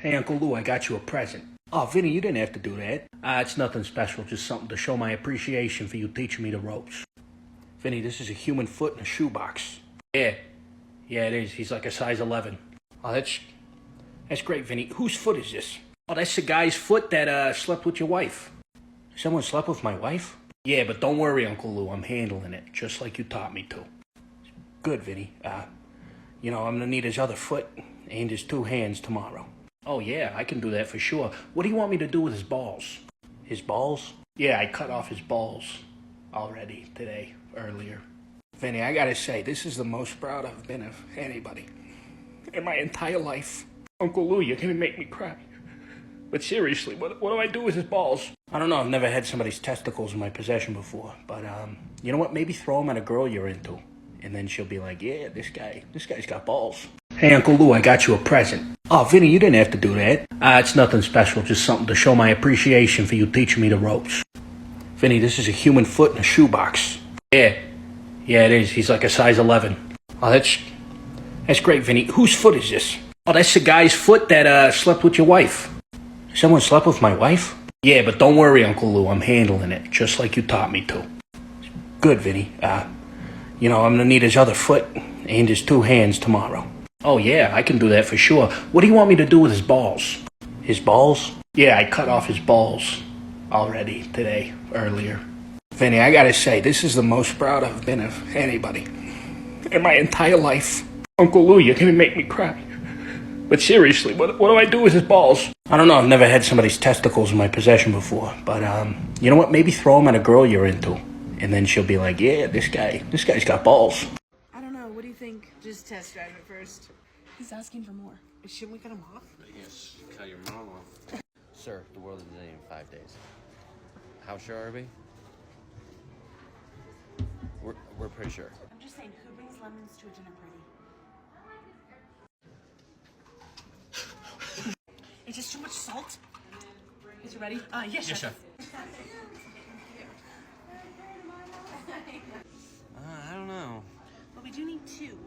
Hey, Uncle Lou, I got you a present. Oh, Vinny, you didn't have to do that. It's nothing special, just something to show my appreciation for you teaching me the ropes. Vinny, this is a human foot in a shoebox. Yeah, it is. He's like a size 11. Oh, that's great, Vinny. Whose foot is this? Oh, that's the guy's foot that slept with your wife. Someone slept with my wife? Yeah, but don't worry, Uncle Lou. I'm handling it, just like you taught me to. Good, Vinny. I'm gonna need his other foot and his 2 hands tomorrow. Oh, yeah, I can do that for sure. What do you want me to do with his balls? His balls? Yeah, I cut off his balls already today, earlier. Vinny, I gotta say, this is the most proud I've been of anybody in my entire life. Uncle Lou, you're gonna make me cry. But seriously, what do I do with his balls? I don't know, I've never had somebody's testicles in my possession before. But, you know what? Maybe throw them at a girl you're into. And then she'll be like, yeah, this guy's got balls. Hey, Uncle Lou, I got you a present. Oh, Vinny, you didn't have to do that. It's nothing special, just something to show my appreciation for you teaching me the ropes. Vinny, this is a human foot in a shoebox. Yeah, it is. He's like a size 11. Oh, that's great, Vinny. Whose foot is this? Oh, that's the guy's foot that slept with your wife. Someone slept with my wife? Yeah, but don't worry, Uncle Lou. I'm handling it, just like you taught me to. Good, Vinny. I'm gonna need his other foot and his 2 hands tomorrow. Oh, yeah, I can do that for sure. What do you want me to do with his balls? His balls? Yeah, I cut off his balls already today, earlier. Vinny, I gotta say, this is the most proud I've been of anybody in my entire life. Uncle Lou, you're gonna make me cry. But seriously, what do I do with his balls? I don't know, I've never had somebody's testicles in my possession before. But, you know what? Maybe throw them at a girl you're into. And then she'll be like, yeah, this guy's got balls. I don't know, what do you think? Just test drive it first. He's asking for more. Shouldn't we cut him off? Yes, cut your mom off. Sir, the world is ending in 5 days. How sure are we? We're pretty sure. I'm just saying, who brings lemons to a dinner party? Is this too much salt? Is it ready? Yes, chef. I don't know. But we do need 2.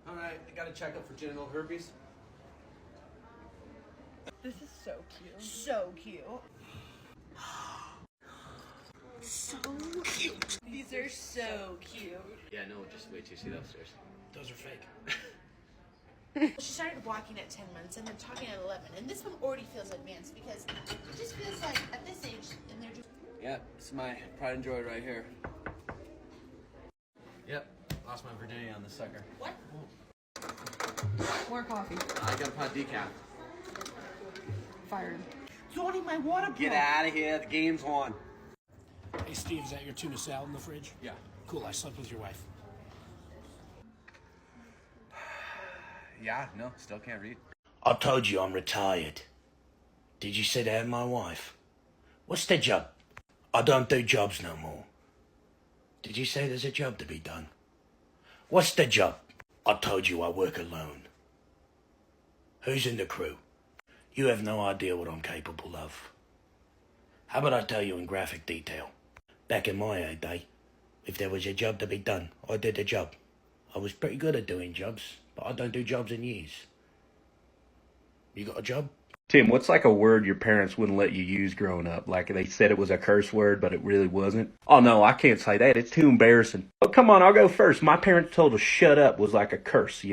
All right, I got a checkup for genital herpes. This is so cute. So cute. So cute. These are so cute. Yeah, no, just wait till you see the upstairs. Those are fake. She started walking at 10 months and then talking at 11. And this one already feels advanced because it just feels like at this age, and they're just... Yeah, it's my pride and joy right here. Yep, lost my virginity on this sucker. What? More coffee. I got a pot decaf. Fired. Johnny, my water. Get out of here, the game's on. Hey, Steve, is that your tuna salad in the fridge? Yeah. Cool, I slept with your wife. Yeah, no, still can't read. I told you I'm retired. Did you say that, my wife? What's the job? I don't do jobs no more. Did you say there's a job to be done? What's the job? I told you I work alone. Who's in the crew? You have no idea what I'm capable of. How about I tell you in graphic detail? Back in my heyday, if there was a job to be done, I did the job. I was pretty good at doing jobs, but I don't do jobs in years. You got a job? Tim, what's like a word your parents wouldn't let you use growing up? Like they said it was a curse word, but it really wasn't. Oh no, I can't say that. It's too embarrassing. Oh, come on, I'll go first. My parents told us shut up was like a curse,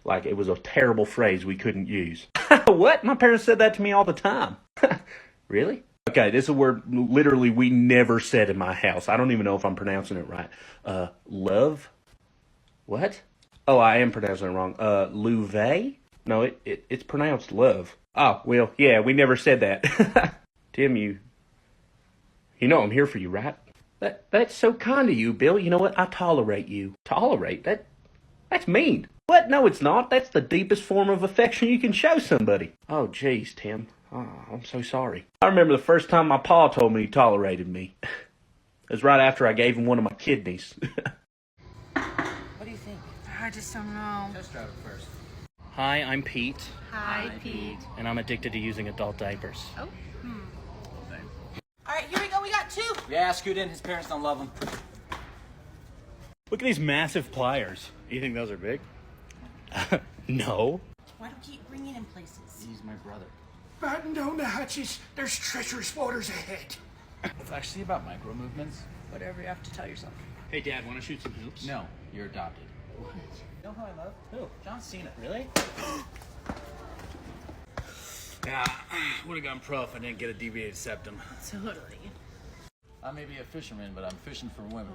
like it was a terrible phrase we couldn't use. What? My parents said that to me all the time. Really? Okay, this is a word literally we never said in my house. I don't even know if I'm pronouncing it right. Love? What? Oh, I am pronouncing it wrong. Louvet? No, it's pronounced love. Oh, well, yeah, we never said that. Tim, you know I'm here for you, right? That's so kind of you, Bill. You know what? I tolerate you. Tolerate? That's mean. What? No, it's not. That's the deepest form of affection you can show somebody. Oh, jeez, Tim. Oh, I'm so sorry. I remember the first time my pa told me he tolerated me. It was right after I gave him one of my kidneys. What do you think? I just don't know. Test drive it first. Hi, I'm Pete, Hi, Pete. and I'm addicted to using adult diapers. Oh. All right, here we go. We got 2. Yeah, scoot in. His parents don't love him. Look at these massive pliers. You think those are big? No. Why do you keep bringing him places? He's my brother. Batten down the hatches. There's treacherous waters ahead. It's actually about micro movements. Whatever you have to tell yourself. Hey, Dad, want to shoot some hoops? No, you're adopted. You know who I love? Who? John Cena. Really? Yeah, would have gone pro if I didn't get a deviated septum. Totally. I may be a fisherman, but I'm fishing for women.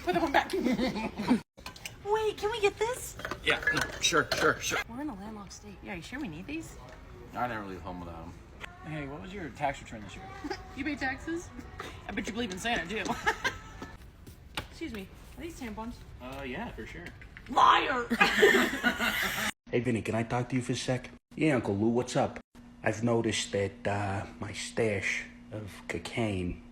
Put that one back. Wait, can we get this? Yeah, no, sure. We're in a landlocked state. Yeah, you sure we need these? I never leave home without them. Hey, what was your tax return this year? You pay taxes? I bet you believe in Santa, too. Excuse me, are these tampons? Yeah, for sure. Liar! Hey, Vinny, can I talk to you for a sec? Yeah, Uncle Lou, what's up? I've noticed that my stash of cocaine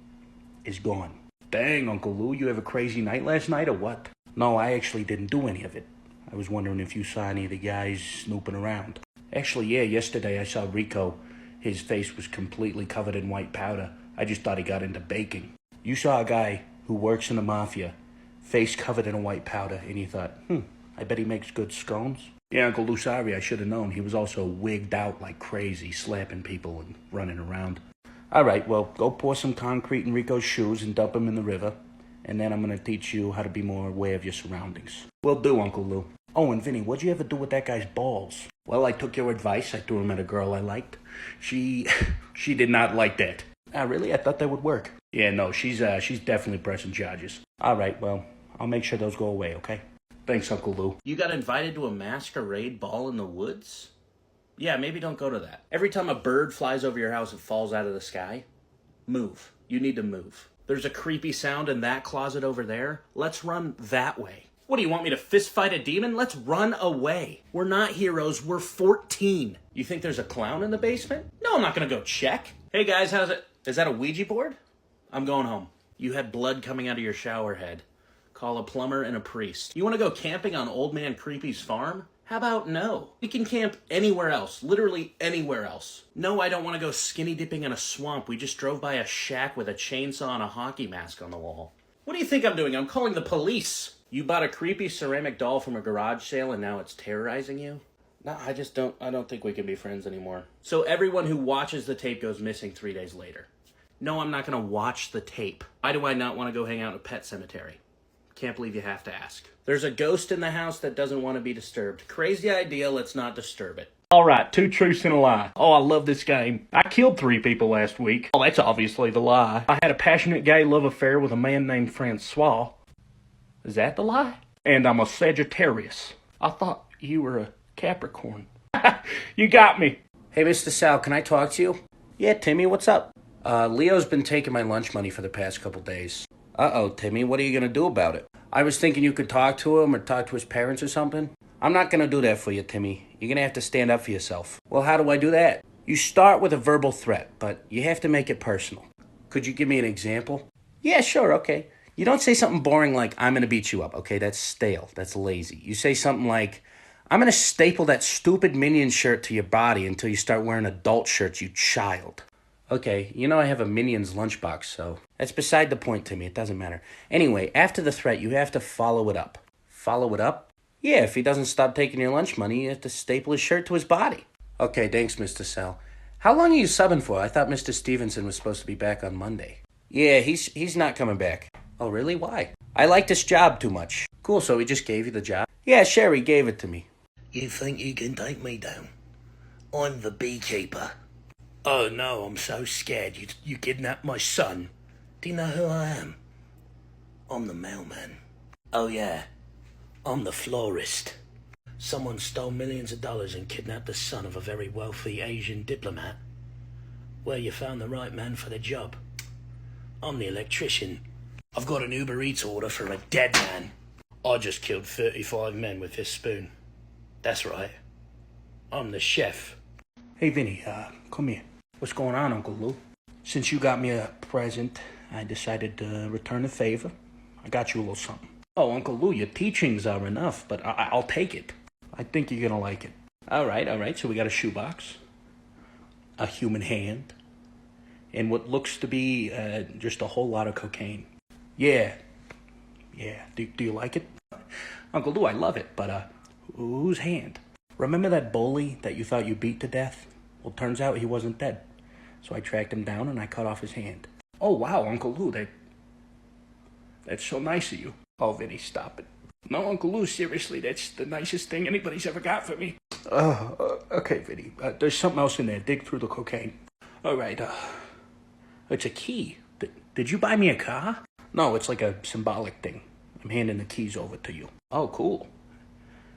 is gone. Dang, Uncle Lou, you have a crazy night last night or what? No, I actually didn't do any of it. I was wondering if you saw any of the guys snooping around. Actually, yeah, yesterday I saw Rico. His face was completely covered in white powder. I just thought he got into baking. You saw a guy who works in the mafia, face covered in white powder, and you thought, I bet he makes good scones. Yeah, Uncle Lou, sorry, I should have known. He was also wigged out like crazy, slapping people and running around. All right, well, go pour some concrete in Rico's shoes and dump him in the river. And then I'm going to teach you how to be more aware of your surroundings. Will do, Uncle Lou. Oh, and Vinny, what'd you ever do with that guy's balls? Well, I took your advice. I threw him at a girl I liked. She did not like that. Ah, really? I thought that would work. Yeah, no, she's definitely pressing charges. All right, well, I'll make sure those go away, okay? Thanks, Uncle Lou. You got invited to a masquerade ball in the woods? Yeah, maybe don't go to that. Every time a bird flies over your house, it falls out of the sky. Move. You need to move. There's a creepy sound in that closet over there. Let's run that way. What, do you want me to fist fight a demon? Let's run away. We're not heroes. We're 14. You think there's a clown in the basement? No, I'm not gonna go check. Hey guys, how's it? Is that a Ouija board? I'm going home. You had blood coming out of your shower head. Call a plumber and a priest. You want to go camping on Old Man Creepy's farm? How about no? We can camp anywhere else, literally anywhere else. No, I don't want to go skinny dipping in a swamp. We just drove by a shack with a chainsaw and a hockey mask on the wall. What do you think I'm doing? I'm calling the police. You bought a creepy ceramic doll from a garage sale and now it's terrorizing you? No, I don't think we can be friends anymore. So everyone who watches the tape goes missing 3 days later. No, I'm not going to watch the tape. Why do I not want to go hang out in a pet cemetery? Can't believe you have to ask. There's a ghost in the house that doesn't want to be disturbed. Crazy idea, let's not disturb it. All right, 2 truths and a lie. Oh, I love this game. I killed 3 people last week. Oh, that's obviously the lie. I had a passionate gay love affair with a man named Francois. Is that the lie? And I'm a Sagittarius. I thought you were a Capricorn. You got me. Hey, Mr. Sal, can I talk to you? Yeah, Timmy, what's up? Leo's been taking my lunch money for the past couple days. Uh-oh, Timmy, what are you gonna do about it? I was thinking you could talk to him or talk to his parents or something. I'm not gonna do that for you, Timmy. You're gonna have to stand up for yourself. Well, how do I do that? You start with a verbal threat, but you have to make it personal. Could you give me an example? Yeah, sure, okay. You don't say something boring like, I'm gonna beat you up, okay? That's stale, that's lazy. You say something like, I'm gonna staple that stupid Minion shirt to your body until you start wearing adult shirts, you child. Okay, you know I have a Minions lunchbox, so that's beside the point to me. It doesn't matter. Anyway, after the threat, you have to follow it up. Follow it up? Yeah, if he doesn't stop taking your lunch money, you have to staple his shirt to his body. Okay, thanks, Mr. Sal. How long are you subbing for? I thought Mr. Stevenson was supposed to be back on Monday. Yeah, he's not coming back. Oh, really? Why? I like this job too much. Cool, so he just gave you the job? Yeah, sure, he gave it to me. You think you can take me down? I'm the beekeeper. Oh no, I'm so scared. You kidnapped my son. Do you know who I am? I'm the mailman. Oh yeah, I'm the florist. Someone stole millions of dollars and kidnapped the son of a very wealthy Asian diplomat. Well, you found the right man for the job. I'm the electrician. I've got an Uber Eats order for a dead man. I just killed 35 men with this spoon. That's right. I'm the chef. Hey, Vinny, come here. What's going on, Uncle Lou? Since you got me a present, I decided to return the favor. I got you a little something. Oh, Uncle Lou, your teachings are enough, but I'll take it. I think you're gonna like it. All right. So we got a shoebox, a human hand, and what looks to be just a whole lot of cocaine. Yeah. Do you like it? Uncle Lou, I love it, but, whose hand? Remember that bully that you thought you beat to death? Well, turns out he wasn't dead. So I tracked him down and I cut off his hand. Oh, wow, Uncle Lou, that's so nice of you. Oh, Vinny, stop it. No, Uncle Lou, seriously, that's the nicest thing anybody's ever got for me. Okay, Vinny, there's something else in there. Dig through the cocaine. All right, it's a key. Did you buy me a car? No, it's like a symbolic thing. I'm handing the keys over to you. Oh, cool.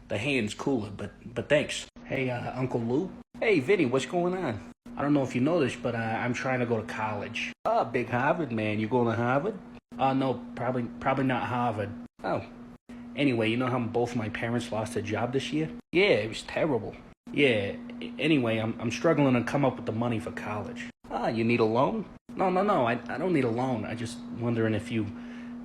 The hand's cooler, but thanks. Hey, Uncle Lou? Hey, Vinny, what's going on? I don't know if you know this, but I'm trying to go to college. Oh, big Harvard man. You going to Harvard? No, probably not Harvard. Oh. Anyway, you know how both my parents lost their job this year? Yeah, it was terrible. Yeah, anyway, I'm struggling to come up with the money for college. You need a loan? No, I don't need a loan. I just wondering if you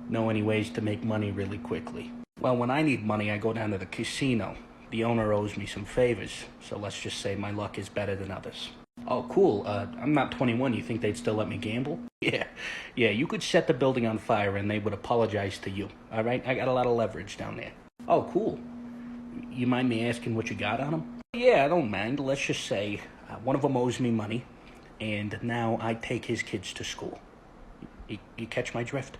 know any ways to make money really quickly. Well, when I need money, I go down to the casino. The owner owes me some favors, so let's just say my luck is better than others. Oh, cool. I'm not 21. You think they'd still let me gamble? Yeah, you could set the building on fire and they would apologize to you. All right? I got a lot of leverage down there. Oh, cool. You mind me asking what you got on them? Yeah, I don't mind. Let's just say one of them owes me money, and now I take his kids to school. You catch my drift?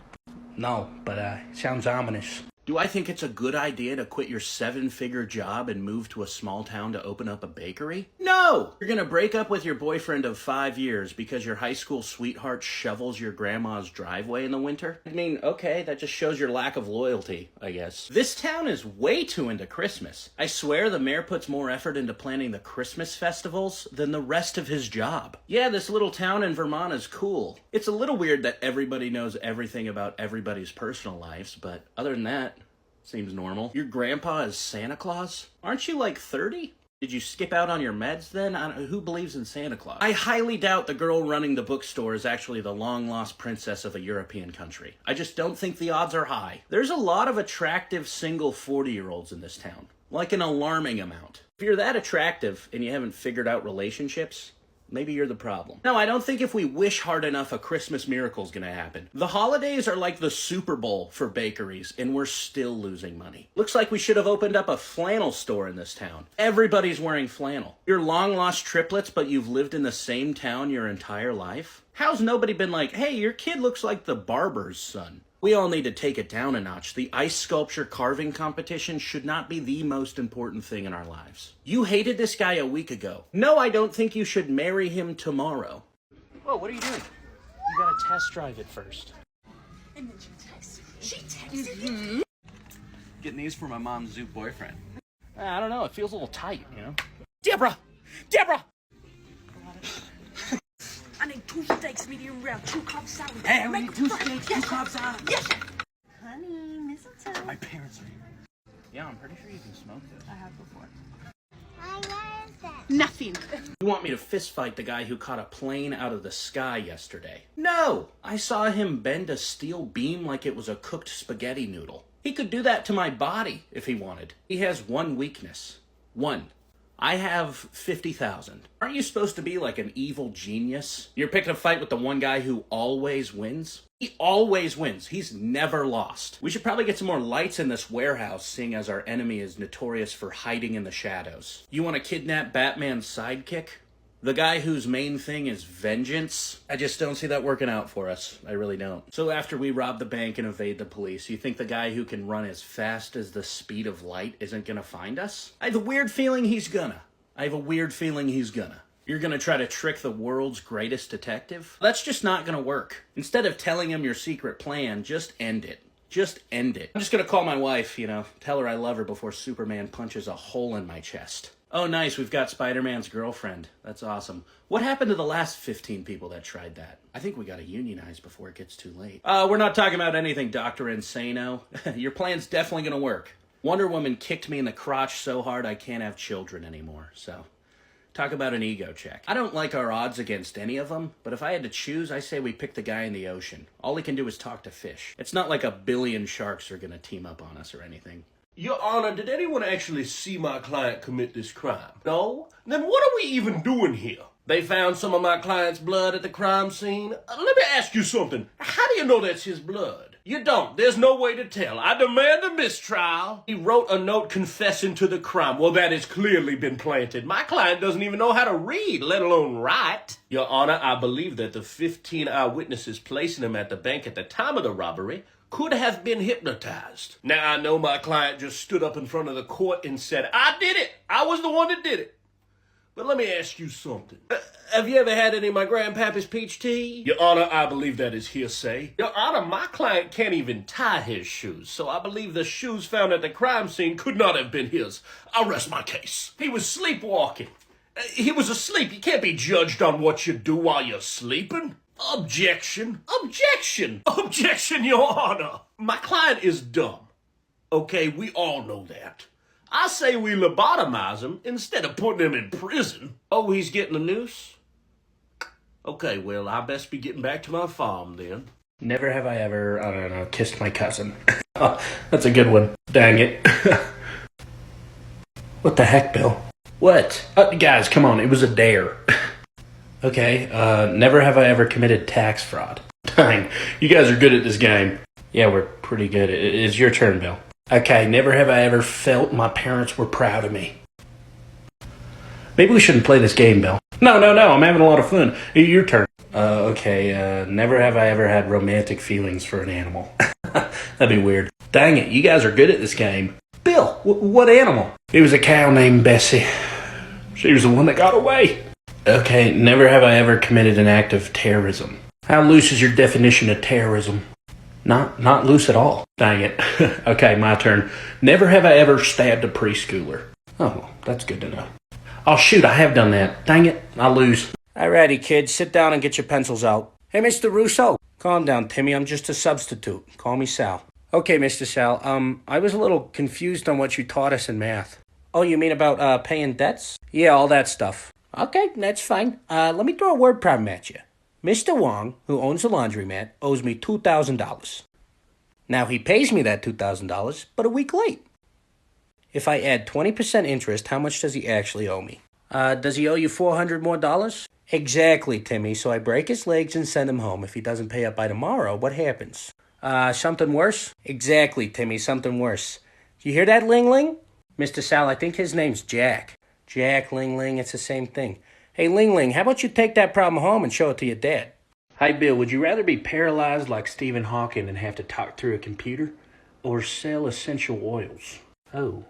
No, but it sounds ominous. Do I think it's a good idea to quit your 7-figure job and move to a small town to open up a bakery? No! You're gonna break up with your boyfriend of 5 years because your high school sweetheart shovels your grandma's driveway in the winter? I mean, okay, that just shows your lack of loyalty, I guess. This town is way too into Christmas. I swear the mayor puts more effort into planning the Christmas festivals than the rest of his job. Yeah, this little town in Vermont is cool. It's a little weird that everybody knows everything about everybody's personal lives, but other than that, seems normal. Your grandpa is Santa Claus? Aren't you like 30? Did you skip out on your meds then? Who believes in Santa Claus? I highly doubt the girl running the bookstore is actually the long-lost princess of a European country. I just don't think the odds are high. There's a lot of attractive single 40-year-olds in this town. Like an alarming amount. If you're that attractive and you haven't figured out relationships, maybe you're the problem. No, I don't think if we wish hard enough, a Christmas miracle's gonna happen. The holidays are like the Super Bowl for bakeries, and we're still losing money. Looks like we should have opened up a flannel store in this town. Everybody's wearing flannel. You're long-lost triplets, but you've lived in the same town your entire life? How's nobody been like, hey, your kid looks like the barber's son? We all need to take it down a notch. The ice sculpture carving competition should not be the most important thing in our lives. You hated this guy a week ago. No, I don't think you should marry him tomorrow. Whoa, what are you doing? You gotta test drive it first. And then she texted you. Getting these for my mom's Zoot boyfriend. I don't know, it feels a little tight, you know? Deborah! I need 2 steaks, medium rare, 2 cups salad. Hey, we need 2 steaks, 2 cups salad. Yes. Honey, mistletoe. My parents are here. Yeah, I'm pretty sure you can smoke this. I have before. that? Nothing. You want me to fist fight the guy who caught a plane out of the sky yesterday? No! I saw him bend a steel beam like it was a cooked spaghetti noodle. He could do that to my body if he wanted. He has one weakness. One. I have 50,000. Aren't you supposed to be like an evil genius? You're picking a fight with the one guy who always wins? He always wins. He's never lost. We should probably get some more lights in this warehouse, seeing as our enemy is notorious for hiding in the shadows. You want to kidnap Batman's sidekick? The guy whose main thing is vengeance? I just don't see that working out for us. I really don't. So after we rob the bank and evade the police, you think the guy who can run as fast as the speed of light isn't gonna find us? I have a weird feeling he's gonna. You're gonna try to trick the world's greatest detective? That's just not gonna work. Instead of telling him your secret plan, just end it. Just end it. I'm just gonna call my wife, tell her I love her before Superman punches a hole in my chest. Oh, nice, we've got Spider-Man's girlfriend. That's awesome. What happened to the last 15 people that tried that? I think we gotta unionize before it gets too late. We're not talking about anything, Dr. Insano. Your plan's definitely gonna work. Wonder Woman kicked me in the crotch so hard I can't have children anymore, so... Talk about an ego check. I don't like our odds against any of them, but if I had to choose, I say we pick the guy in the ocean. All he can do is talk to fish. It's not like a billion sharks are gonna team up on us or anything. Your Honor, did anyone actually see my client commit this crime? No? Then what are we even doing here? They found some of my client's blood at the crime scene. Let me ask you something. How do you know that's his blood? You don't. There's no way to tell. I demand a mistrial. He wrote a note confessing to the crime. Well, that has clearly been planted. My client doesn't even know how to read, let alone write. Your Honor, I believe that the 15 eyewitnesses placing him at the bank at the time of the robbery could have been hypnotized. Now, I know my client just stood up in front of the court and said, I did it. I was the one that did it. But let me ask you something. Have you ever had any of my grandpappy's peach tea? Your Honor, I believe that is hearsay. Your Honor, my client can't even tie his shoes, so I believe the shoes found at the crime scene could not have been his. I'll rest my case. He was sleepwalking. He was asleep. You can't be judged on what you do while you're sleeping. Objection. Objection. Objection, Your Honor. My client is dumb. Okay, we all know that. I say we lobotomize him instead of putting him in prison. Oh, he's getting a noose? Okay, well, I best be getting back to my farm then. Never have I ever, I don't know, kissed my cousin. Oh, that's a good one. Dang it. What the heck, Bill? What? Guys, come on, it was a dare. Okay, never have I ever committed tax fraud. Dang, you guys are good at this game. Yeah, we're pretty good. It's your turn, Bill. Okay, never have I ever felt my parents were proud of me. Maybe we shouldn't play this game, Bill. No, I'm having a lot of fun. Your turn. Okay, never have I ever had romantic feelings for an animal. That'd be weird. Dang it, you guys are good at this game. Bill, what animal? It was a cow named Bessie. She was the one that got away. Okay, never have I ever committed an act of terrorism. How loose is your definition of terrorism? Not loose at all. Dang it. Okay, my turn. Never have I ever stabbed a preschooler. Oh, that's good to know. Oh, shoot, I have done that. Dang it, I lose. Alrighty, kids, sit down and get your pencils out. Hey, Mr. Russo. Calm down, Timmy. I'm just a substitute. Call me Sal. Okay, Mr. Sal. I was a little confused on what you taught us in math. Oh, you mean about, paying debts? Yeah, all that stuff. Okay, that's fine. Let me throw a word problem at you. Mr. Wong, who owns the laundromat, owes me $2,000. Now, he pays me that $2,000, but a week late. If I add 20% interest, how much does he actually owe me? Does he owe you $400 more? Exactly, Timmy. So I break his legs and send him home. If he doesn't pay up by tomorrow, what happens? Something worse? Exactly, Timmy, something worse. You hear that, Ling Ling? Mr. Sal, I think his name's Jack. Jack, Ling Ling, it's the same thing. Hey, Ling Ling, how about you take that problem home and show it to your dad? Hey, Bill, would you rather be paralyzed like Stephen Hawking and have to talk through a computer, or sell essential oils? Oh,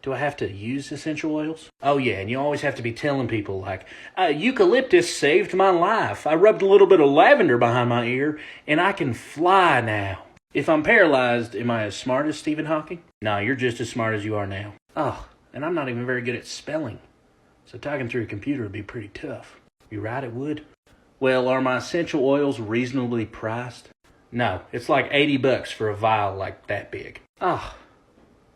do I have to use essential oils? Oh, yeah, and you always have to be telling people, like, eucalyptus saved my life. I rubbed a little bit of lavender behind my ear, and I can fly now. If I'm paralyzed, am I as smart as Stephen Hawking? No, you're just as smart as you are now. Oh, and I'm not even very good at spelling. So talking through a computer would be pretty tough. You're right, it would. Well, are my essential oils reasonably priced? No, it's like $80 for a vial like that big. Oh,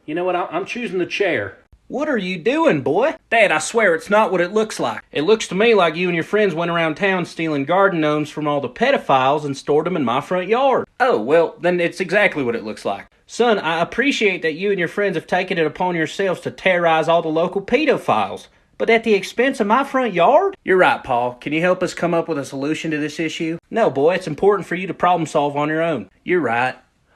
you know what? I'm choosing the chair. What are you doing, boy? Dad, I swear it's not what it looks like. It looks to me like you and your friends went around town stealing garden gnomes from all the pedophiles and stored them in my front yard. Oh, well, then it's exactly what it looks like. Son, I appreciate that you and your friends have taken it upon yourselves to terrorize all the local pedophiles. But at the expense of my front yard? You're right, Paul. Can you help us come up with a solution to this issue? No, boy, it's important for you to problem solve on your own. You're right.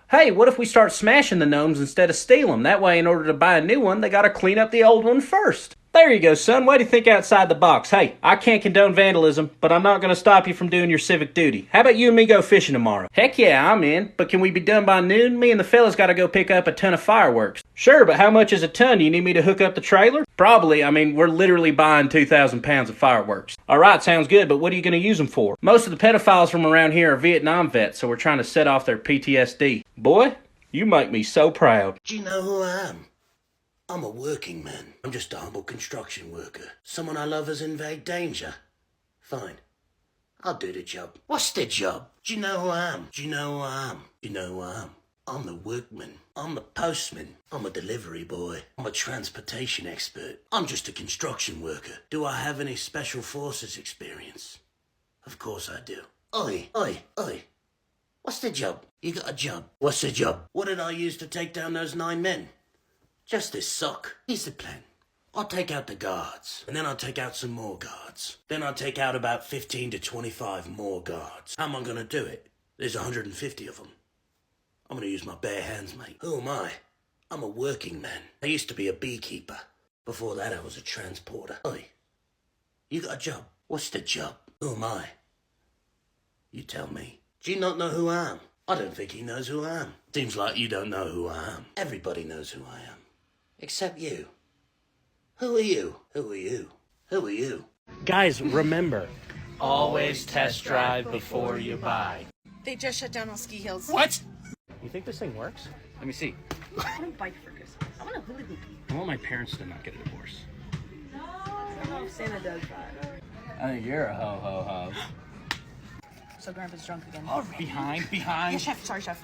Hey, what if we start smashing the gnomes instead of steal them? That way, in order to buy a new one, they gotta clean up the old one first. There you go, son. Way to think outside the box. Hey, I can't condone vandalism, but I'm not gonna stop you from doing your civic duty. How about you and me go fishing tomorrow? Heck yeah, I'm in. But can we be done by noon? Me and the fellas gotta go pick up a ton of fireworks. Sure, but how much is a ton? Do you need me to hook up the trailer? Probably. I mean, we're literally buying 2,000 pounds of fireworks. All right, sounds good, but what are you gonna use them for? Most of the pedophiles from around here are Vietnam vets, so we're trying to set off their PTSD. Boy, you make me so proud. Do you know who I am? I'm a working man. I'm just a humble construction worker. Someone I love is in vague danger. Fine. I'll do the job. What's the job? Do you know who I am? Do you know who I am? Do you know who I am? I'm the workman. I'm the postman. I'm a delivery boy. I'm a transportation expert. I'm just a construction worker. Do I have any special forces experience? Of course I do. Oi, oi, oi. What's the job? You got a job. What's the job? What did I use to take down those 9 men? Just this sock. Here's the plan. I'll take out the guards, and then I'll take out some more guards. Then I'll take out about 15 to 25 more guards. How am I gonna do it? There's 150 of them. I'm gonna use my bare hands, mate. Who am I? I'm a working man. I used to be a beekeeper. Before that, I was a transporter. Oi, you got a job? What's the job? Who am I? You tell me. Do you not know who I am? I don't think he knows who I am. Seems like you don't know who I am. Everybody knows who I am. Except you. Who are you? Who are you? Who are you? Guys, remember, always test drive before you buy. They just shut down all ski hills. What? You think this thing works? Let me see. I want a bike for Christmas. I want a Lily Loopy. I want my parents to not get a divorce. I don't know if Santa does that. I think you're a ho-ho-ho. So Grandpa's drunk again. Behind. Yeah, chef. Sorry, chef.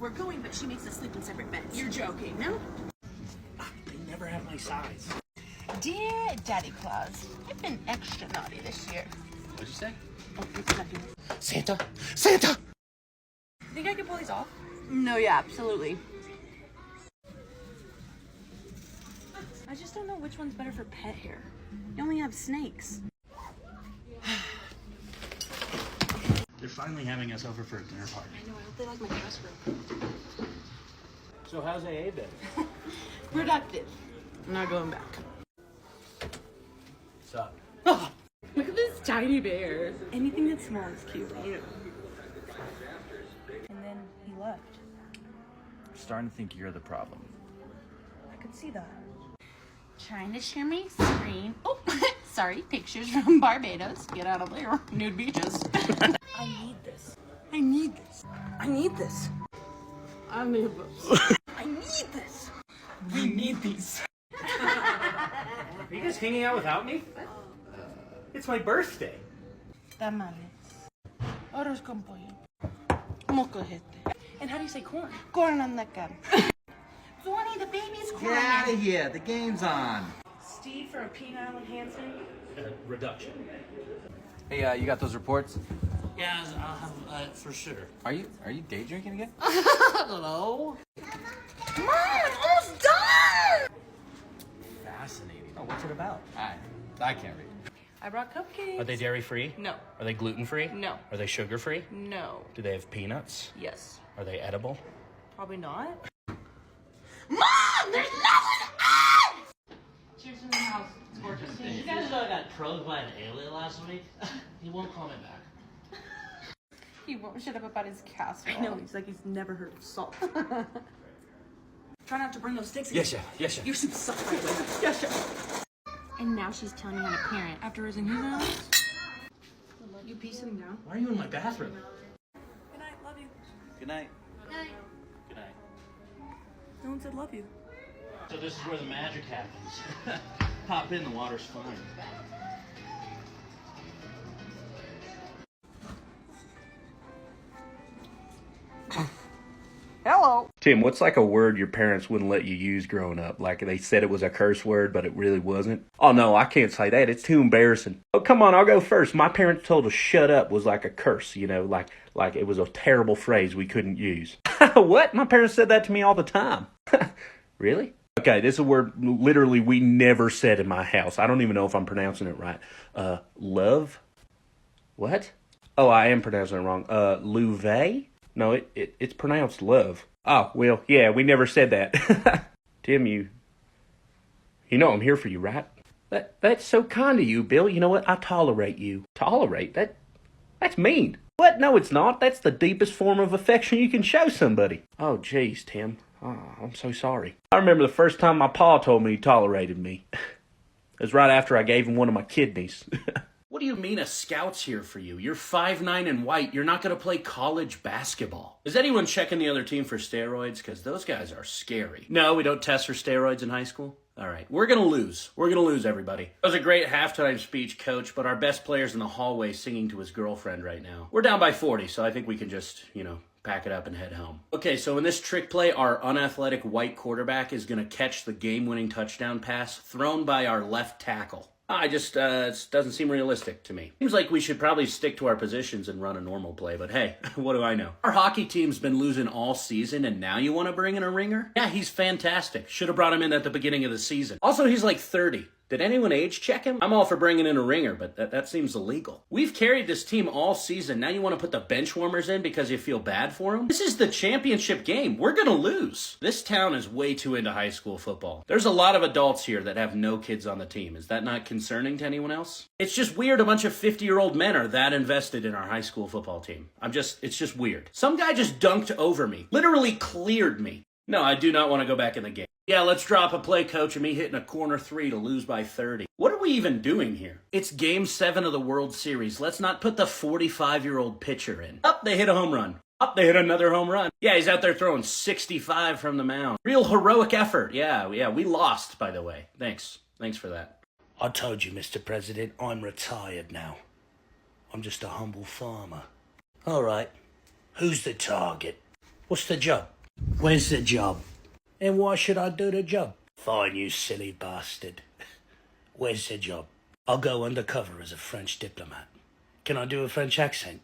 We're going, but she makes us sleep in separate beds. You're joking, no? They never have my size. Dear Daddy Claus, I've been extra naughty this year. What'd you say? Oh, it's not doing this. Santa! Santa! You think I can pull these off? No, yeah, absolutely. I just don't know which one's better for pet hair. You only have snakes. They're finally having us over for a dinner party. I know, I hope they like my dress room. So how's AA been? Productive. I'm not going back. What's up? Oh, look at this tiny bear. Anything that's small is cute, you know. And then he left. I'm starting to think you're the problem. I could see that. Trying to share my screen. Oh, sorry, pictures from Barbados. Get out of there. Nude beaches. I need this. I need this. I need this. I need this. I need this. We need these. Are you guys hanging out without me? It's my birthday. Tamales. Arroz con pollo. Mocojete. And how do you say corn? Corn on the cob. Zorny, the baby's Get crying. out of here. The game's on. Steve for a penile enhancement. Reduction. Hey, you got those reports? Yeah, I'll have for sure. Are you day drinking again? Hello? Mom, it's almost done! Fascinating. Oh, what's it about? I can't read. I brought cupcakes. Are they dairy free? No. Are they gluten free? No. Are they sugar free? No. Do they have peanuts? Yes. Are they edible? Probably not. Mom, there's nothing else! Cheers in the house. It's gorgeous. You guys know I got trolled by an alien last week? He won't call me back. He won't shut up about his casserole. I know, he's like he's never heard of salt. Try not to bring those sticks in. Yes, chef. Yes, chef. Your soup sucks. Yes, chef. And now she's telling me I'm a parent. After his in his house. You pee sitting down. Why are you in my bathroom? Good night, love you. Good night. Good night. No one said love you. So this is where the magic happens. Pop in, the water's fine. Hello. Tim, what's like a word your parents wouldn't let you use growing up? Like they said it was a curse word, but it really wasn't? Oh no, I can't say that. It's too embarrassing. Oh, come on, I'll go first. My parents told us shut up was like a curse, you know, like it was a terrible phrase we couldn't use. What? My parents said that to me all the time. Really? Okay, this is a word literally we never said in my house. I don't even know if I'm pronouncing it right. Love? What? Oh, I am pronouncing it wrong. Louvet? No, it's pronounced love. Oh, well, yeah, we never said that. Tim, you know I'm here for you, right? That's so kind of you, Bill. You know what? I tolerate you. Tolerate? That's mean. What? No, it's not. That's the deepest form of affection you can show somebody. Oh, jeez, Tim. Oh, I'm so sorry. I remember the first time my pa told me he tolerated me. It was right after I gave him one of my kidneys. What do you mean a scout's here for you? You're 5'9" and white. You're not going to play college basketball. Is anyone checking the other team for steroids? Because those guys are scary. No, we don't test for steroids in high school? All right, we're going to lose. We're going to lose, everybody. That was a great halftime speech, Coach, but our best player's in the hallway singing to his girlfriend right now. We're down by 40, so I think we can just, pack it up and head home. Okay, so in this trick play, our unathletic white quarterback is going to catch the game-winning touchdown pass thrown by our left tackle. It doesn't seem realistic to me. Seems like we should probably stick to our positions and run a normal play, but hey, what do I know? Our hockey team's been losing all season, and now you want to bring in a ringer? Yeah, he's fantastic. Should have brought him in at the beginning of the season. Also, he's like 30. Did anyone age check him? I'm all for bringing in a ringer, but that seems illegal. We've carried this team all season. Now you want to put the bench warmers in because you feel bad for them? This is the championship game. We're gonna lose. This town is way too into high school football. There's a lot of adults here that have no kids on the team. Is that not concerning to anyone else? It's just weird a bunch of 50-year-old men are that invested in our high school football team. It's just weird. Some guy just dunked over me. Literally cleared me. No, I do not want to go back in the game. Yeah, let's drop a play, coach, of me hitting a corner 3 to lose by 30. What are we even doing here? It's Game 7 of the World Series. Let's not put the 45-year-old pitcher in. Up, they hit a home run. Up, they hit another home run. Yeah, he's out there throwing 65 from the mound. Real heroic effort. Yeah, we lost, by the way. Thanks for that. I told you, Mr. President, I'm retired now. I'm just a humble farmer. All right, who's the target? What's the job? Where's the job? And why should I do the job? Fine, you silly bastard. Where's the job? I'll go undercover as a French diplomat. Can I do a French accent?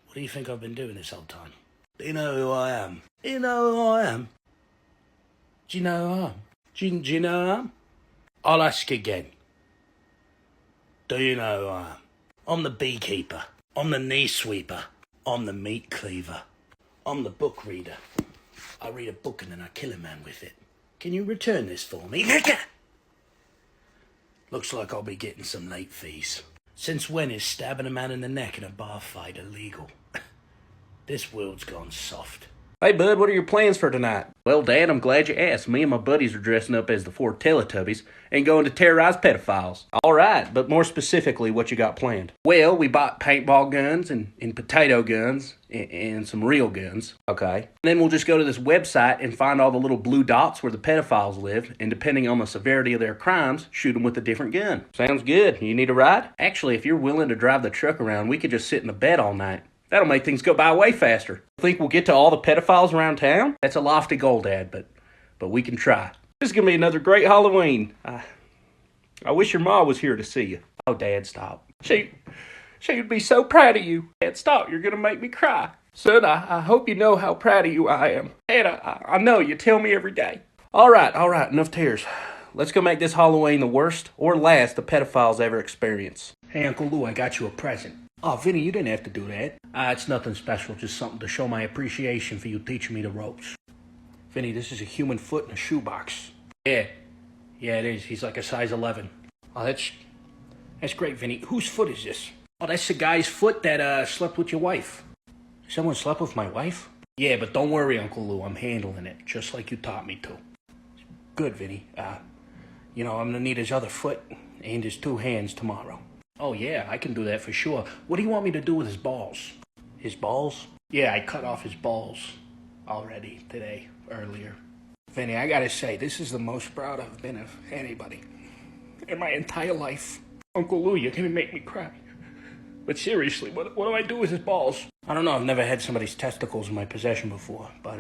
What do you think I've been doing this whole time? Do you know who I am? Do you know who I am? Do you know who I am? Do you know who I am? I'll ask again. Do you know who I am? I'm the beekeeper. I'm the knee sweeper. I'm the meat cleaver. I'm the book reader. I read a book and then I kill a man with it. Can you return this for me? Looks like I'll be getting some late fees. Since when is stabbing a man in the neck in a bar fight illegal? This world's gone soft. Hey, bud, what are your plans for tonight? Well, Dad, I'm glad you asked. Me and my buddies are dressing up as the 4 Teletubbies and going to terrorize pedophiles. All right, but more specifically, what you got planned? Well, we bought paintball guns and potato guns and some real guns. Okay. And then we'll just go to this website and find all the little blue dots where the pedophiles live, and depending on the severity of their crimes, shoot them with a different gun. Sounds good. You need a ride? Actually, if you're willing to drive the truck around, we could just sit in the bed all night. That'll make things go by way faster. Think we'll get to all the pedophiles around town? That's a lofty goal, Dad, but we can try. This is going to be another great Halloween. I wish your ma was here to see you. Oh, Dad, stop. She would be so proud of you. Dad, stop. You're going to make me cry. Son, I hope you know how proud of you I am. Dad, I know. You tell me every day. All right. Enough tears. Let's go make this Halloween the worst or last the pedophiles ever experience. Hey, Uncle Lou, I got you a present. Oh, Vinny, you didn't have to do that. It's nothing special, just something to show my appreciation for you teaching me the ropes. Vinny, this is a human foot in a shoebox. Yeah, it is. He's like a size 11. Oh, that's great, Vinny. Whose foot is this? Oh, that's the guy's foot that slept with your wife. Someone slept with my wife? Yeah, but don't worry, Uncle Lou. I'm handling it, just like you taught me to. Good, Vinny. I'm gonna need his other foot and his 2 hands tomorrow. Oh, yeah, I can do that for sure. What do you want me to do with his balls? His balls? Yeah, I cut off his balls already earlier. Vinny, I gotta say, this is the most proud I've been of anybody in my entire life. Uncle Lou, you're gonna make me cry. But seriously, what do I do with his balls? I don't know, I've never had somebody's testicles in my possession before. But,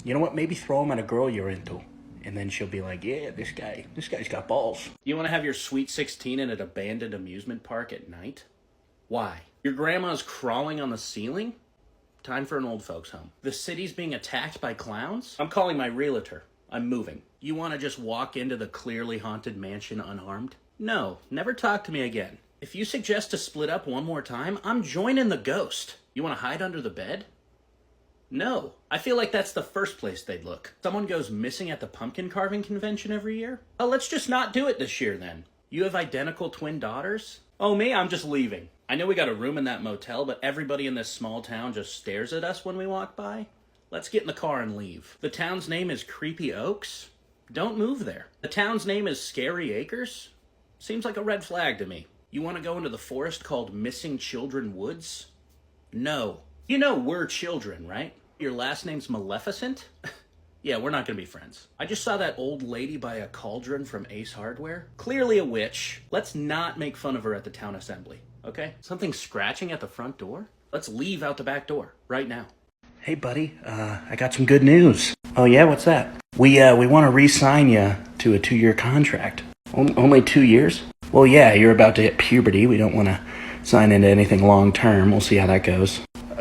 you know what? Maybe throw them at a girl you're into. And then she'll be like, yeah, this guy's got balls. You want to have your Sweet 16 in an abandoned amusement park at night? Why? Your grandma's crawling on the ceiling? Time for an old folks home. The city's being attacked by clowns? I'm calling my realtor. I'm moving. You want to just walk into the clearly haunted mansion unharmed? No, never talk to me again. If you suggest to split up one more time, I'm joining the ghost. You want to hide under the bed? No. I feel like that's the first place they'd look. Someone goes missing at the pumpkin carving convention every year? Oh, let's just not do it this year then. You have identical twin daughters? Oh, me? I'm just leaving. I know we got a room in that motel, but everybody in this small town just stares at us when we walk by. Let's get in the car and leave. The town's name is Creepy Oaks? Don't move there. The town's name is Scary Acres? Seems like a red flag to me. You want to go into the forest called Missing Children Woods? No. You know we're children, right? Your last name's Maleficent? Yeah, we're not gonna be friends. I just saw that old lady buy a cauldron from Ace Hardware. Clearly a witch. Let's not make fun of her at the town assembly, okay? Something scratching at the front door? Let's leave out the back door, right now. Hey, buddy, I got some good news. Oh, yeah? What's that? We want to re-sign you to a 2-year contract. Only 2 years? Well, yeah, you're about to hit puberty. We don't want to sign into anything long-term. We'll see how that goes.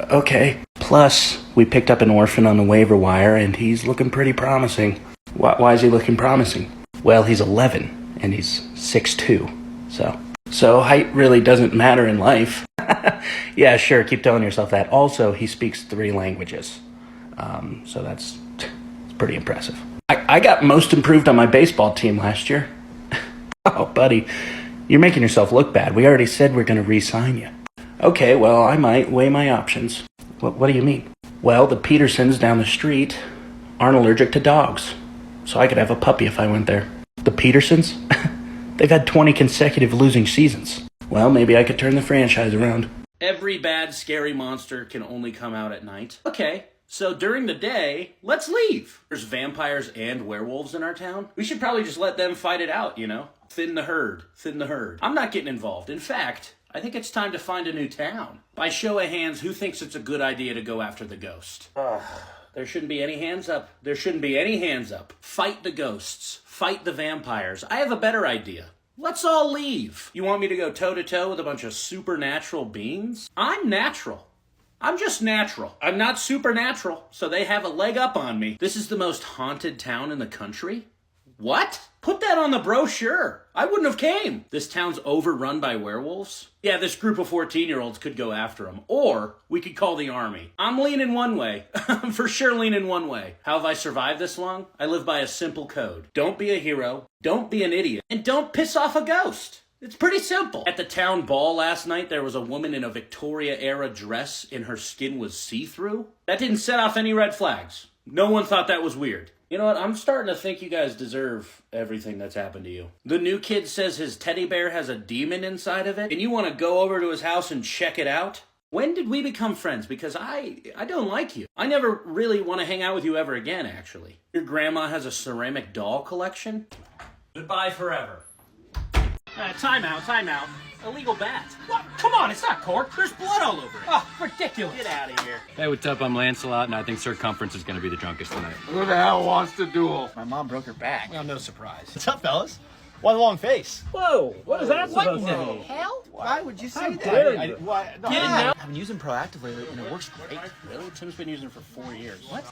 Okay. Plus, we picked up an orphan on the waiver wire, and he's looking pretty promising. Why is he looking promising? Well, he's 11, and he's 6'2", so height really doesn't matter in life. Yeah, sure, keep telling yourself that. Also, he speaks 3 languages, so that's pretty impressive. I got most improved on my baseball team last year. Oh, buddy, you're making yourself look bad. We already said we're going to re-sign you. Okay, well, I might weigh my options. What do you mean? Well, the Petersons down the street aren't allergic to dogs, so I could have a puppy if I went there. The Petersons? They've had 20 consecutive losing seasons. Well, maybe I could turn the franchise around. Every bad, scary monster can only come out at night. Okay, so during the day, let's leave. There's vampires and werewolves in our town. We should probably just let them fight it out, you know? Thin the herd. I'm not getting involved. In fact, I think it's time to find a new town. By show of hands, who thinks it's a good idea to go after the ghost? There shouldn't be any hands up. Fight the ghosts. Fight the vampires. I have a better idea. Let's all leave. You want me to go toe-to-toe with a bunch of supernatural beings? I'm natural. I'm just natural. I'm not supernatural, so they have a leg up on me. This is the most haunted town in the country? What? Put that on the brochure. I wouldn't have came. This town's overrun by werewolves? Yeah, this group of 14-year-olds could go after them. Or we could call the army. I'm leaning one way. I'm for sure leaning one way. How have I survived this long? I live by a simple code. Don't be a hero. Don't be an idiot. And don't piss off a ghost. It's pretty simple. At the town ball last night, there was a woman in a Victoria-era dress and her skin was see-through. That didn't set off any red flags. No one thought that was weird. You know what? I'm starting to think you guys deserve everything that's happened to you. The new kid says his teddy bear has a demon inside of it, and you want to go over to his house and check it out? When did we become friends? Because I don't like you. I never really want to hang out with you ever again, actually. Your grandma has a ceramic doll collection? Goodbye forever. Time out. Illegal bat. What? Come on, it's not cork. There's blood all over it. Oh, ridiculous. Get out of here. Hey, what's up? I'm Lancelot, and I think Circumference is going to be the drunkest tonight. Who the hell wants to duel? My mom broke her back. Well, no surprise. What's up, fellas? Why the long face? Whoa, what is that supposed to What be? the hell? Why would you say that? dare you? I've been using proactively, and it works great. Really? Tim's been using it for 4 years. What?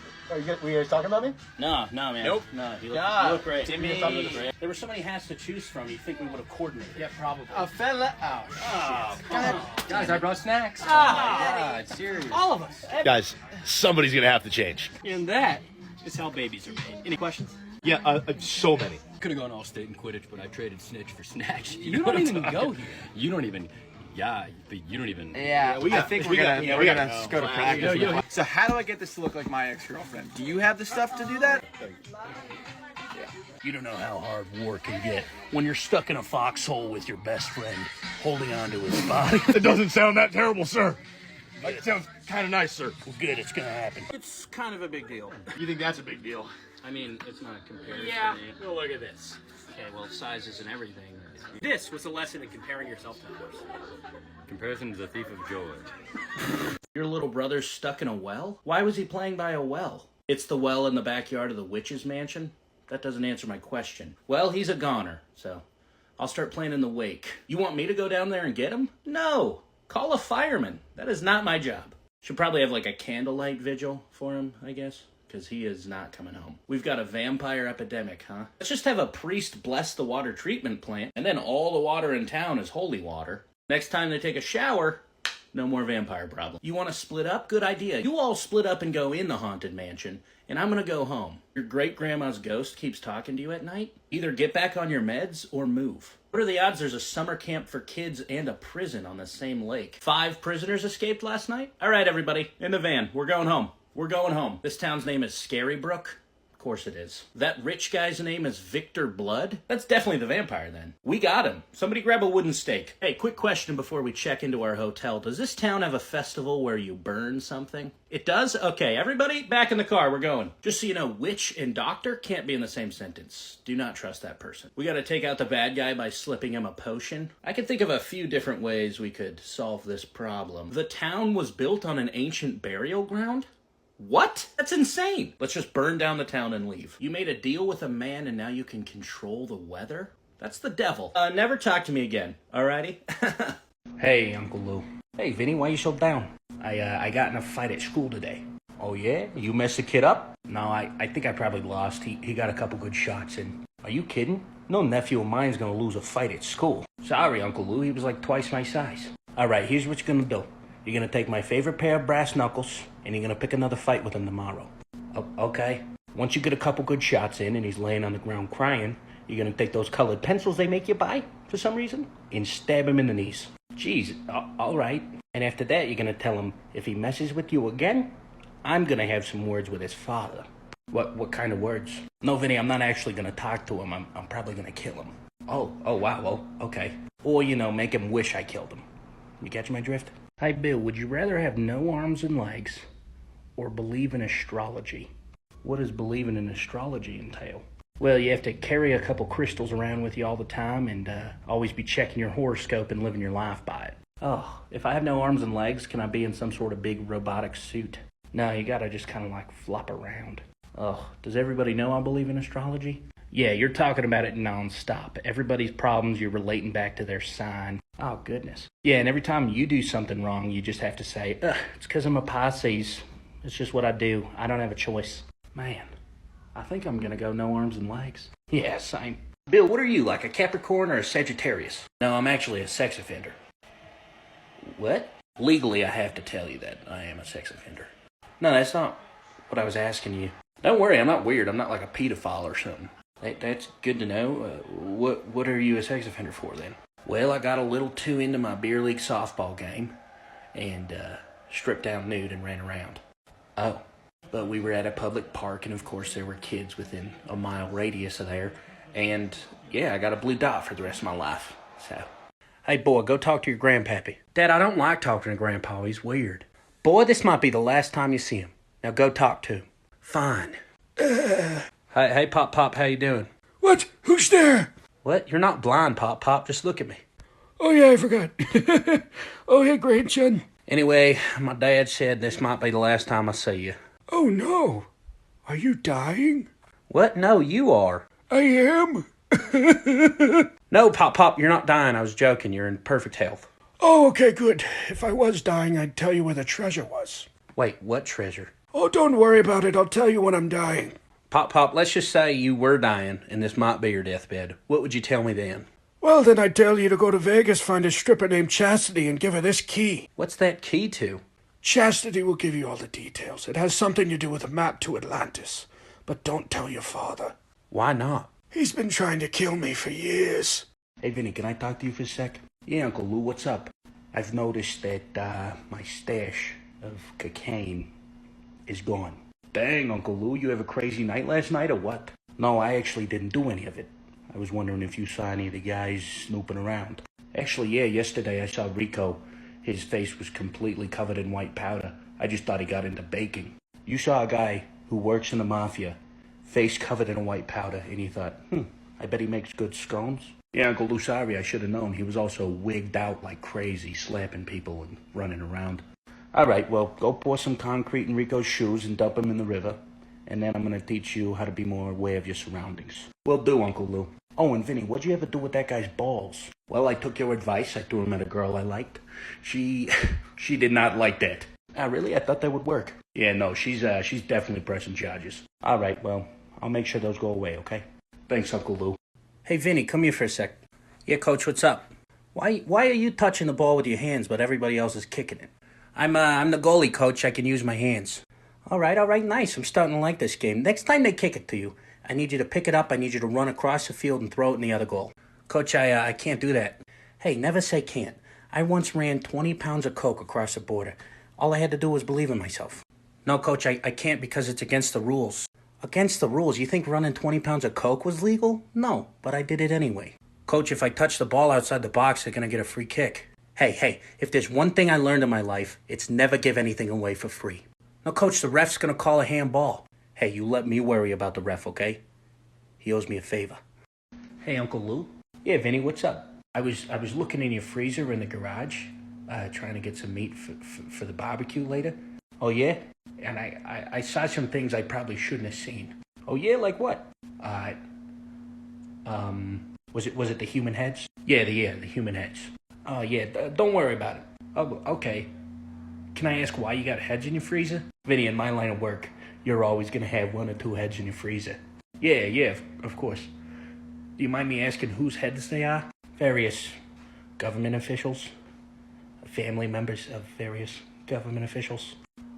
Were you guys talking about me? No, man. Nope. No, you God, look great. Timmy. There were so many hats to choose from, you'd think we would have coordinated. Yeah, probably. A fella. Oh, shit. Guys, I brought snacks. God, serious. All of us. Guys, somebody's gonna have to change. And that is how babies are made. Any questions? Yeah, so many. Could have gone all state in Quidditch, but I traded snitch for snatch. You don't even go here. You don't even. Yeah, but you don't even. Yeah, I think we're gonna just go to practice. Yo. So how do I get this to look like my ex-girlfriend? Do you have the stuff to do that? You don't know how hard war can get when you're stuck in a foxhole with your best friend holding onto his body. It doesn't sound that terrible, sir. It sounds kind of nice, sir. Well, good, it's gonna happen. It's kind of a big deal. You think that's a big deal? I mean, it's not compared. Yeah. Well, look at this. Okay, well, sizes and everything. This was a lesson in comparing yourself to others. Comparison is a thief of joy. Your little brother's stuck in a well? Why was he playing by a well? It's the well in the backyard of the witch's mansion? That doesn't answer my question. Well, he's a goner, so I'll start playing in the wake. You want me to go down there and get him? No. Call a fireman. That is not my job. Should probably have like a candlelight vigil for him, I guess. Because he is not coming home. We've got a vampire epidemic, huh? Let's just have a priest bless the water treatment plant, and then all the water in town is holy water. Next time they take a shower, no more vampire problem. You want to split up? Good idea. You all split up and go in the haunted mansion, and I'm gonna go home. Your great-grandma's ghost keeps talking to you at night? Either get back on your meds or move. What are the odds there's a summer camp for kids and a prison on the same lake? 5 prisoners escaped last night? All right, everybody, in the van. We're going home. We're going home. This town's name is Scarybrook. Of course it is. That rich guy's name is Victor Blood? That's definitely the vampire then. We got him. Somebody grab a wooden stake. Hey, quick question before we check into our hotel. Does this town have a festival where you burn something? It does? Okay, everybody back in the car. We're going. Just so you know, witch and doctor can't be in the same sentence. Do not trust that person. We gotta take out the bad guy by slipping him a potion. I can think of a few different ways we could solve this problem. The town was built on an ancient burial ground? What? That's insane. Let's just burn down the town and leave. You made a deal with a man and now you can control the weather? That's the devil. Never talk to me again, alrighty? Hey, Uncle Lou. Hey, Vinny, why you so down? I got in a fight at school today. Oh, yeah? You messed the kid up? No, I think I probably lost. He got a couple good shots in. Are you kidding? No nephew of mine's gonna lose a fight at school. Sorry, Uncle Lou, he was like twice my size. Alright, here's what you're gonna do. You're gonna take my favorite pair of brass knuckles, and you're gonna pick another fight with him tomorrow. Okay? Once you get a couple good shots in and he's laying on the ground crying, you're gonna take those colored pencils they make you buy, for some reason, and stab him in the knees. Jeez, alright. And after that, you're gonna tell him, if he messes with you again, I'm gonna have some words with his father. What kind of words? No, Vinny, I'm not actually gonna talk to him. I'm probably gonna kill him. Oh, wow, well, okay. Or, make him wish I killed him. You catch my drift? Hi, Bill, would you rather have no arms and legs or believe in astrology? What does believing in astrology entail? Well, you have to carry a couple crystals around with you all the time and always be checking your horoscope and living your life by it. Oh, if I have no arms and legs, can I be in some sort of big robotic suit? No, you gotta just kind of like flop around. Oh, does everybody know I believe in astrology? Yeah, you're talking about it non-stop. Everybody's problems you're relating back to their sign. Oh, goodness. Yeah, and every time you do something wrong, you just have to say, it's because I'm a Pisces. It's just what I do. I don't have a choice. Man, I think I'm gonna go no arms and legs. Yeah, same. Bill, what are you, like a Capricorn or a Sagittarius? No, I'm actually a sex offender. What? Legally, I have to tell you that I am a sex offender. No, that's not what I was asking you. Don't worry, I'm not weird. I'm not like a pedophile or something. That's good to know. What are you a sex offender for, then? Well, I got a little too into my beer league softball game and stripped down nude and ran around. Oh, but we were at a public park, and of course there were kids within a mile radius of there, and yeah, I got a blue dot for the rest of my life, so. Hey, boy, go talk to your grandpappy. Dad, I don't like talking to Grandpa. He's weird. Boy, this might be the last time you see him. Now go talk to him. Fine. Hey, Pop, how you doing? What? Who's there? What? You're not blind, Pop. Just look at me. Oh, yeah, I forgot. Oh, hey, grandson. Anyway, my dad said this might be the last time I see you. Oh, no. Are you dying? What? No, you are. I am? No, Pop, you're not dying. I was joking. You're in perfect health. Oh, okay, good. If I was dying, I'd tell you where the treasure was. Wait, what treasure? Oh, don't worry about it. I'll tell you when I'm dying. Pop, let's just say you were dying, and this might be your deathbed. What would you tell me then? Well, then I'd tell you to go to Vegas, find a stripper named Chastity, and give her this key. What's that key to? Chastity will give you all the details. It has something to do with a map to Atlantis. But don't tell your father. Why not? He's been trying to kill me for years. Hey, Vinny, can I talk to you for a sec? Yeah, Uncle Lou, what's up? I've noticed that my stash of cocaine is gone. Dang, Uncle Lou, you have a crazy night last night or what? No, I actually didn't do any of it. I was wondering if you saw any of the guys snooping around. Actually, yeah, yesterday I saw Rico. His face was completely covered in white powder. I just thought he got into baking. You saw a guy who works in the mafia, face covered in white powder, and you thought, I bet he makes good scones. Yeah, Uncle Lou, sorry, I should have known. He was also wigged out like crazy, slapping people and running around. All right, well, go pour some concrete in Rico's shoes and dump him in the river. And then I'm going to teach you how to be more aware of your surroundings. Will do, Uncle Lou. Oh, and Vinny, what'd you ever do with that guy's balls? Well, I took your advice. I threw him at a girl I liked. She did not like that. Ah, really? I thought that would work. Yeah, no, she's definitely pressing charges. All right, well, I'll make sure those go away, okay? Thanks, Uncle Lou. Hey, Vinny, come here for a sec. Yeah, Coach, what's up? Why are you touching the ball with your hands, but everybody else is kicking it? I'm the goalie, Coach. I can use my hands. All right, nice. I'm starting to like this game. Next time they kick it to you, I need you to pick it up. I need you to run across the field and throw it in the other goal. Coach, I can't do that. Hey, never say can't. I once ran 20 pounds of coke across the border. All I had to do was believe in myself. No, Coach, I can't because it's against the rules. Against the rules? You think running 20 pounds of coke was legal? No, but I did it anyway. Coach, if I touch the ball outside the box, they're going to get a free kick. Hey, if there's one thing I learned in my life, it's never give anything away for free. No, Coach, the ref's going to call a handball. Hey, you let me worry about the ref, okay? He owes me a favor. Hey, Uncle Lou. Yeah, Vinny, what's up? I was looking in your freezer in the garage, trying to get some meat for the barbecue later. Oh, yeah? And I saw some things I probably shouldn't have seen. Oh, yeah? Like what? Was it the human heads? Yeah, the human heads. Oh, yeah, don't worry about it. Oh, okay. Can I ask why you got heads in your freezer? Vinny, in my line of work, you're always going to have one or two heads in your freezer. Yeah, of course. Do you mind me asking whose heads they are? Various government officials. Family members of various government officials.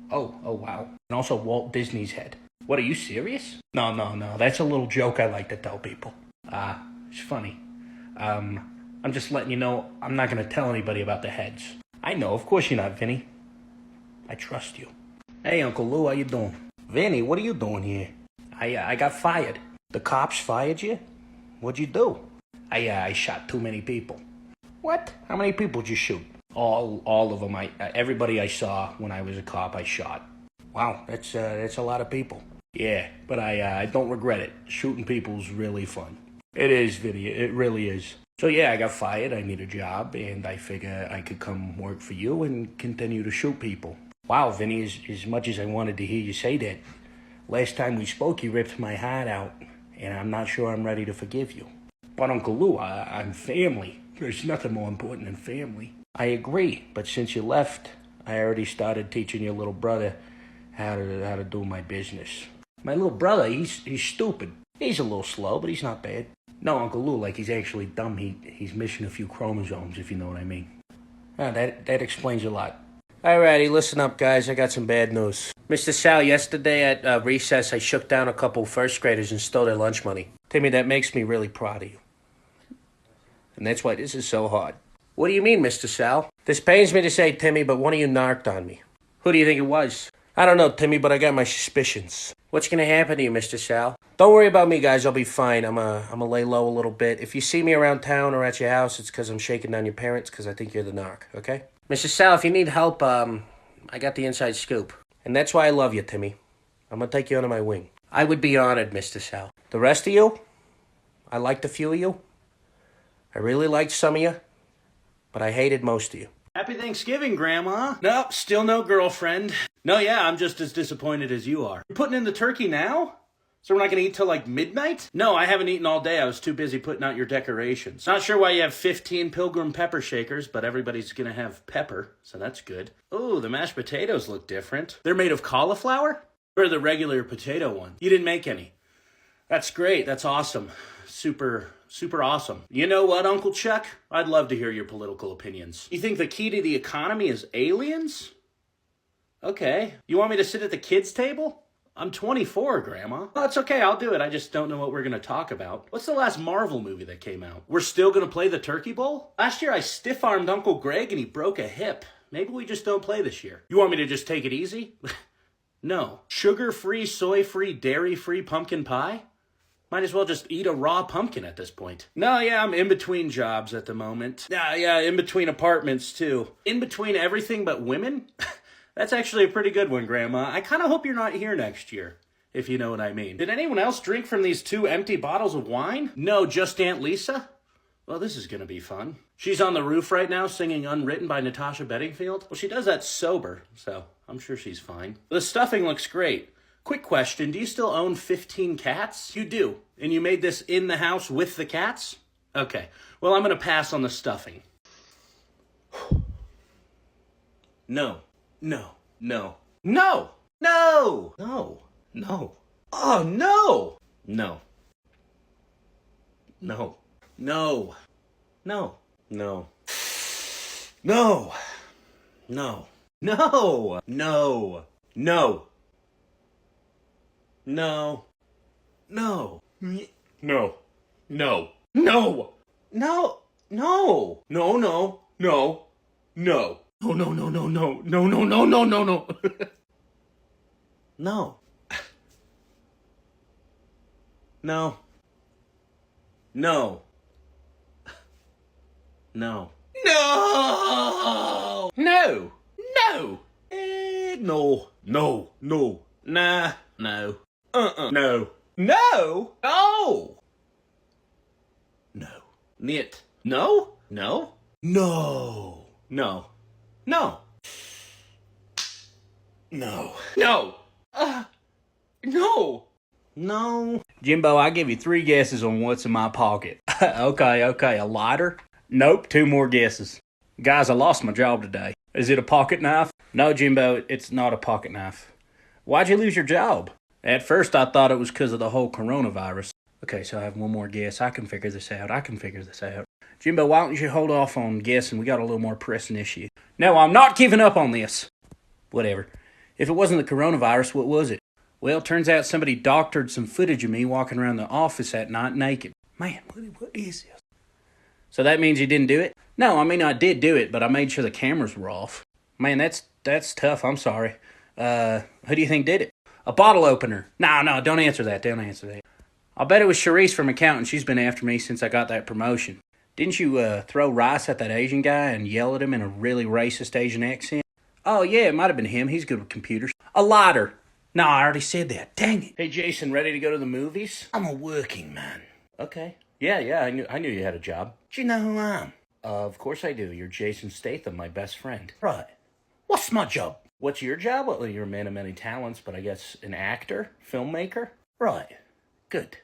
Oh, wow. And also Walt Disney's head. What, are you serious? No. That's a little joke I like to tell people. It's funny. I'm just letting you know I'm not going to tell anybody about the heads. I know, of course you're not, Vinny. I trust you. Hey, Uncle Lou, how you doing? Vinny, what are you doing here? I got fired. The cops fired you? What'd you do? I shot too many people. What? How many people did you shoot? All of them. Everybody I saw when I was a cop, I shot. Wow, that's a lot of people. Yeah, but I don't regret it. Shooting people's really fun. It is, Vinny. It really is. So yeah, I got fired. I need a job, and I figure I could come work for you and continue to shoot people. Wow, Vinny, as much as I wanted to hear you say that, last time we spoke, you ripped my heart out, and I'm not sure I'm ready to forgive you. But Uncle Lou, I'm family. There's nothing more important than family. I agree, but since you left, I already started teaching your little brother how to do my business. My little brother, he's stupid. He's a little slow, but he's not bad. No, Uncle Lou, like he's actually dumb. He's missing a few chromosomes, if you know what I mean. That explains a lot. Alrighty, listen up, guys. I got some bad news. Mr. Sal, yesterday at recess, I shook down a couple first graders and stole their lunch money. Timmy, that makes me really proud of you. And that's why this is so hard. What do you mean, Mr. Sal? This pains me to say, Timmy, but one of you narked on me. Who do you think it was? I don't know, Timmy, but I got my suspicions. What's gonna happen to you, Mr. Sal? Don't worry about me, guys. I'll be fine. I'm a lay low a little bit. If you see me around town or at your house, it's because I'm shaking down your parents because I think you're the narc, okay? Mr. Sal, if you need help, I got the inside scoop. And that's why I love you, Timmy. I'm gonna take you under my wing. I would be honored, Mr. Sal. The rest of you, I liked a few of you. I really liked some of you, but I hated most of you. Happy Thanksgiving, Grandma. Nope, still no girlfriend. No, yeah, I'm just as disappointed as you are. You're putting in the turkey now? So we're not going to eat till like midnight? No, I haven't eaten all day. I was too busy putting out your decorations. Not sure why you have 15 Pilgrim pepper shakers, but everybody's going to have pepper, so that's good. Oh, the mashed potatoes look different. They're made of cauliflower? Or the regular potato one? You didn't make any. That's great. That's awesome. Super awesome. You know what, Uncle Chuck? I'd love to hear your political opinions. You think the key to the economy is aliens? Okay. You want me to sit at the kids' table? I'm 24, Grandma. Well, that's okay, I'll do it. I just don't know what we're gonna talk about. What's the last Marvel movie that came out? We're still gonna play the Turkey Bowl? Last year I stiff-armed Uncle Greg and he broke a hip. Maybe we just don't play this year. You want me to just take it easy? No. Sugar-free, soy-free, dairy-free pumpkin pie? Might as well just eat a raw pumpkin at this point. No, yeah, I'm in between jobs at the moment. Yeah, in between apartments, too. In between everything but women? That's actually a pretty good one, Grandma. I kind of hope you're not here next year, if you know what I mean. Did anyone else drink from these 2 empty bottles of wine? No, just Aunt Lisa? Well, this is gonna be fun. She's on the roof right now singing Unwritten by Natasha Bedingfield. Well, she does that sober, so I'm sure she's fine. The stuffing looks great. Quick question, do you still own 15 cats? You do. And you made this in the house with the cats? Okay. Well, I'm gonna pass on the stuffing. No. No. No. No! No! No. No. Oh, no! No. No. No. No. No. No. No. No. No. No. No. No. No. No. No. No. No. No, no. No. No. No, no, no, no, no. No, no, no, no, no, no. No. No. No. No. No! No! No! No. No. No. Nah. No. No. No! No! No. Niet. No? No? No. No. No. No. No. No. No. Jimbo, I give you 3 guesses on what's in my pocket. Okay. A lighter? Nope, 2 more guesses. Guys, I lost my job today. Is it a pocket knife? No, Jimbo, it's not a pocket knife. Why'd you lose your job? At first, I thought it was because of the whole coronavirus. Okay, so I have one more guess. I can figure this out. Jimbo, why don't you hold off on guessing? We got a little more pressing issue. No, I'm not giving up on this. Whatever. If it wasn't the coronavirus, what was it? Well, turns out somebody doctored some footage of me walking around the office at night naked. Man, what is this? So that means you didn't do it? No, I mean I did do it, but I made sure the cameras were off. Man, that's tough. I'm sorry. Who do you think did it? A bottle opener. No, don't answer that. I'll bet it was Charisse from accounting. She's been after me since I got that promotion. Didn't you throw rice at that Asian guy and yell at him in a really racist Asian accent? Oh, yeah, it might have been him. He's good with computers. A lighter. No, I already said that. Dang it. Hey, Jason, ready to go to the movies? I'm a working man. Okay. Yeah, I knew you had a job. Do you know who I am? Of course I do. You're Jason Statham, my best friend. Right. What's my job? What's your job? Well, you're a man of many talents, but I guess an actor? Filmmaker? Right. Good.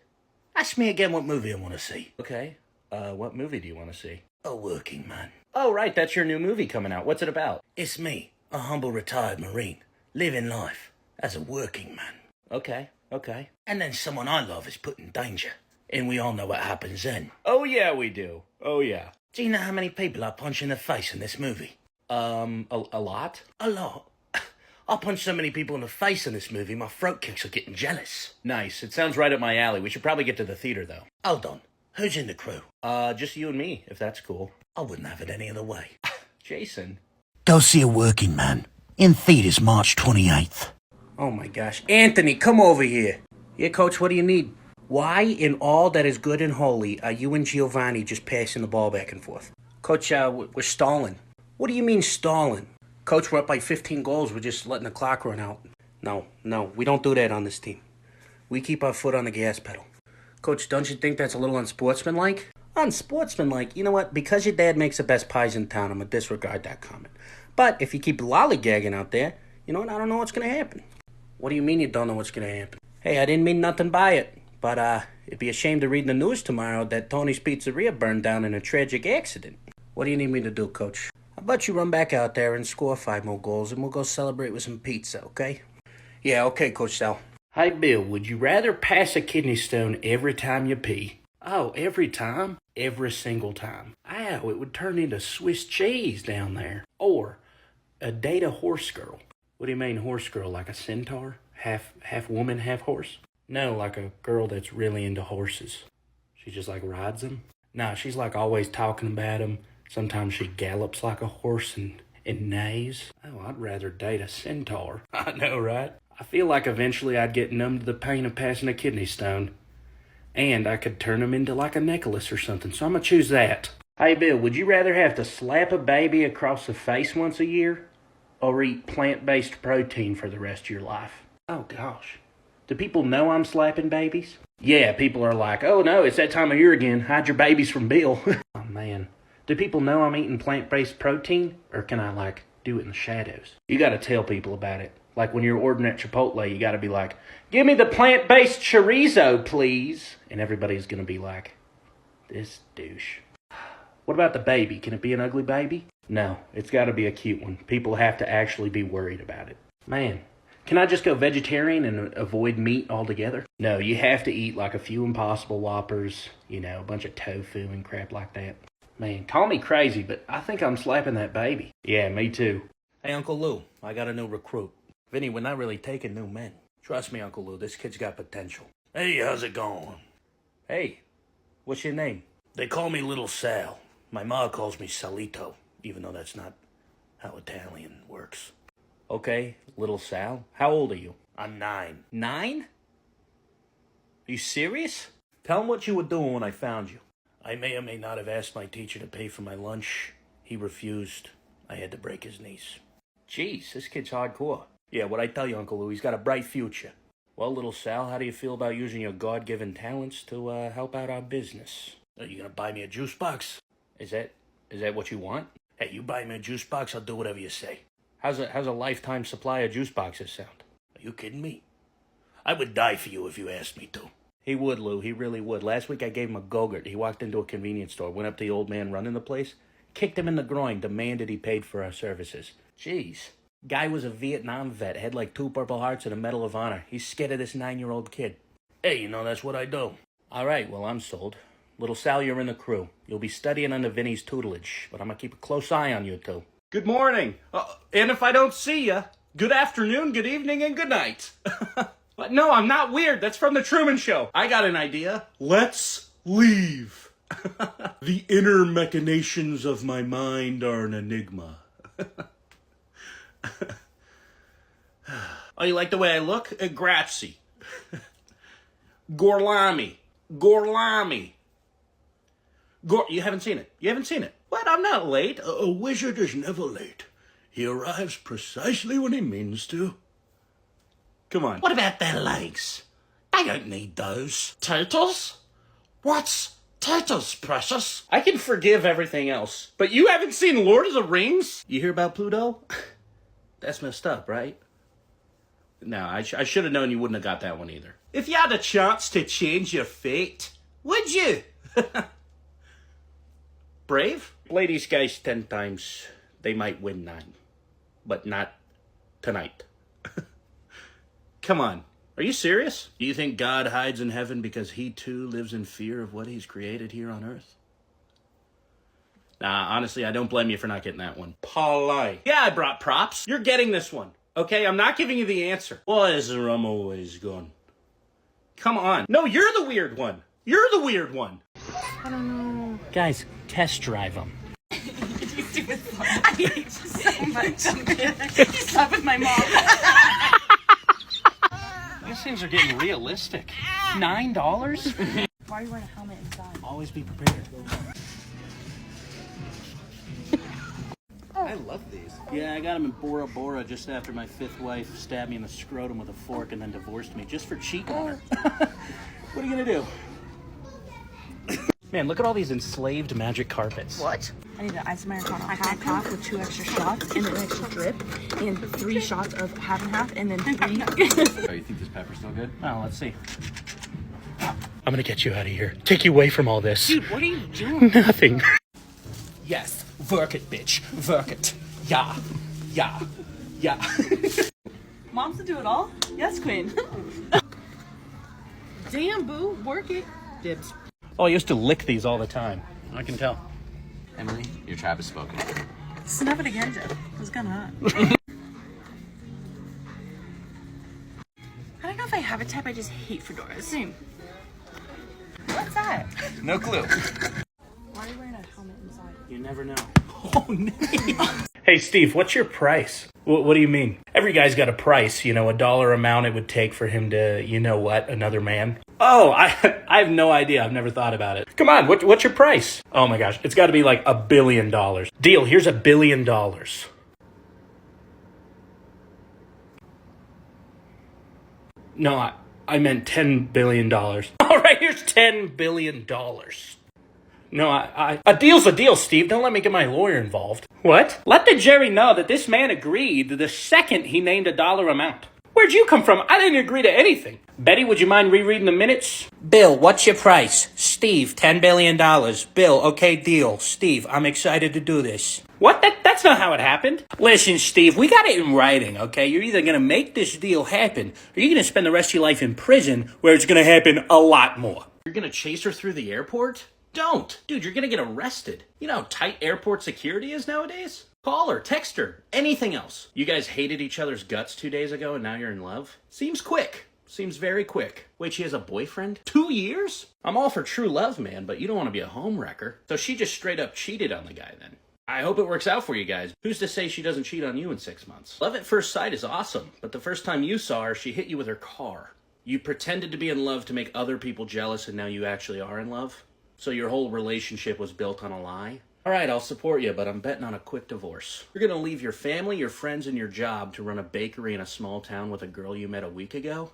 Ask me again what movie I want to see. Okay. What movie do you want to see? A working man. Oh, right, that's your new movie coming out. What's it about? It's me, a humble retired Marine, living life as a working man. Okay. And then someone I love is put in danger. And we all know what happens then. Oh, yeah, we do. Oh, yeah. Do you know how many people I punch in the face in this movie? A lot? A lot. I punch so many people in the face in this movie, my throat kicks are getting jealous. Nice. It sounds right up my alley. We should probably get to the theater, though. Hold on. Who's in the crew? Just you and me, if that's cool. I wouldn't have it any other way. Jason. Go see A Working Man. In theaters March 28th. Oh, my gosh. Anthony, come over here. Yeah, Coach, what do you need? Why in all that is good and holy are you and Giovanni just passing the ball back and forth? Coach, we're stalling. What do you mean stalling? Coach, we're up by 15 goals. We're just letting the clock run out. No, we don't do that on this team. We keep our foot on the gas pedal. Coach, don't you think that's a little unsportsmanlike? Unsportsmanlike? You know what? Because your dad makes the best pies in town, I'm going to disregard that comment. But if you keep lollygagging out there, you know what? I don't know what's going to happen. What do you mean you don't know what's going to happen? Hey, I didn't mean nothing by it. But it'd be a shame to read in the news tomorrow that Tony's Pizzeria burned down in a tragic accident. What do you need me to do, Coach? How about you run back out there and score 5 more goals, and we'll go celebrate with some pizza, okay? Yeah, okay, Coach Sal. Hey, Bill, would you rather pass a kidney stone every time you pee? Oh, every time? Every single time. Ow, it would turn into Swiss cheese down there. Or date a horse girl. What do you mean horse girl? Like a centaur? Half woman, half horse? No, like a girl that's really into horses. She just like rides them? No, she's like always talking about them. Sometimes she gallops like a horse and neighs. Oh, I'd rather date a centaur. I know, right? I feel like eventually I'd get numb to the pain of passing a kidney stone. And I could turn them into like a necklace or something, so I'm gonna choose that. Hey, Bill, would you rather have to slap a baby across the face once a year? Or eat plant-based protein for the rest of your life? Oh, gosh. Do people know I'm slapping babies? Yeah, people are like, oh no, it's that time of year again. Hide your babies from Bill. Oh, man. Do people know I'm eating plant-based protein? Or can I, like, do it in the shadows? You gotta tell people about it. Like when you're ordering at Chipotle, you gotta be like, give me the plant-based chorizo, please. And everybody's gonna be like, this douche. What about the baby? Can it be an ugly baby? No, it's gotta be a cute one. People have to actually be worried about it. Man, can I just go vegetarian and avoid meat altogether? No, you have to eat like a few Impossible Whoppers, you know, a bunch of tofu and crap like that. Man, call me crazy, but I think I'm slapping that baby. Yeah, me too. Hey, Uncle Lou, I got a new recruit. Vinny, we're not really taking new men. Trust me, Uncle Lou, this kid's got potential. Hey, how's it going? Hey, what's your name? They call me Little Sal. My ma calls me Salito, even though that's not how Italian works. Okay, Little Sal. How old are you? I'm 9. 9? Are you serious? Tell him what you were doing when I found you. I may or may not have asked my teacher to pay for my lunch. He refused. I had to break his knees. Jeez, this kid's hardcore. Yeah, what I tell you, Uncle Lou, he's got a bright future. Well, Little Sal, how do you feel about using your God-given talents to help out our business? Are you gonna buy me a juice box? Is that what you want? Hey, you buy me a juice box, I'll do whatever you say. How's a lifetime supply of juice boxes sound? Are you kidding me? I would die for you if you asked me to. He would, Lou. He really would. Last week I gave him a go-gurt. He walked into a convenience store, went up to the old man running the place, kicked him in the groin, demanded he paid for our services. Jeez. Guy was a Vietnam vet, had like 2 Purple Hearts and a Medal of Honor. He's scared of this 9-year-old kid. Hey, you know, that's what I do. All right, well, I'm sold. Little Sal, you're in the crew. You'll be studying under Vinny's tutelage, but I'm gonna keep a close eye on you two. Good morning. And if I don't see you, good afternoon, good evening, and good night. But no, I'm not weird. That's from The Truman Show. I got an idea. Let's leave. The inner machinations of my mind are an enigma. Oh, you like the way I look? Grazie. Gorlami. Gorlami. You haven't seen it. You haven't seen it. What? I'm not late. A wizard is never late. He arrives precisely when he means to. Come on. What about their legs? They don't need those. Turtles? What's turtles, precious? I can forgive everything else, but you haven't seen Lord of the Rings? You hear about Pluto? That's messed up, right? No, I should have known you wouldn't have got that one either. If you had a chance to change your fate, would you? Brave? Play these guys 10 times. They might win 9. But not tonight. Come on. Are you serious? Do you think God hides in heaven because he too lives in fear of what he's created here on earth? Nah, honestly, I don't blame you for not getting that one. Polite. Yeah, I brought props. You're getting this one. Okay, I'm not giving you the answer. Why is the rum always gone? Come on. No, you're the weird one. You're the weird one. I don't know. Guys, test drive them. You stupid fuck. I hate you so much. You slept with my mom. These things are getting realistic. $9? Why are you wearing a helmet inside? Always be prepared. I love these. Yeah, I got him in Bora Bora just after my 5th wife stabbed me in the scrotum with a fork and then divorced me just for cheating on her. What are you gonna do? Man, look at all these enslaved magic carpets. What? I need an ice Americano half with 2 extra shots and an extra drip and 3 shots of half and half and then 3. Oh, you think this pepper's still good? Well, let's see. I'm gonna get you out of here. Take you away from all this. Dude, what are you doing? Nothing. Yes, work it, bitch. Work it. Yeah. Yeah. Yeah. Mom's to do it all? Yes, Queen. Damn, boo. Work it. Dibs. Oh, I used to lick these all the time. I can tell. Emily, your tribe has spoken. Snuff it again, Jeff. It was kind of hot. I don't know if I have a type. I just hate fedoras. Same. What's that? No clue. Why are you wearing a helmet inside? You never know. Oh, no. Hey, Steve, what's your price? What do you mean? Every guy's got a price, you know, a dollar amount it would take for him to, you know what, another man. Oh, I have no idea. I've never thought about it. Come on, what's your price? Oh my gosh, it's got to be like $1 billion. Deal, here's $1 billion. No, I meant $10 billion. All right, here's $10 billion. No, a deal's a deal, Steve. Don't let me get my lawyer involved. What? Let the jury know that this man agreed the second he named a dollar amount. Where'd you come from? I didn't agree to anything. Betty, would you mind rereading the minutes? Bill, what's your price? Steve, $10 billion. Bill, okay, deal. Steve, I'm excited to do this. What? That's not how it happened. Listen, Steve, we got it in writing, okay? You're either going to make this deal happen, or you're going to spend the rest of your life in prison, where it's going to happen a lot more. You're going to chase her through the airport? Don't. Dude, you're going to get arrested. You know how tight airport security is nowadays? Call her, text her, anything else. You guys hated each other's guts 2 days ago and now you're in love? Seems quick. Seems very quick. Wait, she has a boyfriend? 2 years? I'm all for true love, man, but you don't want to be a homewrecker. So she just straight up cheated on the guy then. I hope it works out for you guys. Who's to say she doesn't cheat on you in 6 months? Love at first sight is awesome, but the first time you saw her, she hit you with her car. You pretended to be in love to make other people jealous and now you actually are in love? So your whole relationship was built on a lie? All right, I'll support you, but I'm betting on a quick divorce. You're gonna leave your family, your friends, and your job to run a bakery in a small town with a girl you met a week ago?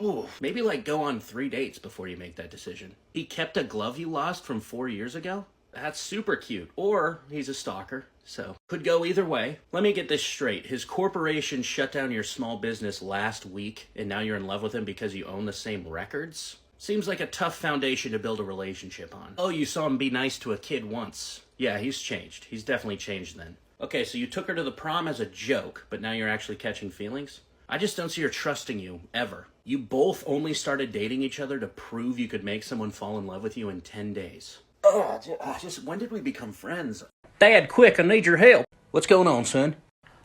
Ooh, maybe go on 3 dates before you make that decision. He kept a glove you lost from 4 years ago? That's super cute. Or he's a stalker, so could go either way. Let me get this straight. His corporation shut down your small business last week, and now you're in love with him because you own the same records? Seems like a tough foundation to build a relationship on. Oh, you saw him be nice to a kid once. Yeah, he's changed. He's definitely changed then. Okay, so you took her to the prom as a joke, but now you're actually catching feelings? I just don't see her trusting you, ever. You both only started dating each other to prove you could make someone fall in love with you in 10 days. Just when did we become friends? Dad, quick, I need your help. What's going on, son?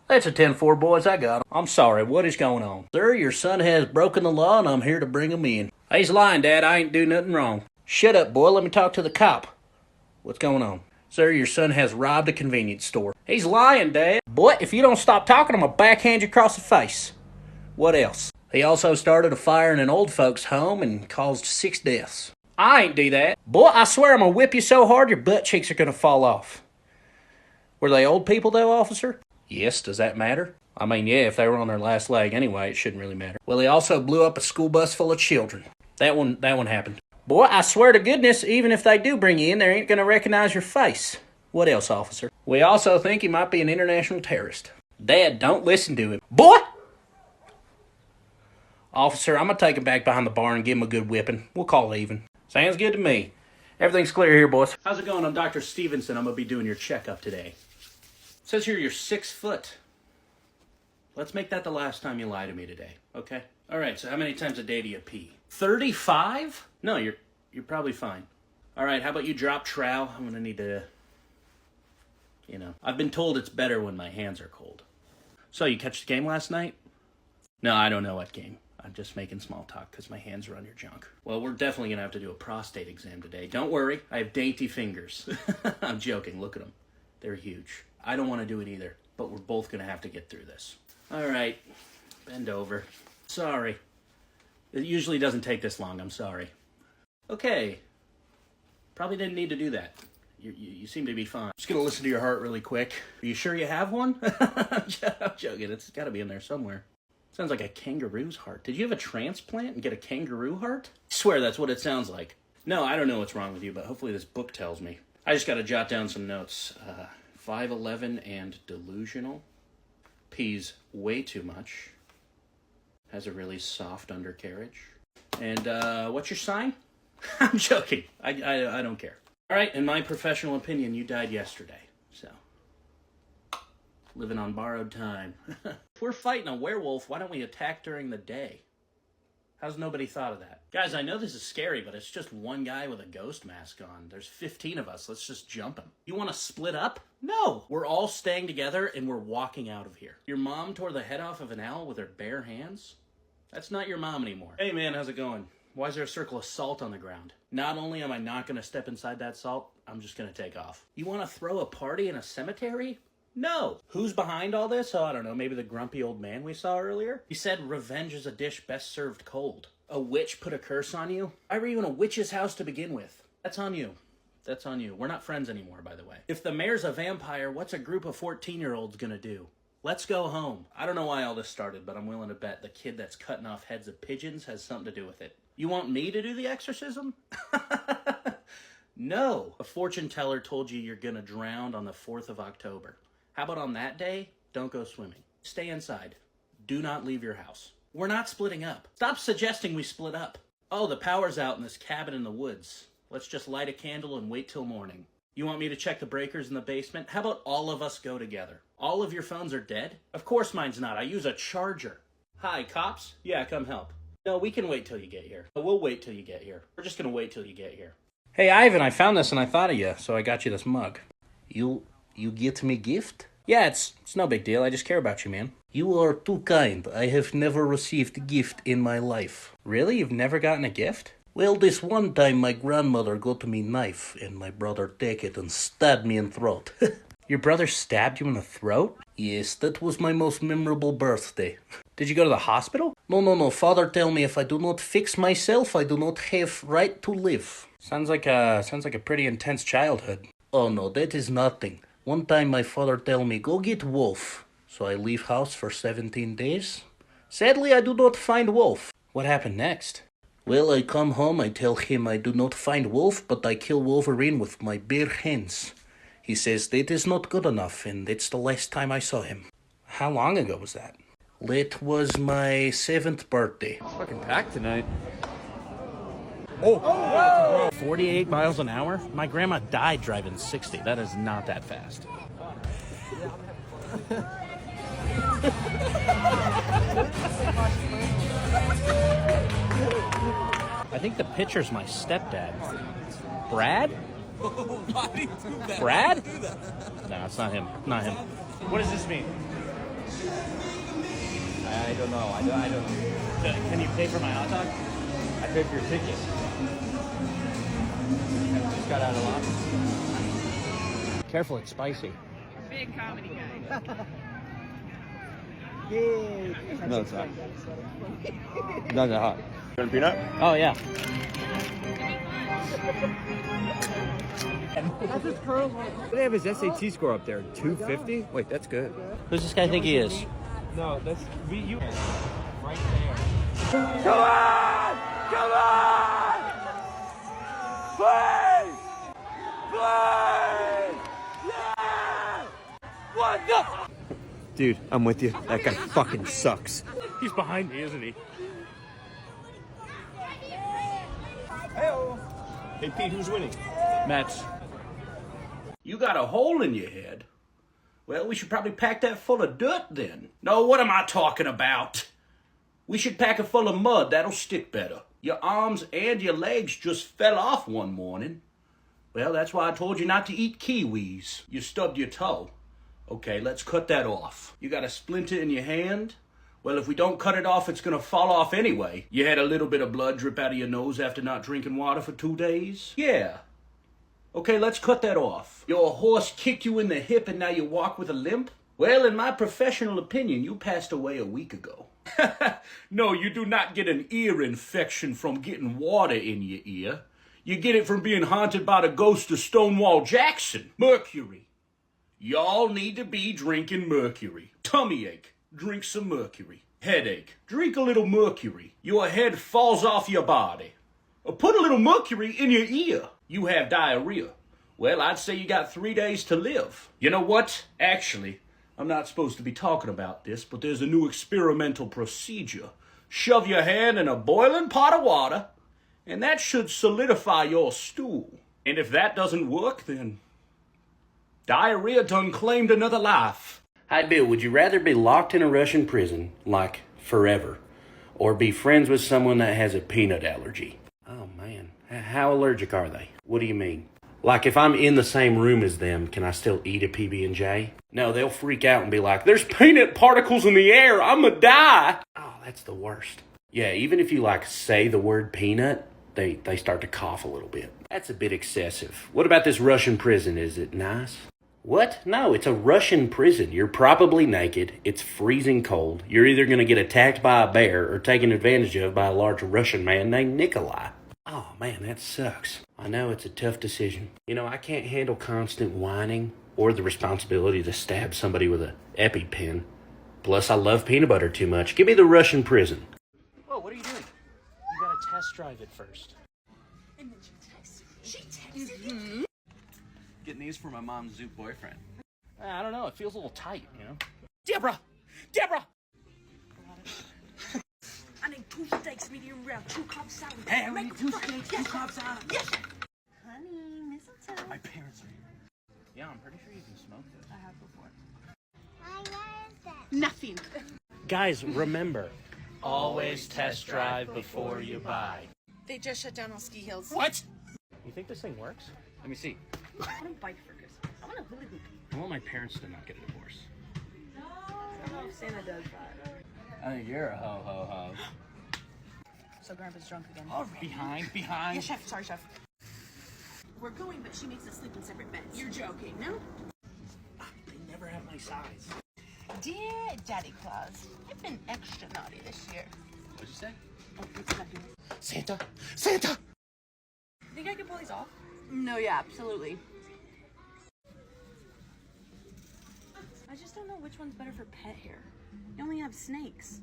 That's a 10-4, boys, I got him. I'm sorry, what is going on? Sir, your son has broken the law and I'm here to bring him in. He's lying, Dad, I ain't do nothing wrong. Shut up, boy, let me talk to the cop. What's going on? Sir, your son has robbed a convenience store. He's lying, Dad. Boy, if you don't stop talking, I'm gonna backhand you across the face. What else? He also started a fire in an old folks' home and caused 6 deaths. I ain't do that. Boy, I swear I'm gonna whip you so hard your butt cheeks are gonna fall off. Were they old people though, officer? Yes, does that matter? I mean, yeah, if they were on their last leg anyway, it shouldn't really matter. Well, he also blew up a school bus full of children. That one happened. Boy, I swear to goodness, even if they do bring you in, they ain't gonna recognize your face. What else, officer? We also think he might be an international terrorist. Dad, don't listen to him. Boy! Officer, I'm gonna take him back behind the bar and give him a good whipping. We'll call it even. Sounds good to me. Everything's clear here, boys. How's it going? I'm Dr. Stevenson. I'm gonna be doing your checkup today. It says here you're 6 foot. Let's make that the last time you lie to me today, okay? All right, so how many times a day do you pee? 35? No, you're probably fine. All right, how about you drop trowel? I'm gonna need to, I've been told it's better when my hands are cold. So, you catch the game last night? No, I don't know what game. I'm just making small talk because my hands are on your junk. Well, we're definitely gonna have to do a prostate exam today. Don't worry, I have dainty fingers. I'm joking, look at them. They're huge. I don't want to do it either, but we're both gonna have to get through this. All right, bend over. Sorry. It usually doesn't take this long, I'm sorry. Okay. Probably didn't need to do that. You seem to be fine. Just gonna listen to your heart really quick. Are you sure you have one? I'm joking, it's gotta be in there somewhere. Sounds like a kangaroo's heart. Did you have a transplant and get a kangaroo heart? I swear that's what it sounds like. No, I don't know what's wrong with you, but hopefully this book tells me. I just gotta jot down some notes. 5'11" and delusional. Pees way too much. Has a really soft undercarriage. And what's your sign? I'm joking. I don't care. All right, in my professional opinion, you died yesterday. So, living on borrowed time. If we're fighting a werewolf, why don't we attack during the day? How's nobody thought of that? Guys, I know this is scary, but it's just one guy with a ghost mask on. There's 15 of us. Let's just jump him. You want to split up? No! We're all staying together and we're walking out of here. Your mom tore the head off of an owl with her bare hands? That's not your mom anymore. Hey man, how's it going? Why is there a circle of salt on the ground? Not only am I not going to step inside that salt, I'm just going to take off. You want to throw a party in a cemetery? No. Who's behind all this? Oh, I don't know. Maybe the grumpy old man we saw earlier? He said revenge is a dish best served cold. A witch put a curse on you? Why were you in a witch's house to begin with? That's on you. That's on you. We're not friends anymore, by the way. If the mayor's a vampire, what's a group of 14-year-olds gonna do? Let's go home. I don't know why all this started, but I'm willing to bet the kid that's cutting off heads of pigeons has something to do with it. You want me to do the exorcism? No. A fortune teller told you you're gonna drown on the 4th of October. How about on that day, don't go swimming. Stay inside. Do not leave your house. We're not splitting up. Stop suggesting we split up. Oh, the power's out in this cabin in the woods. Let's just light a candle and wait till morning. You want me to check the breakers in the basement? How about all of us go together? All of your phones are dead? Of course mine's not. I use a charger. Hi, cops? Yeah, come help. No, we can wait till you get here. We'll wait till you get here. We're just gonna wait till you get here. Hey, Ivan, I found this and I thought of you, so I got you this mug. You get me gift? Yeah, it's no big deal. I just care about you, man. You are too kind. I have never received a gift in my life. Really? You've never gotten a gift? Well, this one time my grandmother got me knife and my brother take it and stabbed me in throat. Your brother stabbed you in the throat? Yes, that was my most memorable birthday. Did you go to the hospital? No. Father tell me if I do not fix myself, I do not have right to live. Sounds like a pretty intense childhood. Oh no, that is nothing. One time my father tell me, go get Wolf. So I leave house for 17 days. Sadly, I do not find Wolf. What happened next? Well, I come home, I tell him I do not find Wolf, but I kill Wolverine with my bare hands. He says that is not good enough, and that's the last time I saw him. How long ago was that? That was my 7th birthday. It's fucking packed tonight. 48 miles an hour? My grandma died driving 60. That is not that fast. I think the pitcher's my stepdad. Brad? Why do you do that? Brad? Why do you do that? No, it's not him. Not him. What does this mean? I don't know. I don't know. Can you pay for my hot dog? I paid for your ticket. Just got out of line. Careful, it's spicy. Big comedy guy. No, it's not. Not that hot. You want a peanut? Oh, yeah. They have his SAT score up there, 250. Wait, that's good. Who's this guy think he is? No, that's you. Right there. Come on! Come on! Please! Please! Yeah! What the? Dude, I'm with you. That guy fucking sucks. He's behind me, isn't he? Hey, Pete, who's winning? Mets. You got a hole in your head? Well, we should probably pack that full of dirt then. No, what am I talking about? We should pack it full of mud. That'll stick better. Your arms and your legs just fell off one morning. Well, that's why I told you not to eat kiwis. You stubbed your toe. Okay, let's cut that off. You got a splinter in your hand? Well, if we don't cut it off, it's gonna fall off anyway. You had a little bit of blood drip out of your nose after not drinking water for 2 days? Yeah. Okay, let's cut that off. Your horse kicked you in the hip and now you walk with a limp? Well, in my professional opinion, you passed away a week ago. No, you do not get an ear infection from getting water in your ear. You get it from being haunted by the ghost of Stonewall Jackson. Mercury. Y'all need to be drinking mercury. Tummy ache. Drink some mercury. Headache. Drink a little mercury. Your head falls off your body. Or put a little mercury in your ear. You have diarrhea. Well, I'd say you got 3 days to live. You know what? Actually, I'm not supposed to be talking about this, but there's a new experimental procedure. Shove your hand in a boiling pot of water, and that should solidify your stool. And if that doesn't work, then diarrhea done claimed another life. Hi, Bill, would you rather be locked in a Russian prison, like forever, or be friends with someone that has a peanut allergy? Oh, man. How allergic are they? What do you mean? Like, if I'm in the same room as them, can I still eat a PB&J? No, they'll freak out and be like, there's peanut particles in the air, I'ma die! Oh, that's the worst. Yeah, even if you, like, say the word peanut, they start to cough a little bit. That's a bit excessive. What about this Russian prison? Is it nice? What? No, it's a Russian prison. You're probably naked. It's freezing cold. You're either going to get attacked by a bear or taken advantage of by a large Russian man named Nikolai. Oh, man, that sucks. I know it's a tough decision. You know, I can't handle constant whining or the responsibility to stab somebody with an EpiPen. Plus, I love peanut butter too much. Give me the Russian prison. Whoa, what are you doing? You gotta test drive it first. And then she texted you. Getting these for my mom's zoo boyfriend. I don't know, it feels a little tight, you know? Deborah! Deborah! I need 2 steaks, medium rare, 2 Cobb salad. Hey, I need 2 steaks, 2 Cobb salad. Yes! Honey, mistletoe. My parents are here. Yeah, I'm pretty sure you can smoke this. I have before. that? Nothing. Guys, remember, always test drive before you buy. They just shut down all ski hills. What? You think this thing works? Let me see. I want a bike for Christmas. I want a hula hoop. I want my parents to not get a divorce. I don't know if Santa does that. I think you're a ho-ho-ho. So Grandpa's drunk again. All right. Behind. Yeah, chef. Sorry, chef. We're going, but she makes us sleep in separate beds. You're joking, no? They never have my size. Dear Daddy Claus, you've been extra naughty this year. What'd you say? Oh, it's nothing. Santa! Santa! Think I can pull these off? No, yeah, absolutely. I just don't know which one's better for pet hair. You only have snakes.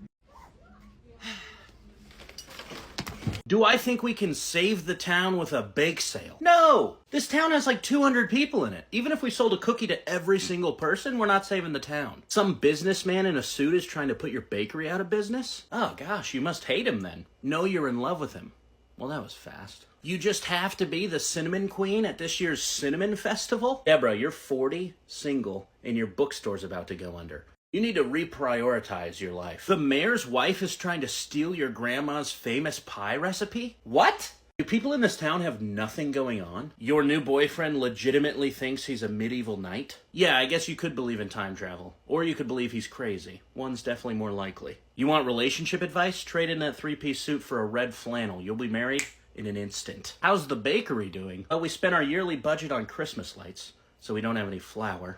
Do I think we can save the town with a bake sale? No! This town has like 200 people in it. Even if we sold a cookie to every single person, we're not saving the town. Some businessman in a suit is trying to put your bakery out of business? Oh gosh, you must hate him then. No, you're in love with him. Well, that was fast. You just have to be the cinnamon queen at this year's cinnamon festival? Deborah, you're 40, single, and your bookstore's about to go under. You need to reprioritize your life. The mayor's wife is trying to steal your grandma's famous pie recipe? What? Do people in this town have nothing going on? Your new boyfriend legitimately thinks he's a medieval knight? Yeah, I guess you could believe in time travel. Or you could believe he's crazy. One's definitely more likely. You want relationship advice? Trade in that three-piece suit for a red flannel. You'll be married in an instant. How's the bakery doing? Well, we spent our yearly budget on Christmas lights, so we don't have any flour.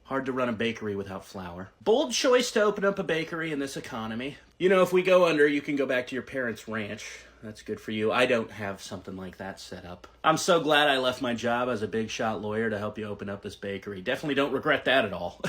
Hard to run a bakery without flour. Bold choice to open up a bakery in this economy. You know, if we go under, you can go back to your parents' ranch. That's good for you. I don't have something like that set up. I'm so glad I left my job as a big shot lawyer to help you open up this bakery. Definitely don't regret that at all.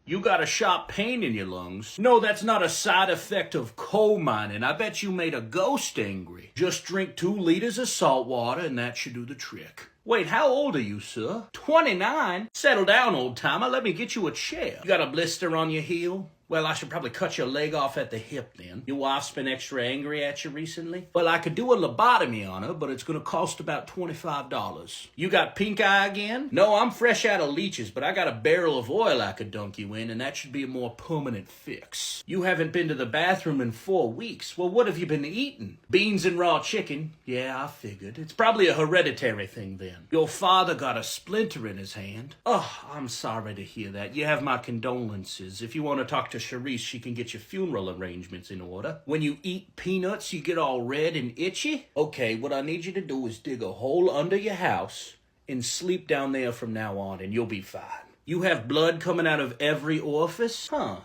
You got a sharp pain in your lungs. No, that's not a side effect of coal mining. I bet you made a ghost angry. Just drink 2 liters of salt water and that should do the trick. Wait, how old are you, sir? 29? Settle down, old timer. Let me get you a chair. You got a blister on your heel? Well, I should probably cut your leg off at the hip then. Your wife's been extra angry at you recently? Well, I could do a lobotomy on her, but it's gonna cost about $25. You got pink eye again? No, I'm fresh out of leeches, but I got a barrel of oil I could dunk you in, and that should be a more permanent fix. You haven't been to the bathroom in 4 weeks. Well, what have you been eating? Beans and raw chicken? Yeah, I figured. It's probably a hereditary thing then. Your father got a splinter in his hand. Oh, I'm sorry to hear that. You have my condolences. If you want to talk to Charisse, she can get your funeral arrangements in order. When you eat peanuts, you get all red and itchy? Okay, what I need you to do is dig a hole under your house and sleep down there from now on, and you'll be fine. You have blood coming out of every orifice? Huh.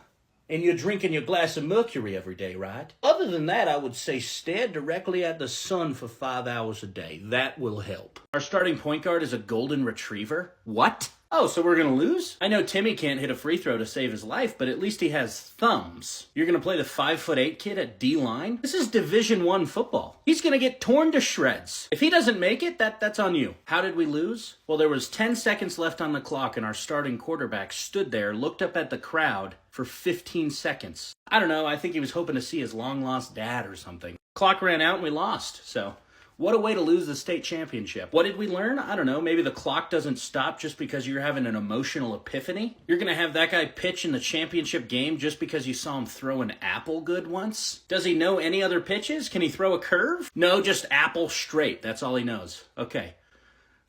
And you're drinking your glass of mercury every day, right? Other than that, I would say stare directly at the sun for 5 hours a day. That will help. Our starting point guard is a golden retriever. What? Oh, so we're gonna lose? I know Timmy can't hit a free throw to save his life, but at least he has thumbs. You're gonna play the 5'8" kid at D-line? This is Division I football. He's gonna get torn to shreds. If he doesn't make it, that's on you. How did we lose? Well, there was 10 seconds left on the clock and our starting quarterback stood there, looked up at the crowd for 15 seconds. I don't know, I think he was hoping to see his long-lost dad or something. Clock ran out and we lost, so... What a way to lose the state championship. What did we learn? I don't know. Maybe the clock doesn't stop just because you're having an emotional epiphany? You're going to have that guy pitch in the championship game just because you saw him throw an apple good once? Does he know any other pitches? Can he throw a curve? No, just apple straight. That's all he knows.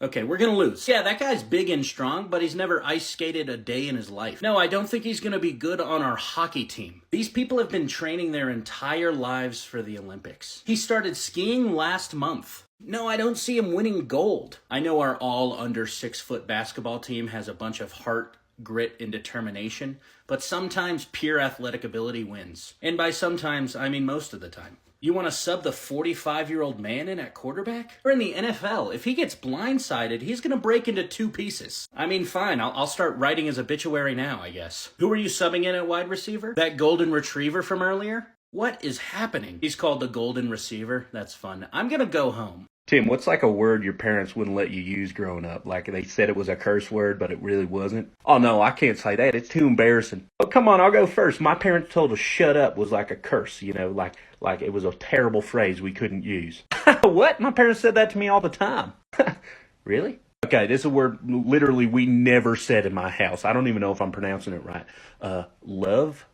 Okay, we're gonna lose. Yeah, that guy's big and strong, but he's never ice skated a day in his life. No, I don't think he's gonna be good on our hockey team. These people have been training their entire lives for the Olympics. He started skiing last month. No, I don't see him winning gold. I know our all under 6 foot basketball team has a bunch of heart, grit, and determination, but sometimes pure athletic ability wins. And by sometimes, I mean most of the time. You want to sub the 45-year-old man in at quarterback? Or in the NFL, if he gets blindsided, he's going to break into 2 pieces. I mean, fine, I'll start writing his obituary now, I guess. Who are you subbing in at wide receiver? That golden retriever from earlier? What is happening? He's called the golden receiver. That's fun. I'm going to go home. Tim, what's like a word your parents wouldn't let you use growing up? Like they said it was a curse word, but it really wasn't? Oh, no, I can't say that. It's too embarrassing. Oh, come on, I'll go first. My parents told us shut up was like a curse, you know, like it was a terrible phrase we couldn't use. What? My parents said that to me all the time. Really? Okay, this is a word literally we never said in my house. I don't even know if I'm pronouncing it right. Love?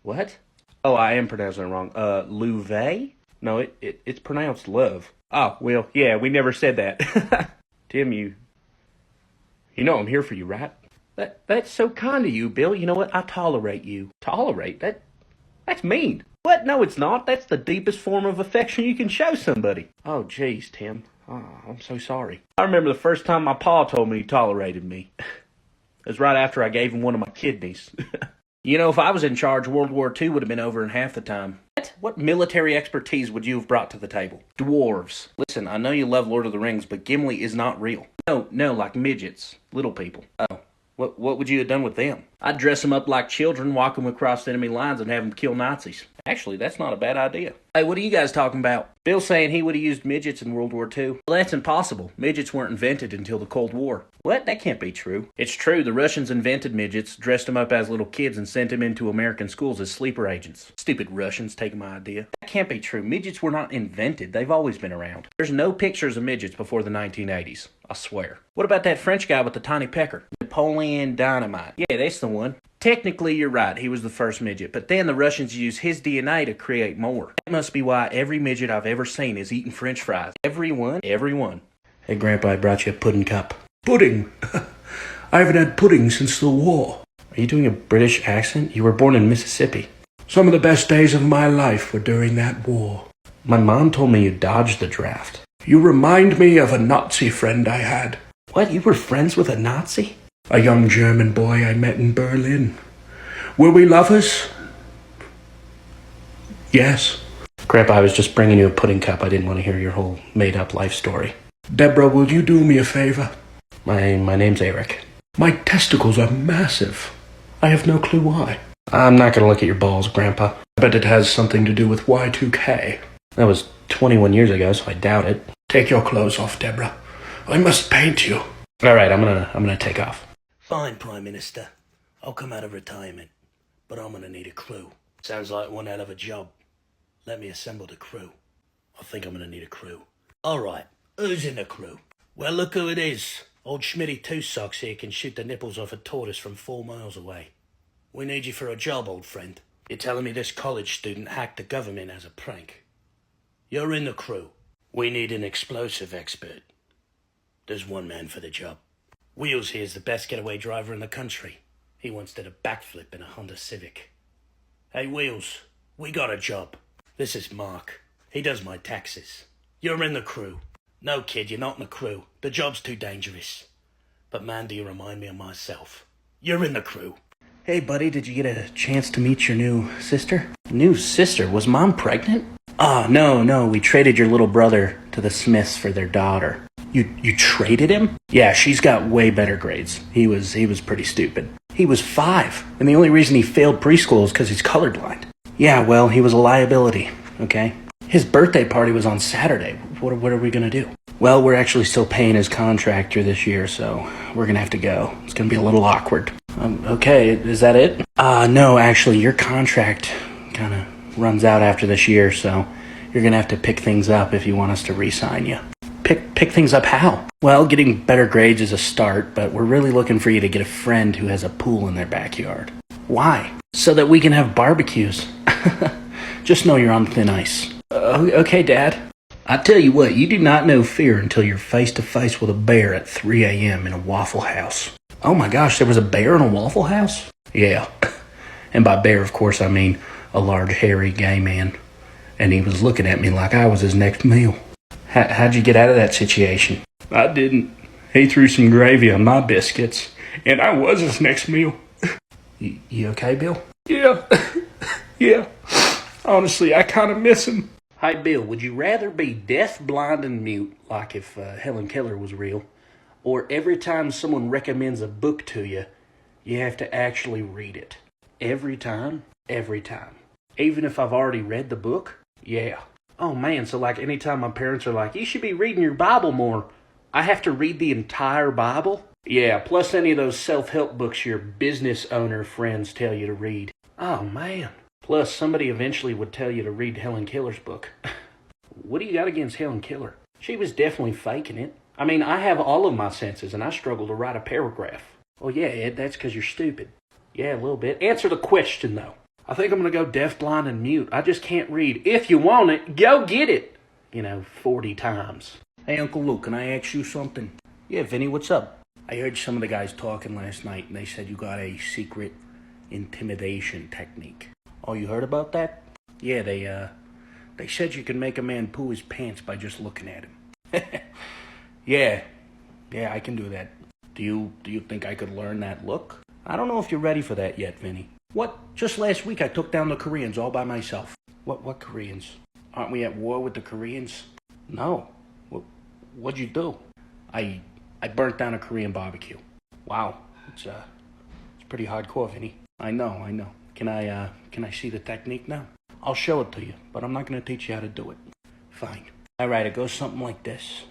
What? Oh, I am pronouncing it wrong. Louvet? No, it's pronounced love. Oh, well, yeah, we never said that. Tim, you know I'm here for you, right? That's so kind of you, Bill. You know what? I tolerate you. Tolerate? That's mean. What? No, it's not. That's the deepest form of affection you can show somebody. Oh, jeez, Tim. Oh, I'm so sorry. I remember the first time my pa told me he tolerated me. It was right after I gave him one of my kidneys. You know, if I was in charge, World War II would have been over in half the time. What military expertise would you have brought to the table? Dwarves. Listen, I know you love Lord of the Rings, but Gimli is not real. No, like midgets. Little people. Oh, what would you have done with them? I'd dress them up like children, walk them across enemy lines, and have them kill Nazis. Actually, that's not a bad idea. Hey, what are you guys talking about? Bill's saying he would have used midgets in World War II. Well, that's impossible. Midgets weren't invented until the Cold War. What? That can't be true. It's true. The Russians invented midgets, dressed them up as little kids, and sent them into American schools as sleeper agents. Stupid Russians taking my idea. That can't be true. Midgets were not invented. They've always been around. There's no pictures of midgets before the 1980s. I swear. What about that French guy with the tiny pecker? Napoleon Dynamite. Yeah, that's the one. Technically, you're right. He was the first midget. But then the Russians used his DNA to create more. That must be why every midget I've ever seen is eating French fries. Everyone. Hey, Grandpa, I brought you a pudding cup. Pudding? I haven't had pudding since the war. Are you doing a British accent? You were born in Mississippi. Some of the best days of my life were during that war. My mom told me you dodged the draft. You remind me of a Nazi friend I had. What? You were friends with a Nazi? A young German boy I met in Berlin. Were we lovers? Yes. Grandpa, I was just bringing you a pudding cup. I didn't want to hear your whole made-up life story. Deborah, will you do me a favor? My name's Eric. My testicles are massive. I have no clue why. I'm not going to look at your balls, Grandpa. I bet it has something to do with Y2K. That was 21 years ago, so I doubt it. Take your clothes off, Deborah. I must paint you. All right, I'm gonna take off. Fine, Prime Minister. I'll come out of retirement. But I'm gonna need a crew. Sounds like one hell of a job. Let me assemble the crew. I think I'm gonna need a crew. Alright, who's in the crew? Well, look who it is. Old Schmitty Two Socks here can shoot the nipples off a tortoise from 4 miles away. We need you for a job, old friend. You're telling me this college student hacked the government as a prank? You're in the crew. We need an explosive expert. There's one man for the job. Wheels here's the best getaway driver in the country. He once did a backflip in a Honda Civic. Hey, Wheels, we got a job. This is Mark. He does my taxes. You're in the crew. No, kid, you're not in the crew. The job's too dangerous. But man, do you remind me of myself. You're in the crew. Hey, buddy, did you get a chance to meet your new sister? New sister? Was Mom pregnant? Ah, no, we traded your little brother to the Smiths for their daughter. You traded him? Yeah, she's got way better grades. He was pretty stupid. He was 5, and the only reason he failed preschool is because he's colorblind. Yeah, well, he was a liability, okay? His birthday party was on Saturday. What are we gonna do? Well, we're actually still paying his contractor this year, so we're gonna have to go. It's gonna be a little awkward. Okay, is that it? No, actually, your contract kinda runs out after this year, so you're gonna have to pick things up if you want us to re-sign you. Pick things up how? Well, getting better grades is a start, but we're really looking for you to get a friend who has a pool in their backyard. Why? So that we can have barbecues. Just know you're on thin ice. Okay, Dad. I tell you what, you do not know fear until you're face to face with a bear at 3 a.m. in a Waffle House. Oh my gosh, there was a bear in a Waffle House? Yeah. And by bear, of course, I mean a large, hairy, gay man. And he was looking at me like I was his next meal. How'd you get out of that situation? I didn't. He threw some gravy on my biscuits, and I was his next meal. You okay, Bill? Yeah. Yeah. Honestly, I kind of miss him. Hi, Bill, would you rather be deaf, blind, and mute, like if Helen Keller was real, or every time someone recommends a book to you, you have to actually read it? Every time? Every time. Even if I've already read the book? Yeah. Oh man, so like anytime my parents are like, you should be reading your Bible more, I have to read the entire Bible? Yeah, plus any of those self-help books your business owner friends tell you to read. Oh man. Plus somebody eventually would tell you to read Helen Keller's book. What do you got against Helen Keller? She was definitely faking it. I mean, I have all of my senses and I struggle to write a paragraph. Oh yeah, Ed, that's because you're stupid. Yeah, a little bit. Answer the question though. I think I'm going to go deaf, blind, and mute. I just can't read. If you want it, go get it. 40 times. Hey, Uncle Luke, can I ask you something? Yeah, Vinny, what's up? I heard some of the guys talking last night, and they said you got a secret intimidation technique. Oh, you heard about that? Yeah, they said you can make a man poo his pants by just looking at him. Yeah, I can do that. Do you think I could learn that look? I don't know if you're ready for that yet, Vinny. What? Just last week I took down the Koreans all by myself. What Koreans? Aren't we at war with the Koreans? No. What'd you do? I burnt down a Korean barbecue. Wow. It's pretty hardcore, Vinny. I know. Can I see the technique now? I'll show it to you, but I'm not gonna teach you how to do it. Fine. Alright, it goes something like this.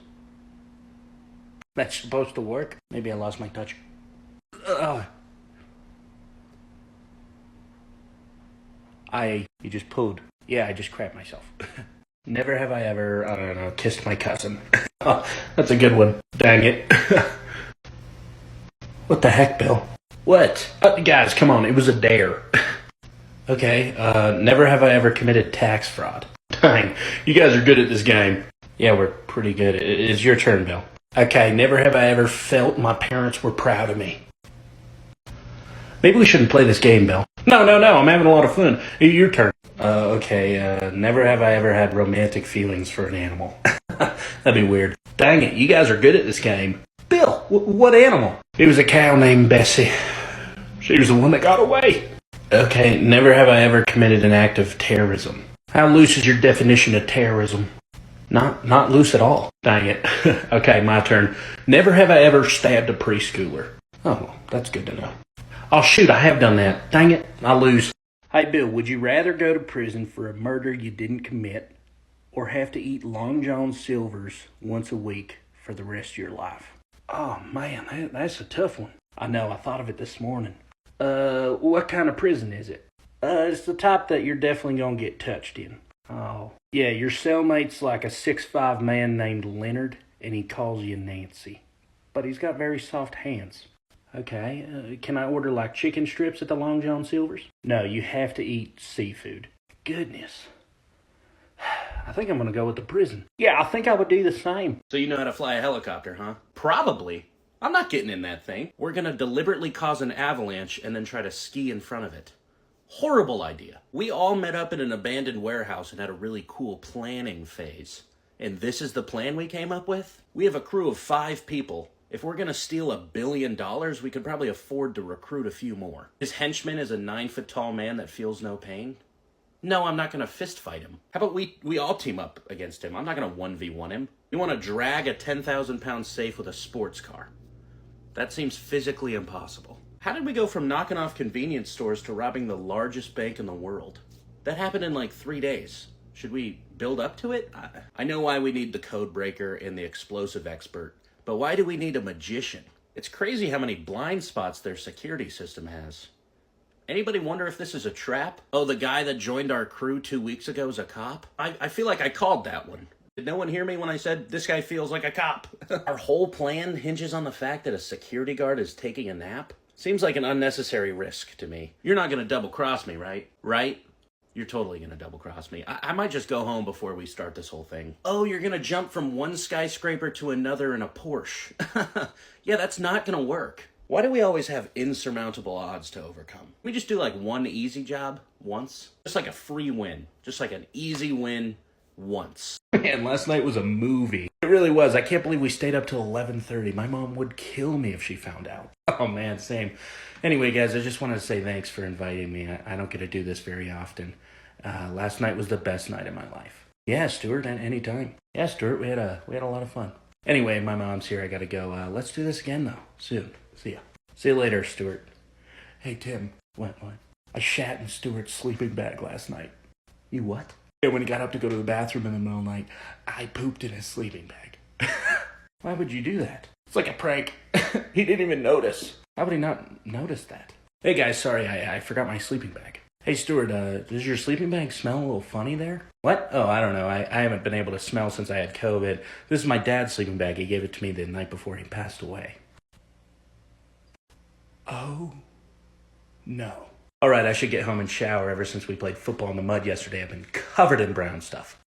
That's supposed to work? Maybe I lost my touch. You just pooed. Yeah, I just crapped myself. Never have I ever, I don't know, kissed my cousin. Oh, that's a good one. Dang it. What the heck, Bill? What? Guys, come on, it was a dare. Okay, never have I ever committed tax fraud. Dang, you guys are good at this game. Yeah, we're pretty good. It's your turn, Bill. Okay, never have I ever felt my parents were proud of me. Maybe we shouldn't play this game, Bill. No, I'm having a lot of fun. Your turn. Okay, never have I ever had romantic feelings for an animal. That'd be weird. Dang it, you guys are good at this game. Bill, what animal? It was a cow named Bessie. She was the one that got away. Okay, never have I ever committed an act of terrorism. How loose is your definition of terrorism? Not loose at all. Dang it. Okay, my turn. Never have I ever stabbed a preschooler. Oh, well, that's good to know. Oh, shoot, I have done that. Dang it, I lose. Hey, Bill, would you rather go to prison for a murder you didn't commit or have to eat Long John Silver's once a week for the rest of your life? Oh, man, that's a tough one. I know, I thought of it this morning. What kind of prison is it? It's the type that you're definitely gonna get touched in. Oh. Yeah, your cellmate's like a 6'5" man named Leonard, and he calls you Nancy. But he's got very soft hands. Okay, can I order like chicken strips at the Long John Silver's? No, you have to eat seafood. Goodness. I think I'm gonna go with the prison. Yeah, I think I would do the same. So you know how to fly a helicopter, huh? Probably. I'm not getting in that thing. We're gonna deliberately cause an avalanche and then try to ski in front of it. Horrible idea. We all met up in an abandoned warehouse and had a really cool planning phase. And this is the plan we came up with? We have a crew of 5 people. If we're gonna steal $1 billion, we could probably afford to recruit a few more. His henchman is a 9-foot-tall man that feels no pain. No, I'm not gonna fist fight him. How about we all team up against him? I'm not gonna 1v1 him. We wanna drag a 10,000-pound safe with a sports car. That seems physically impossible. How did we go from knocking off convenience stores to robbing the largest bank in the world? That happened in like 3 days. Should we build up to it? I know why we need the code breaker and the explosive expert, but why do we need a magician? It's crazy how many blind spots their security system has. Anybody wonder if this is a trap? Oh, the guy that joined our crew 2 weeks ago is a cop? I feel like I called that one. Did no one hear me when I said, this guy feels like a cop? Our whole plan hinges on the fact that a security guard is taking a nap? Seems like an unnecessary risk to me. You're not gonna double-cross me, right? Right? You're totally gonna double-cross me. I might just go home before we start this whole thing. Oh, you're gonna jump from one skyscraper to another in a Porsche. Yeah, that's not gonna work. Why do we always have insurmountable odds to overcome? We just do like one easy job once? Just like a free win. Just like an easy win once. Man, last night was a movie. It really was. I can't believe we stayed up till 11:30. My mom would kill me if she found out. Oh man, same. Anyway, guys, I just wanted to say thanks for inviting me. I don't get to do this very often. Last night was the best night of my life. Yeah, Stuart, anytime. Yeah, Stuart, we had a lot of fun. Anyway, my mom's here. I gotta go. Let's do this again, though. Soon. See ya. See you later, Stuart. Hey, Tim. What? I shat in Stuart's sleeping bag last night. You what? Yeah, when he got up to go to the bathroom in the middle of the night, I pooped in his sleeping bag. Why would you do that? It's like a prank. He didn't even notice. How would he not notice that? Hey guys, sorry, I forgot my sleeping bag. Hey Stuart, does your sleeping bag smell a little funny there? What? Oh, I don't know. I haven't been able to smell since I had COVID. This is my dad's sleeping bag. He gave it to me the night before he passed away. Oh, no. All right, I should get home and shower. Ever since we played football in the mud yesterday, I've been covered in brown stuff.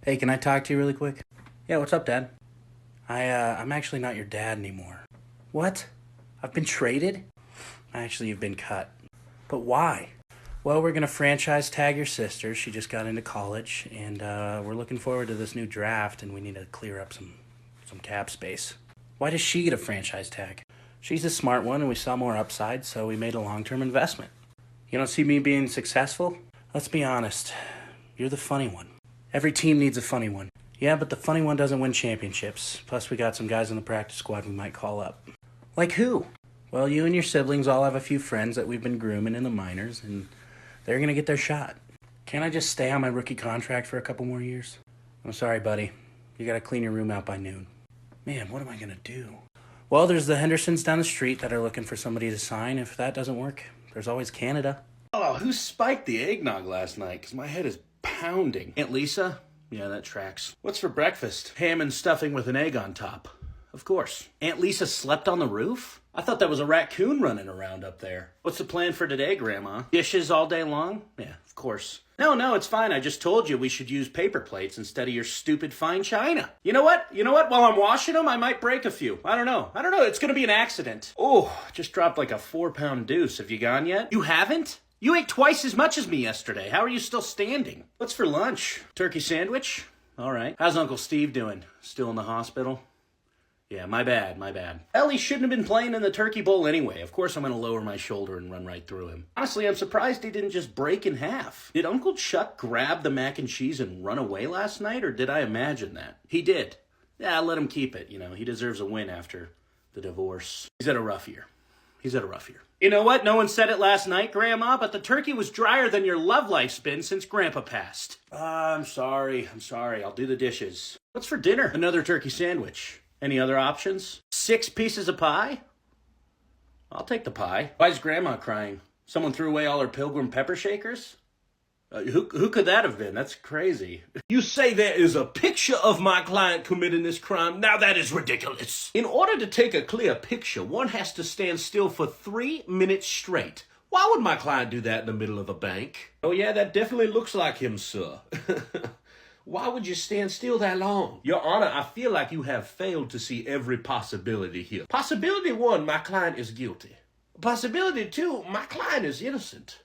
Hey, can I talk to you really quick? Yeah, what's up, Dad? I'm actually not your dad anymore. What? I've been traded? Actually, you've been cut. But why? Well, we're going to franchise tag your sister. She just got into college, and we're looking forward to this new draft, and we need to clear up some cap space. Why does she get a franchise tag? She's a smart one, and we saw more upside, so we made a long-term investment. You don't see me being successful? Let's be honest. You're the funny one. Every team needs a funny one. Yeah, but the funny one doesn't win championships. Plus, we got some guys in the practice squad we might call up. Like who? Well, you and your siblings all have a few friends that we've been grooming in the minors, and they're going to get their shot. Can't I just stay on my rookie contract for a couple more years? I'm sorry, buddy. You got to clean your room out by noon. Man, what am I going to do? Well, there's the Hendersons down the street that are looking for somebody to sign. If that doesn't work, there's always Canada. Oh, who spiked the eggnog last night? Because my head is pounding. Aunt Lisa? Yeah, that tracks. What's for breakfast? Ham and stuffing with an egg on top. Of course. Aunt Lisa slept on the roof? I thought that was a raccoon running around up there. What's the plan for today, Grandma? Dishes all day long? Yeah, of course. No, it's fine. I just told you we should use paper plates instead of your stupid fine china. You know what? While I'm washing them, I might break a few. I don't know. It's gonna be an accident. Oh, just dropped like a 4-pound deuce. Have you gone yet? You haven't? You ate twice as much as me yesterday. How are you still standing? What's for lunch? Turkey sandwich? All right. How's Uncle Steve doing? Still in the hospital? Yeah, my bad. Well, he shouldn't have been playing in the turkey bowl anyway. Of course I'm going to lower my shoulder and run right through him. Honestly, I'm surprised he didn't just break in half. Did Uncle Chuck grab the mac and cheese and run away last night, or did I imagine that? He did. Yeah, let him keep it. He deserves a win after the divorce. He's had a rough year. You know what? No one said it last night, Grandma, but the turkey was drier than your love life's been since Grandpa passed. I'm sorry. I'll do the dishes. What's for dinner? Another turkey sandwich. Any other options? 6 pieces of pie? I'll take the pie. Why's Grandma crying? Someone threw away all her Pilgrim pepper shakers? Who could that have been? That's crazy. You say there is a picture of my client committing this crime? Now that is ridiculous. In order to take a clear picture, one has to stand still for 3 minutes straight. Why would my client do that in the middle of a bank? Oh yeah, that definitely looks like him, sir. Why would you stand still that long? Your Honor, I feel like you have failed to see every possibility here. Possibility 1, my client is guilty. Possibility 2, my client is innocent.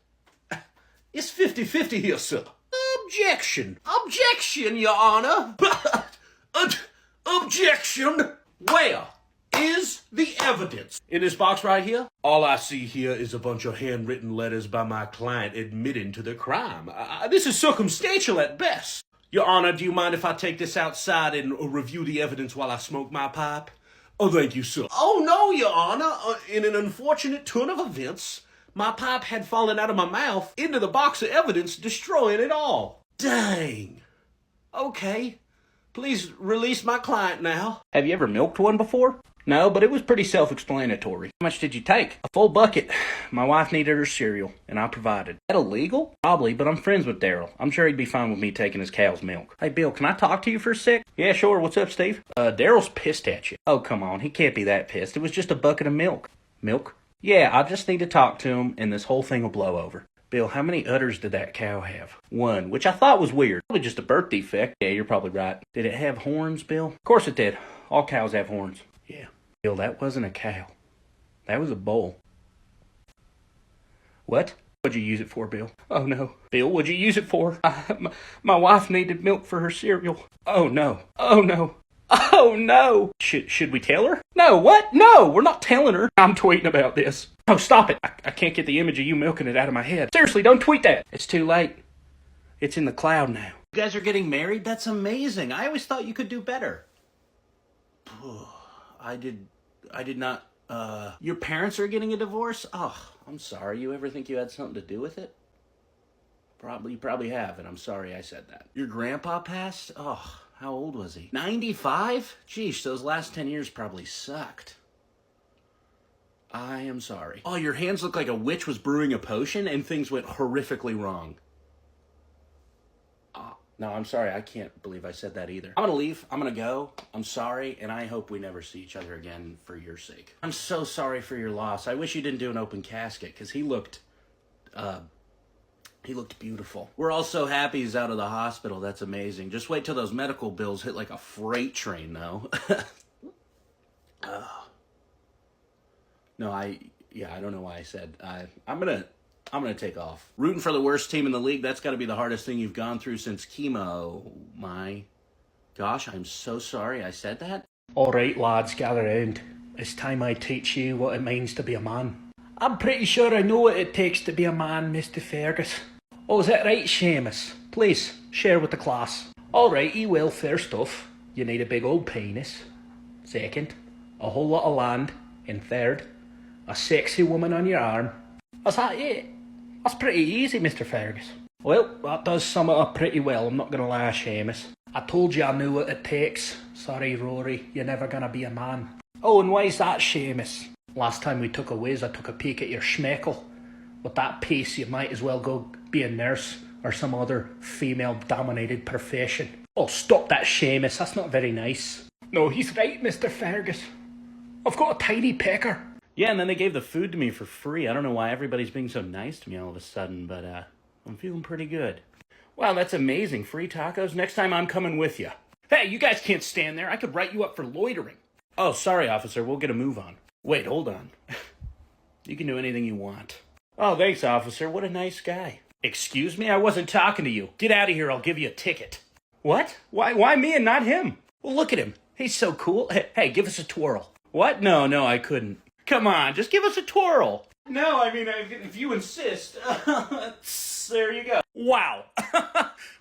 It's 50-50 here, sir. Objection, Your Honor. Objection. Where is the evidence? In this box right here? All I see here is a bunch of handwritten letters by my client admitting to the crime. This is circumstantial at best. Your Honor, do you mind if I take this outside and review the evidence while I smoke my pipe? Oh, thank you, sir. Oh, no, Your Honor. In an unfortunate turn of events, my pipe had fallen out of my mouth into the box of evidence, destroying it all. Dang. Okay. Please release my client now. Have you ever milked one before? No, but it was pretty self-explanatory. How much did you take? A full bucket. My wife needed her cereal, and I provided. Is that illegal? Probably, but I'm friends with Daryl. I'm sure he'd be fine with me taking his cow's milk. Hey, Bill, can I talk to you for a sec? Yeah, sure. What's up, Steve? Daryl's pissed at you. Oh, come on. He can't be that pissed. It was just a bucket of milk. Milk? Yeah, I just need to talk to him, and this whole thing will blow over. Bill, how many udders did that cow have? 1, which I thought was weird. Probably just a birth defect. Yeah, you're probably right. Did it have horns, Bill? Of course it did. All cows have horns. Yeah. Bill, that wasn't a cow. That was a bull. What? What'd you use it for, Bill? Oh, no. Bill, what'd you use it for? My wife needed milk for her cereal. Oh, no. Oh, no. Oh, no. Should we tell her? No, what? No, we're not telling her. I'm tweeting about this. Oh, stop it. I can't get the image of you milking it out of my head. Seriously, don't tweet that. It's too late. It's in the cloud now. You guys are getting married? That's amazing. I always thought you could do better. I did not, your parents are getting a divorce? Oh, I'm sorry. You ever think you had something to do with it? You probably have, and I'm sorry I said that. Your grandpa passed? Oh, how old was he? 95? Geesh, those last 10 years probably sucked. I am sorry. Oh, your hands look like a witch was brewing a potion and things went horrifically wrong. No, I'm sorry. I can't believe I said that either. I'm gonna leave. I'm gonna go. I'm sorry, and I hope we never see each other again for your sake. I'm so sorry for your loss. I wish you didn't do an open casket, because he looked beautiful. We're all so happy he's out of the hospital. That's amazing. Just wait till those medical bills hit like a freight train, though. No, I don't know why I said. I'm gonna take off. Rooting for the worst team in the league, that's gotta be the hardest thing you've gone through since chemo. My gosh, I'm so sorry I said that. All right, lads, gather round. It's time I teach you what it means to be a man. I'm pretty sure I know what it takes to be a man, Mr. Fergus. Oh, is that right, Seamus? Please, share with the class. Alrighty, well, first off, you need a big old penis. Second, a whole lot of land. And third, a sexy woman on your arm. Is that it? That's pretty easy, Mr. Fergus. Well, that does sum it up pretty well, I'm not going to lie, Seamus. I told you I knew what it takes. Sorry, Rory, you're never going to be a man. Oh, and why's that, Seamus? Last time we took a whiz, I took a peek at your schmeckle. With that pace, you might as well go be a nurse or some other female-dominated profession. Oh, stop that, Seamus, that's not very nice. No, he's right, Mr. Fergus. I've got a tiny pecker. Yeah, and then they gave the food to me for free. I don't know why everybody's being so nice to me all of a sudden, but I'm feeling pretty good. Wow, that's amazing. Free tacos? Next time I'm coming with you. Hey, you guys can't stand there. I could write you up for loitering. Oh, sorry, officer. We'll get a move on. Wait, hold on. You can do anything you want. Oh, thanks, officer. What a nice guy. Excuse me? I wasn't talking to you. Get out of here. I'll give you a ticket. What? Why me and not him? Well, look at him. He's so cool. Hey, give us a twirl. What? No, I couldn't. Come on, just give us a twirl. No, I mean, if you insist. There you go. Wow.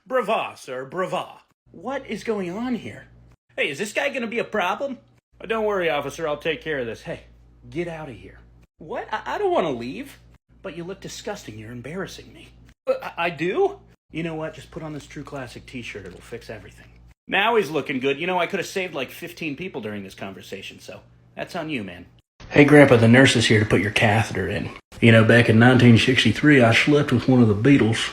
Brava, sir, brava. What is going on here? Hey, is this guy gonna be a problem? Don't worry, officer. I'll take care of this. Hey, get out of here. What? I don't want to leave. But you look disgusting. You're embarrassing me. I do? You know what? Just put on this True Classic t-shirt. It'll fix everything. Now he's looking good. You know, I could have saved like 15 people during this conversation, so that's on you, man. Hey, Grandpa, the nurse is here to put your catheter in. You know, back in 1963, I slept with one of the Beatles.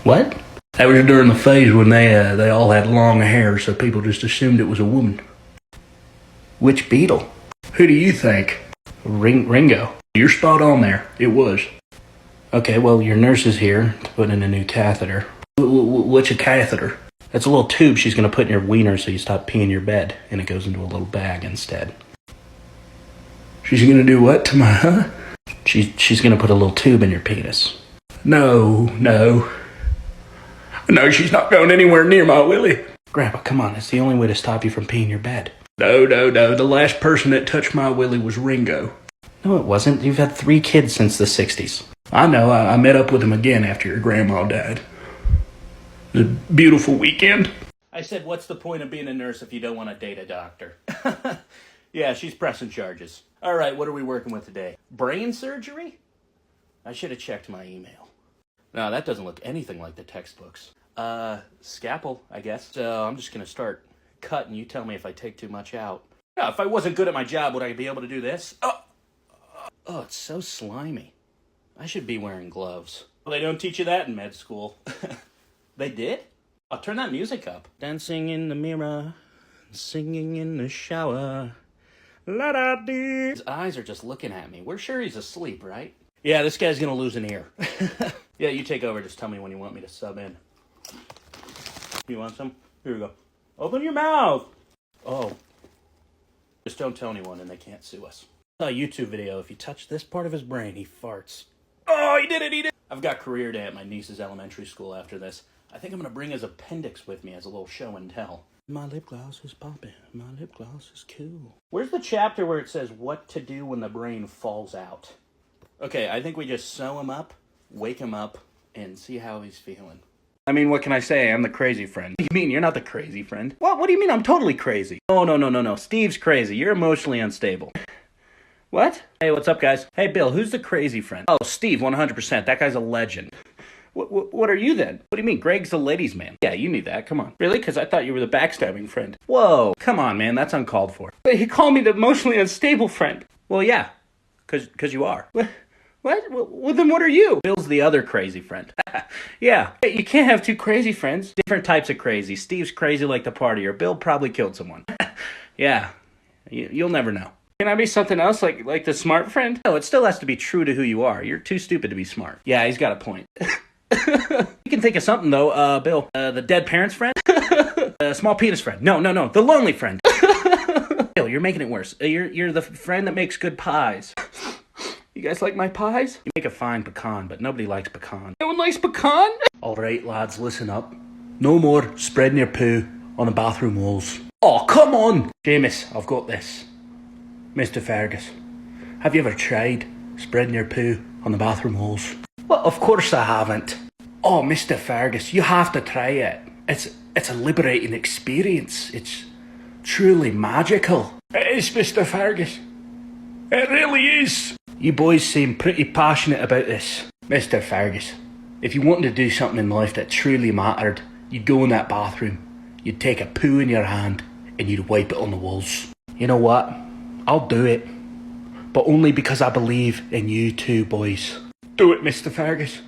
What? That was during the phase when they all had long hair, so people just assumed it was a woman. Which Beatle? Who do you think? Ringo. You're spot on there. It was. Okay, well, your nurse is here to put in a new catheter. What's a catheter? It's a little tube she's going to put in your wiener so you stop peeing your bed, and it goes into a little bag instead. She's going to do what to my, huh? She's going to put a little tube in your penis. No, she's not going anywhere near my willy. Grandpa, come on, it's the only way to stop you from peeing your bed. No, the last person that touched my willy was Ringo. No, it wasn't. You've had 3 kids since the 60s. I know, I met up with him again after your grandma died. It was a beautiful weekend. I said, what's the point of being a nurse if you don't want to date a doctor? Yeah, she's pressing charges. All right, what are we working with today? Brain surgery? I should have checked my email. No, that doesn't look anything like the textbooks. Scalpel, I guess. So I'm just going to start cutting. You tell me if I take too much out. Yeah, if I wasn't good at my job, would I be able to do this? Oh, it's so slimy. I should be wearing gloves. Well, they don't teach you that in med school. They did? I'll turn that music up. Dancing in the mirror, singing in the shower. La-da-dee. His eyes are just looking at me. We're sure he's asleep, right? Yeah, this guy's gonna lose an ear. Yeah, you take over. Just tell me when you want me to sub in. You want some? Here we go. Open your mouth! Oh. Just don't tell anyone and they can't sue us. I saw a YouTube video. If you touch this part of his brain, he farts. Oh, he did it! I've got career day at my niece's elementary school after this. I think I'm gonna bring his appendix with me as a little show and tell. My lip gloss is popping. My lip gloss is cool. Where's the chapter where it says what to do when the brain falls out? Okay, I think we just sew him up, wake him up, and see how he's feeling. I mean, what can I say? I'm the crazy friend. What do you mean? You're not the crazy friend. What do you mean I'm totally crazy? Oh, no. Steve's crazy. You're emotionally unstable. What? Hey, what's up, guys? Hey, Bill, who's the crazy friend? Oh, Steve, 100%. That guy's a legend. What are you then? What do you mean? Greg's the ladies' man. Yeah, you knew that. Come on. Really? Because I thought you were the backstabbing friend. Whoa. Come on, man. That's uncalled for. But he called me the emotionally unstable friend. Well, yeah. Because you are. What? Well, then what are you? Bill's the other crazy friend. Yeah. You can't have 2 crazy friends. Different types of crazy. Steve's crazy like the partier. Bill probably killed someone. Yeah. You'll never know. Can I be something else, like the smart friend? No, it still has to be true to who you are. You're too stupid to be smart. Yeah, he's got a point. You can think of something, though, Bill. The dead parents friend? Small penis friend. No, the lonely friend. Bill, you're making it worse. You're the friend that makes good pies. You guys like my pies? You make a fine pecan, but nobody likes pecan. No one likes pecan? Alright, lads, listen up. No more spreading your poo on the bathroom walls. Oh, come on! Seamus, I've got this. Mr. Fergus, have you ever tried spreading your poo on the bathroom walls? Well, of course I haven't. Oh, Mr. Fergus, you have to try it. It's a liberating experience. It's truly magical. It is, Mr. Fergus. It really is. You boys seem pretty passionate about this. Mr. Fergus, if you wanted to do something in life that truly mattered, you'd go in that bathroom, you'd take a poo in your hand, and you'd wipe it on the walls. You know what? I'll do it. But only because I believe in you two boys. Do it, Mr. Fergus.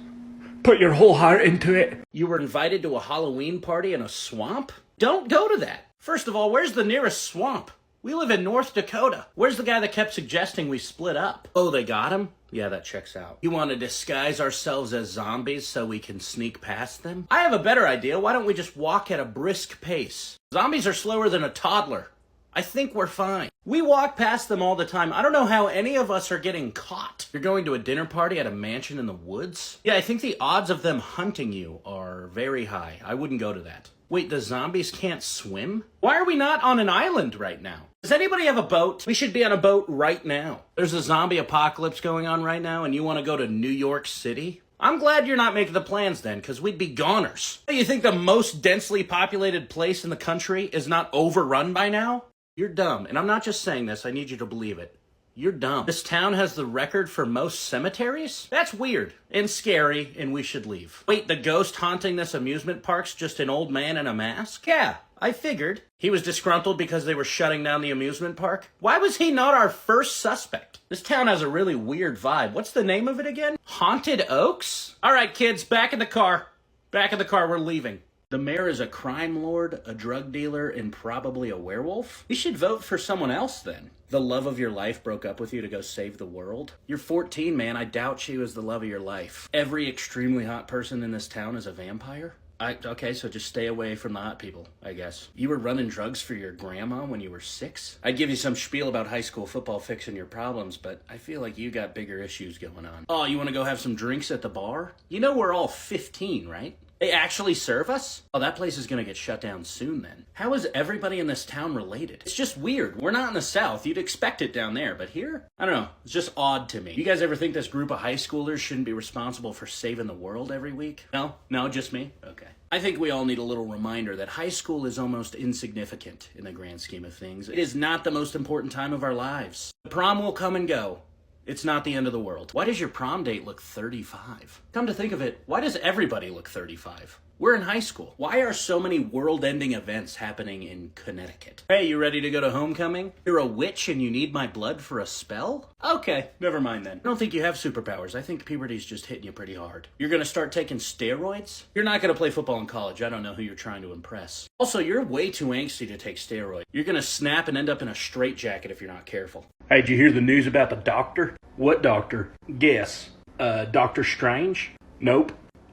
Put your whole heart into it. You were invited to a Halloween party in a swamp? Don't go to that. First of all, where's the nearest swamp? We live in North Dakota. Where's the guy that kept suggesting we split up? Oh, they got him? Yeah, that checks out. You want to disguise ourselves as zombies so we can sneak past them? I have a better idea. Why don't we just walk at a brisk pace? Zombies are slower than a toddler. I think we're fine. We walk past them all the time. I don't know how any of us are getting caught. You're going to a dinner party at a mansion in the woods? Yeah, I think the odds of them hunting you are very high. I wouldn't go to that. Wait, the zombies can't swim? Why are we not on an island right now? Does anybody have a boat? We should be on a boat right now. There's a zombie apocalypse going on right now, and you want to go to New York City? I'm glad you're not making the plans then, because we'd be goners. You think the most densely populated place in the country is not overrun by now? You're dumb, and I'm not just saying this, I need you to believe it. You're dumb. This town has the record for most cemeteries? That's weird and scary, and we should leave. Wait, the ghost haunting this amusement park's just an old man in a mask? Yeah, I figured. He was disgruntled because they were shutting down the amusement park? Why was he not our first suspect? This town has a really weird vibe. What's the name of it again? Haunted Oaks? All right, kids, back in the car. Back in the car, we're leaving. The mayor is a crime lord, a drug dealer, and probably a werewolf? We should vote for someone else then. The love of your life broke up with you to go save the world? You're 14, man. I doubt she was the love of your life. Every extremely hot person in this town is a vampire? Okay, so just stay away from the hot people, I guess. You were running drugs for your grandma when you were 6? I'd give you some spiel about high school football fixing your problems, but I feel like you got bigger issues going on. Oh, you want to go have some drinks at the bar? You know we're all 15, right? They actually serve us? Oh, that place is gonna get shut down soon then. How is everybody in this town related? It's just weird. We're not in the South. You'd expect it down there, but here? I don't know. It's just odd to me. You guys ever think this group of high schoolers shouldn't be responsible for saving the world every week? No? No, just me? Okay. I think we all need a little reminder that high school is almost insignificant in the grand scheme of things. It is not the most important time of our lives. The prom will come and go. It's not the end of the world. Why does your prom date look 35? Come to think of it, why does everybody look 35? We're in high school. Why are so many world-ending events happening in Connecticut? Hey, you ready to go to homecoming? You're a witch and you need my blood for a spell? Okay, never mind then. I don't think you have superpowers. I think puberty's just hitting you pretty hard. You're gonna start taking steroids? You're not gonna play football in college. I don't know who you're trying to impress. Also, you're way too angsty to take steroids. You're gonna snap and end up in a straitjacket if you're not careful. Hey, did you hear the news about the doctor? What doctor? Guess. Doctor Strange? Nope.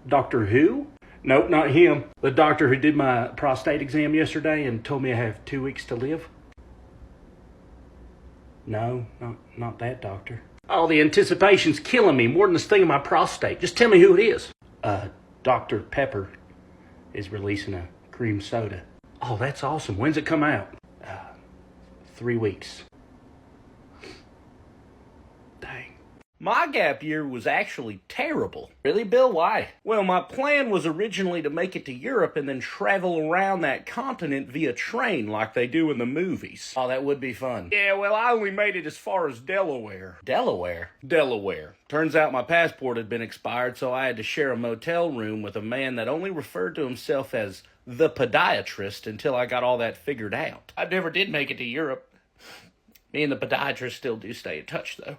Doctor Who? Nope, not him. The doctor who did my prostate exam yesterday and told me I have 2 weeks to live? No, not that doctor. Oh, the anticipation's killing me more than the sting of my prostate. Just tell me who it is. Dr. Pepper is releasing a cream soda. Oh, that's awesome. When's it come out? 3 weeks. Dang. My gap year was actually terrible. Really, Bill? Why? Well, my plan was originally to make it to Europe and then travel around that continent via train like they do in the movies. Oh, that would be fun. Yeah, well, I only made it as far as Delaware. Delaware? Delaware. Turns out my passport had been expired, so I had to share a motel room with a man that only referred to himself as the podiatrist until I got all that figured out. I never did make it to Europe. Me and the podiatrist still do stay in touch, though.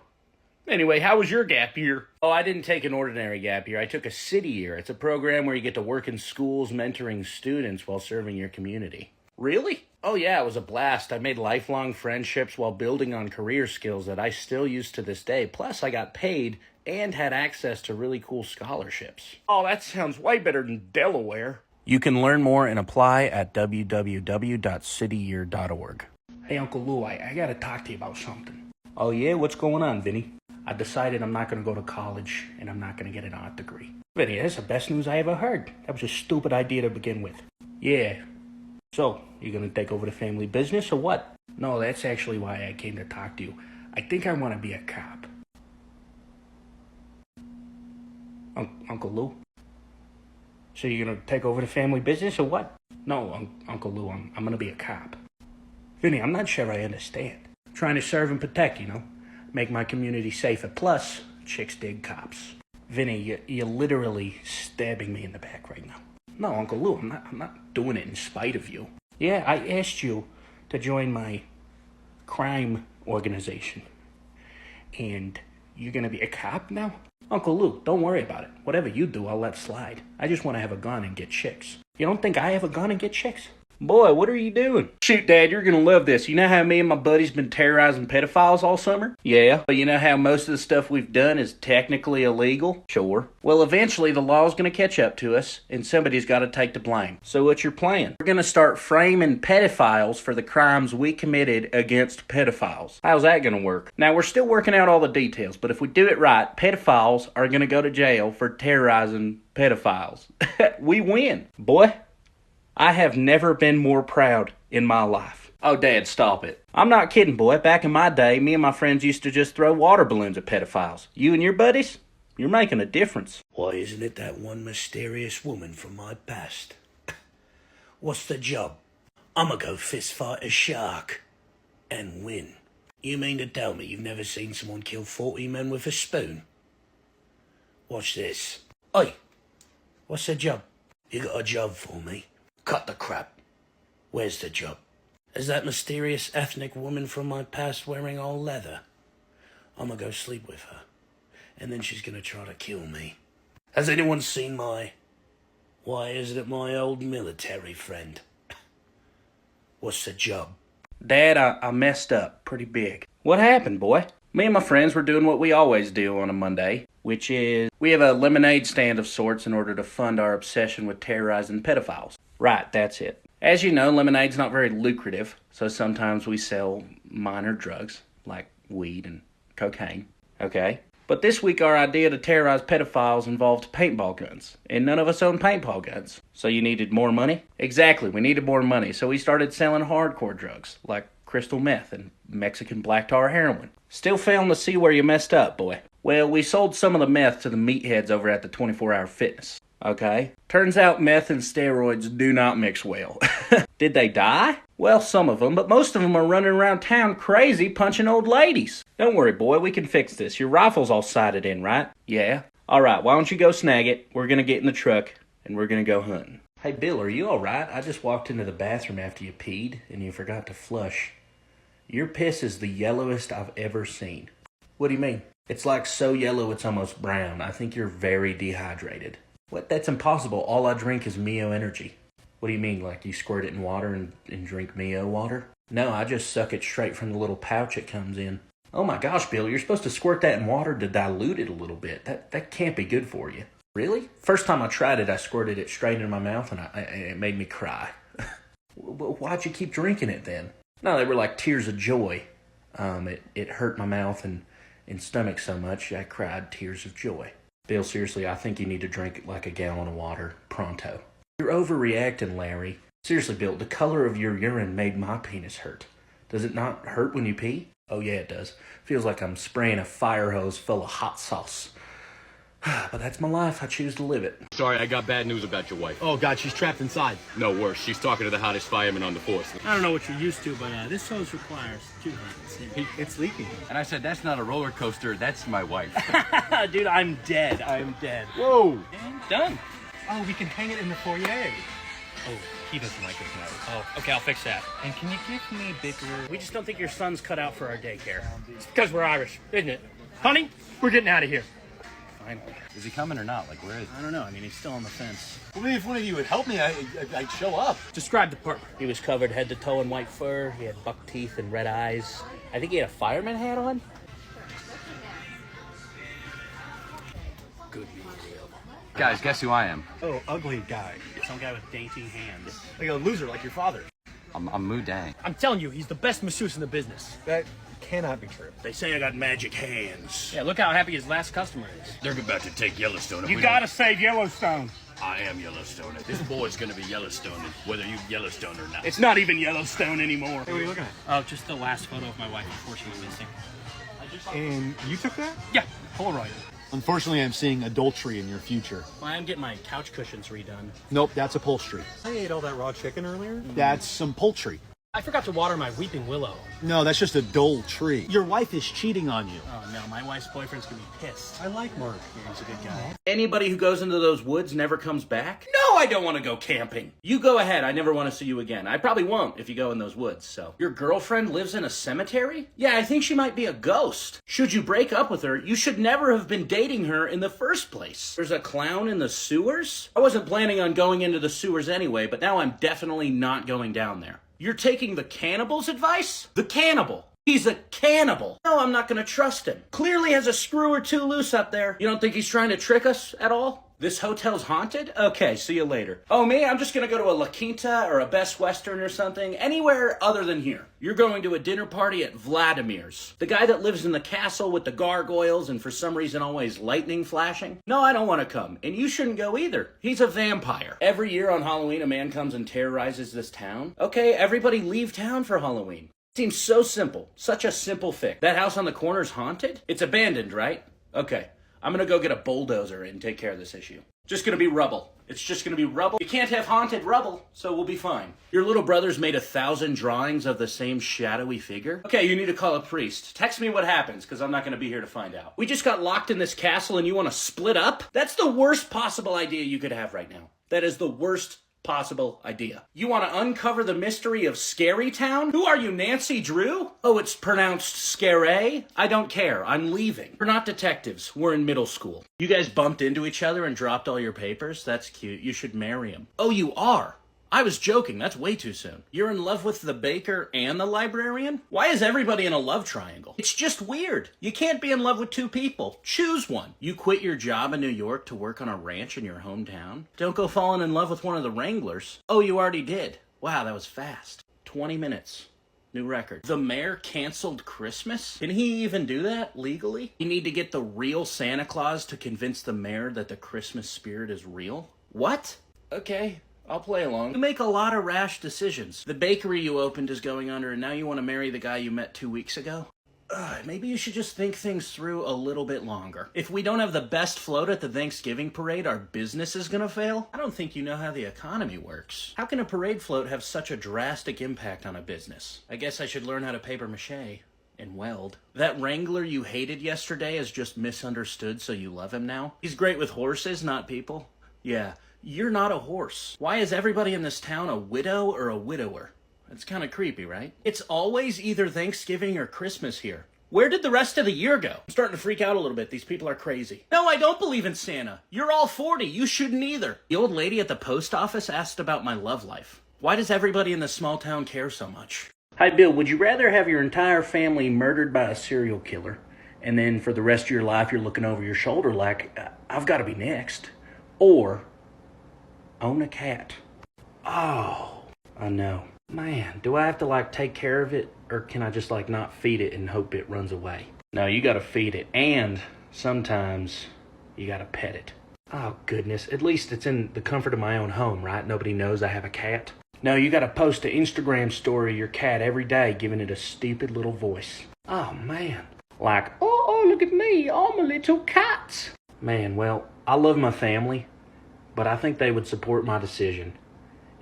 Anyway, how was your gap year? Oh, I didn't take an ordinary gap year. I took a city year. It's a program where you get to work in schools mentoring students while serving your community. Really? Oh yeah, it was a blast. I made lifelong friendships while building on career skills that I still use to this day. Plus, I got paid and had access to really cool scholarships. Oh, that sounds way better than Delaware. You can learn more and apply at www.cityyear.org. Hey, Uncle Lou, I gotta talk to you about something. Oh yeah? What's going on, Vinny? I decided I'm not going to go to college, and I'm not going to get an art degree. Vinny, that's the best news I ever heard. That was a stupid idea to begin with. Yeah. So, you going to take over the family business, or what? No, that's actually why I came to talk to you. I think I want to be a cop. Uncle Lou? So you're going to take over the family business, or what? No, Uncle Lou, I'm going to be a cop. Vinny, I'm not sure I understand. I'm trying to serve and protect, you know? Make my community safer. Plus, chicks dig cops. Vinny, you're literally stabbing me in the back right now. No, Uncle Lou, I'm not doing it in spite of you. Yeah, I asked you to join my crime organization. And you're gonna be a cop now? Uncle Lou, don't worry about it. Whatever you do, I'll let slide. I just want to have a gun and get chicks. You don't think I have a gun and get chicks? Boy, what are you doing? Shoot, Dad, you're gonna love this. You know how me and my buddies been terrorizing pedophiles all summer? Yeah. But you know how most of the stuff we've done is technically illegal? Sure. Well, eventually the law's gonna catch up to us, and somebody's gotta take the blame. So what's your plan? We're gonna start framing pedophiles for the crimes we committed against pedophiles. How's that gonna work? Now, we're still working out all the details, but if we do it right, pedophiles are gonna go to jail for terrorizing pedophiles. We win. Boy, I have never been more proud in my life. Oh, Dad, stop it. I'm not kidding, boy. Back in my day, me and my friends used to just throw water balloons at pedophiles. You and your buddies, you're making a difference. Why isn't it that one mysterious woman from my past? What's the job? I'ma go fist fight a shark and win. You mean to tell me you've never seen someone kill 40 men with a spoon? Watch this. Oi, what's the job? You got a job for me? Cut the crap. Where's the job? Is that mysterious ethnic woman from my past wearing all leather? I'ma go sleep with her, and then she's gonna try to kill me. Has anyone seen my... Why isn't it my old military friend? What's the job? Dad, I messed up pretty big. What happened, boy? Me and my friends were doing what we always do on a Monday, which is we have a lemonade stand of sorts in order to fund our obsession with terrorizing pedophiles. Right, that's it. As you know, lemonade's not very lucrative, so sometimes we sell minor drugs, like weed and cocaine, okay? But this week our idea to terrorize pedophiles involved paintball guns, and none of us own paintball guns. So you needed more money? Exactly, we needed more money, so we started selling hardcore drugs, like crystal meth and Mexican black tar heroin. Still failing to see where you messed up, boy. Well, we sold some of the meth to the meatheads over at the 24-Hour Fitness. Okay? Turns out meth and steroids do not mix well. Did they die? Well, some of them, but most of them are running around town crazy punching old ladies. Don't worry, boy, we can fix this. Your rifle's all sighted in, right? Yeah? Alright, why don't you go snag it? We're gonna get in the truck, and we're gonna go hunting. Hey, Bill, are you alright? I just walked into the bathroom after you peed, and you forgot to flush. Your piss is the yellowest I've ever seen. What do you mean? It's like so yellow it's almost brown. I think you're very dehydrated. What? That's impossible. All I drink is Mio Energy. What do you mean, like you squirt it in water and drink Mio water? No, I just suck it straight from the little pouch it comes in. Oh my gosh, Bill, you're supposed to squirt that in water to dilute it a little bit. That can't be good for you. Really? First time I tried it, I squirted it straight into my mouth and it made me cry. Why'd you keep drinking it then? No, they were like tears of joy. It hurt my mouth and stomach so much, I cried tears of joy. Bill, seriously, I think you need to drink like a gallon of water, pronto. You're overreacting, Larry. Seriously, Bill, the color of your urine made my penis hurt. Does it not hurt when you pee? Oh yeah, it does. Feels like I'm spraying a fire hose full of hot sauce. But that's my life. I choose to live it. Sorry, I got bad news about your wife. Oh, God, she's trapped inside. No, worse. She's talking to the hottest fireman on the force. I don't know what you're used to, but this hose requires 2 hands. It's leaking. And I said, that's not a roller coaster. That's my wife. Dude, I'm dead. I'm dead. Whoa. And done. Oh, we can hang it in the foyer. Oh, he doesn't like his nose. Oh, okay, I'll fix that. And can you give me bigger... We just don't think your son's cut out for our daycare. It's because we're Irish, isn't it? Honey, we're getting out of here. Finally. Is he coming or not? Like, where is he? I don't know. I mean, he's still on the fence. Well, maybe if one of you would help me, I'd show up. Describe the part. He was covered head to toe in white fur. He had buck teeth and red eyes. I think he had a fireman hat on. Good medium. Guys, guess who I am? Oh, ugly guy. Some guy with dainty hands. Like a loser, like your father. I'm Moo Dang. I'm telling you, he's the best masseuse in the business. That cannot be true. They say I got magic hands. Yeah, look how happy his last customer is. They're about to take Yellowstone. If You we gotta save Yellowstone. I am Yellowstone. This boy's gonna be Yellowstone, whether you Yellowstone or not. It's not even Yellowstone anymore. Hey, what are you looking at? Oh, just the last photo of my wife before she was missing. And you took that? Yeah, Polaroid. Unfortunately, I'm seeing adultery in your future. Well, I'm getting my couch cushions redone. Nope, that's upholstery. I ate all that raw chicken earlier. That's some poultry. I forgot to water my weeping willow. No, that's just a dull tree. Your wife is cheating on you. Oh no, my wife's boyfriend's gonna be pissed. I like Mark. Yeah, he's a good guy. Anybody who goes into those woods never comes back? No, I don't want to go camping. You go ahead. I never want to see you again. I probably won't if you go in those woods, so. Your girlfriend lives in a cemetery? Yeah, I think she might be a ghost. Should you break up with her, you should never have been dating her in the first place. There's a clown in the sewers? I wasn't planning on going into the sewers anyway, but now I'm definitely not going down there. You're taking the cannibal's advice? The cannibal. He's a cannibal. No, I'm not gonna trust him. Clearly has a screw or two loose up there. You don't think he's trying to trick us at all? This hotel's haunted? Okay, see you later. Oh, me? I'm just gonna go to a La Quinta or a Best Western or something. Anywhere other than here. You're going to a dinner party at Vladimir's. The guy that lives in the castle with the gargoyles and for some reason always lightning flashing? No, I don't want to come. And you shouldn't go either. He's a vampire. Every year on Halloween, a man comes and terrorizes this town. Okay, everybody leave town for Halloween. Seems so simple. Such a simple fix. That house on the corner's haunted? It's abandoned, right? Okay. I'm gonna go get a bulldozer and take care of this issue. Just gonna be rubble. It's just gonna be rubble. You can't have haunted rubble, so we'll be fine. Your little brother's made 1,000 drawings of the same shadowy figure? Okay, you need to call a priest. Text me what happens, because I'm not gonna be here to find out. We just got locked in this castle and you wanna split up? That's the worst possible idea you could have right now. That is the worst possible idea. You want to uncover the mystery of Scary Town? Who are you, Nancy Drew? Oh, it's pronounced Scary? I don't care. I'm leaving. We're not detectives. We're in middle school. You guys bumped into each other and dropped all your papers? That's cute. You should marry him. Oh, you are? I was joking. That's way too soon. You're in love with the baker and the librarian? Why is everybody in a love triangle? It's just weird. You can't be in love with two people. Choose one. You quit your job in New York to work on a ranch in your hometown? Don't go falling in love with one of the Wranglers. Oh, you already did. Wow, that was fast. 20 minutes. New record. The mayor canceled Christmas? Can he even do that legally? You need to get the real Santa Claus to convince the mayor that the Christmas spirit is real? What? Okay. I'll play along. You make a lot of rash decisions. The bakery you opened is going under, and now you want to marry the guy you met 2 weeks ago? Maybe you should just think things through a little bit longer. If we don't have the best float at the Thanksgiving parade, our business is gonna fail? I don't think you know how the economy works. How can a parade float have such a drastic impact on a business? I guess I should learn how to paper mache. And weld. That Wrangler you hated yesterday is just misunderstood, so you love him now? He's great with horses, not people. Yeah. You're not a horse. Why is everybody in this town a widow or a widower? It's kind of creepy, right? It's always either Thanksgiving or Christmas here. Where did the rest of the year go? I'm starting to freak out a little bit. These people are crazy. No, I don't believe in Santa. You're all 40. You shouldn't either. The old lady at the post office asked about my love life. Why does everybody in this small town care so much? Hi, Bill. Would you rather have your entire family murdered by a serial killer, and then for the rest of your life you're looking over your shoulder like, I've got to be next? Or own a cat? Oh, I know. Man, do I have to take care of it, or can I just not feed it and hope it runs away? No, you gotta feed it, and sometimes you gotta pet it. Oh goodness, at least it's in the comfort of my own home, right? Nobody knows I have a cat. No, you gotta post an Instagram story of your cat every day, giving it a stupid little voice. Oh man. Oh, look at me, I'm a little cat. Man, well, I love my family, but I think they would support my decision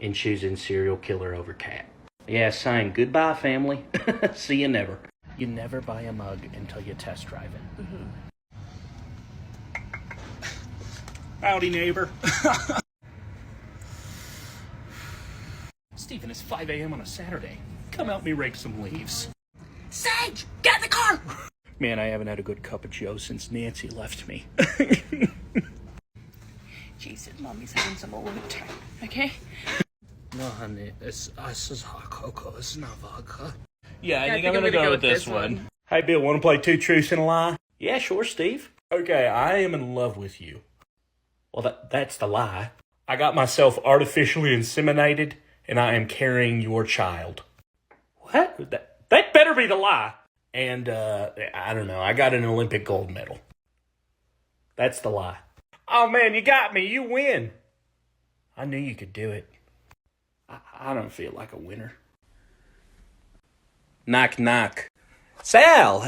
in choosing serial killer over cat. Yeah, same. Goodbye, family. See you never. You never buy a mug until you test drive it. Howdy, neighbor. Stephen, it's 5 a.m. on a Saturday. Come help me rake some leaves. Sage, get in the car! Man, I haven't had a good cup of joe since Nancy left me. Jesus, Mommy's having some old time, okay? No, honey, it's Coco, it's not vodka. Yeah, I think I'm gonna go with this one. Hey, Bill, want to play Two Truths and a Lie? Yeah, sure, Steve. Okay, I am in love with you. Well, that's the lie. I got myself artificially inseminated, and I am carrying your child. What? That better be the lie. And, I don't know, I got an Olympic gold medal. That's the lie. Oh, man, you got me. You win. I knew you could do it. I don't feel like a winner. Knock, knock. Sal!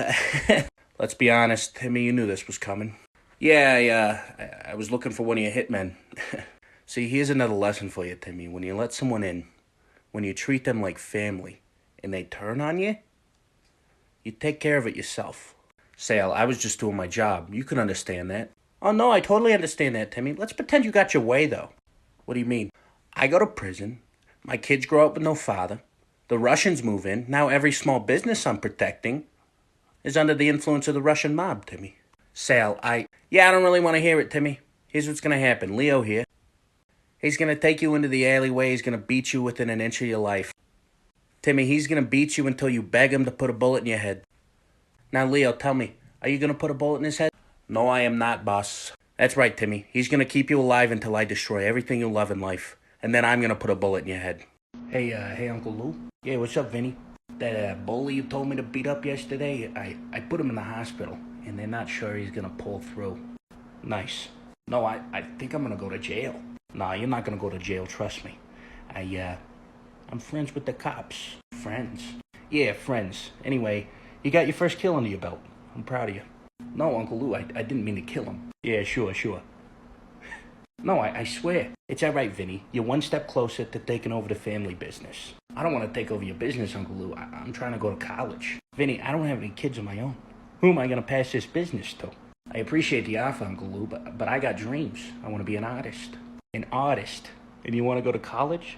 Let's be honest, Timmy, you knew this was coming. Yeah, I was looking for one of your hitmen. See, here's another lesson for you, Timmy. When you let someone in, when you treat them like family, and they turn on you, you take care of it yourself. Sal, I was just doing my job. You can understand that. Oh, no, I totally understand that, Timmy. Let's pretend you got your way, though. What do you mean? I go to prison. My kids grow up with no father. The Russians move in. Now every small business I'm protecting is under the influence of the Russian mob, Timmy. Sal, Yeah, I don't really want to hear it, Timmy. Here's what's going to happen. Leo here. He's going to take you into the alleyway. He's going to beat you within an inch of your life. Timmy, he's going to beat you until you beg him to put a bullet in your head. Now, Leo, tell me, are you going to put a bullet in his head? No, I am not, boss. That's right, Timmy. He's going to keep you alive until I destroy everything you love in life. And then I'm going to put a bullet in your head. Hey, Uncle Lou. Yeah, what's up, Vinny? That bully you told me to beat up yesterday, I put him in the hospital, and they're not sure he's going to pull through. Nice. No, I think I'm going to go to jail. Nah, you're not going to go to jail, trust me. I'm friends with the cops. Friends? Yeah, friends. Anyway, you got your first kill under your belt. I'm proud of you. No, Uncle Lou, I didn't mean to kill him. Yeah, sure. No, I swear. It's all right, Vinny. You're one step closer to taking over the family business. I don't want to take over your business, Uncle Lou. I'm trying to go to college. Vinny, I don't have any kids of my own. Who am I going to pass this business to? I appreciate the offer, Uncle Lou, but I got dreams. I want to be an artist. An artist? And you want to go to college?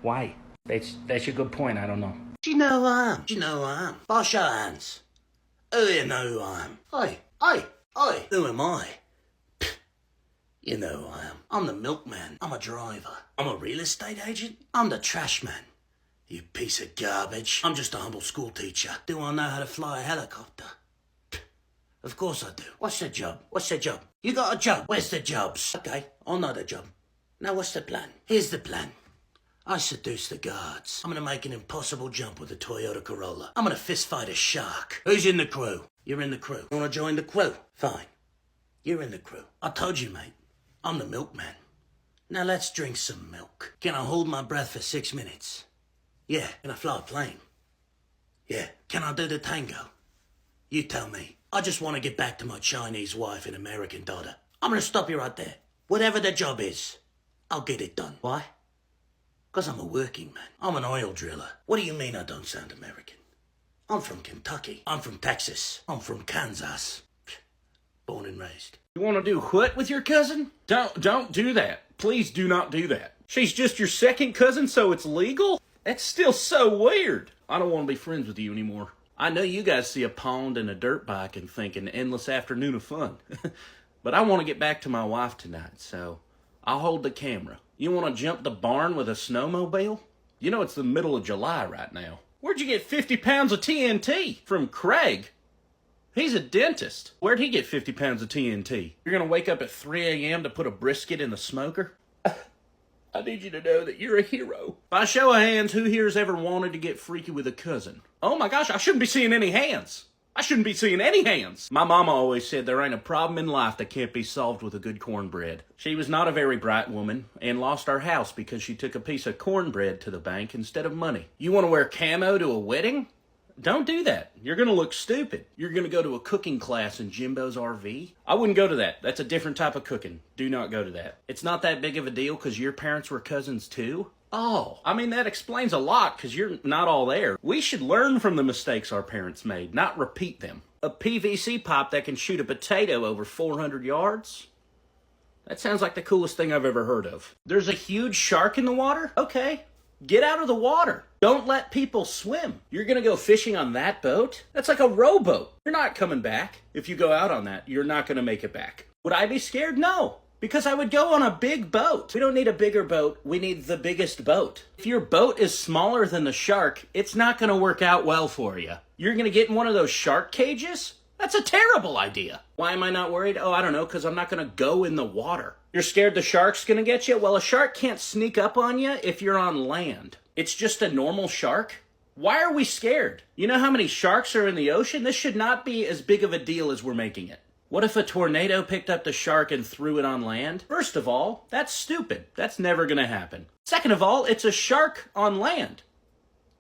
Why? That's a good point. I don't know. Do you know who I am? Wash your hands. Who do you know who I am? Oi. Who am I? Pfft. You know who I am. I'm the milkman. I'm a driver. I'm a real estate agent. I'm the trash man. You piece of garbage. I'm just a humble school teacher. Do I know how to fly a helicopter? Pfft. Of course I do. What's the job? You got a job? Where's the jobs? Okay, I'll know the job. Now what's the plan? Here's the plan. I seduce the guards. I'm gonna make an impossible jump with a Toyota Corolla. I'm gonna fist fight a shark. Who's in the crew? You're in the crew. You wanna join the crew? Fine. You're in the crew. I told you, mate. I'm the milkman. Now let's drink some milk. Can I hold my breath for 6 minutes? Yeah. Can I fly a plane? Yeah. Can I do the tango? You tell me. I just want to get back to my Chinese wife and American daughter. I'm gonna stop you right there. Whatever the job is, I'll get it done. Why? Because I'm a working man. I'm an oil driller. What do you mean I don't sound American? I'm from Kentucky. I'm from Texas. I'm from Kansas. Born and raised. You want to do what with your cousin? Don't do that. Please do not do that. She's just your second cousin, so it's legal? That's still so weird. I don't want to be friends with you anymore. I know you guys see a pond and a dirt bike and think an endless afternoon of fun. But I want to get back to my wife tonight, so I'll hold the camera. You want to jump the barn with a snowmobile? You know it's the middle of July right now. Where'd you get 50 pounds of TNT? From Craig. He's a dentist. Where'd he get 50 pounds of TNT? You're gonna wake up at 3 a.m. to put a brisket in the smoker? I need you to know that you're a hero. By show of hands, who here's ever wanted to get freaky with a cousin? Oh my gosh, I shouldn't be seeing any hands. My mama always said there ain't a problem in life that can't be solved with a good cornbread. She was not a very bright woman and lost our house because she took a piece of cornbread to the bank instead of money. You want to wear camo to a wedding? Don't do that. You're going to look stupid. You're going to go to a cooking class in Jimbo's RV? I wouldn't go to that. That's a different type of cooking. Do not go to that. It's not that big of a deal because your parents were cousins too? Oh, I mean, that explains a lot because you're not all there. We should learn from the mistakes our parents made, not repeat them. A PVC pipe that can shoot a potato over 400 yards? That sounds like the coolest thing I've ever heard of. There's a huge shark in the water? Okay. Get out of the water. Don't let people swim. You're gonna go fishing on that boat? That's like a rowboat. You're not coming back. If you go out on that, you're not gonna make it back. Would I be scared? No. Because I would go on a big boat. We don't need a bigger boat. We need the biggest boat. If your boat is smaller than the shark, it's not gonna work out well for you. You're gonna get in one of those shark cages? That's a terrible idea. Why am I not worried? Oh, I don't know, because I'm not gonna go in the water. You're scared the shark's gonna get you? Well, a shark can't sneak up on you if you're on land. It's just a normal shark. Why are we scared? You know how many sharks are in the ocean? This should not be as big of a deal as we're making it. What if a tornado picked up the shark and threw it on land? First of all, that's stupid. That's never gonna happen. Second of all, it's a shark on land.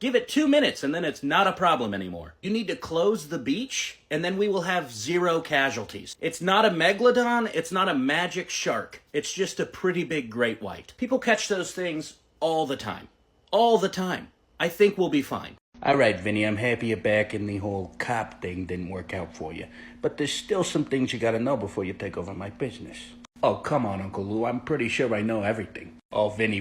Give it 2 minutes and then it's not a problem anymore. You need to close the beach and then we will have 0 casualties. It's not a megalodon, it's not a magic shark. It's just a pretty big great white. People catch those things all the time. All the time. I think we'll be fine. Alright, Vinny, I'm happy you're back and the whole cop thing didn't work out for you. But there's still some things you gotta know before you take over my business. Oh, come on, Uncle Lou. I'm pretty sure I know everything. Oh, Vinny.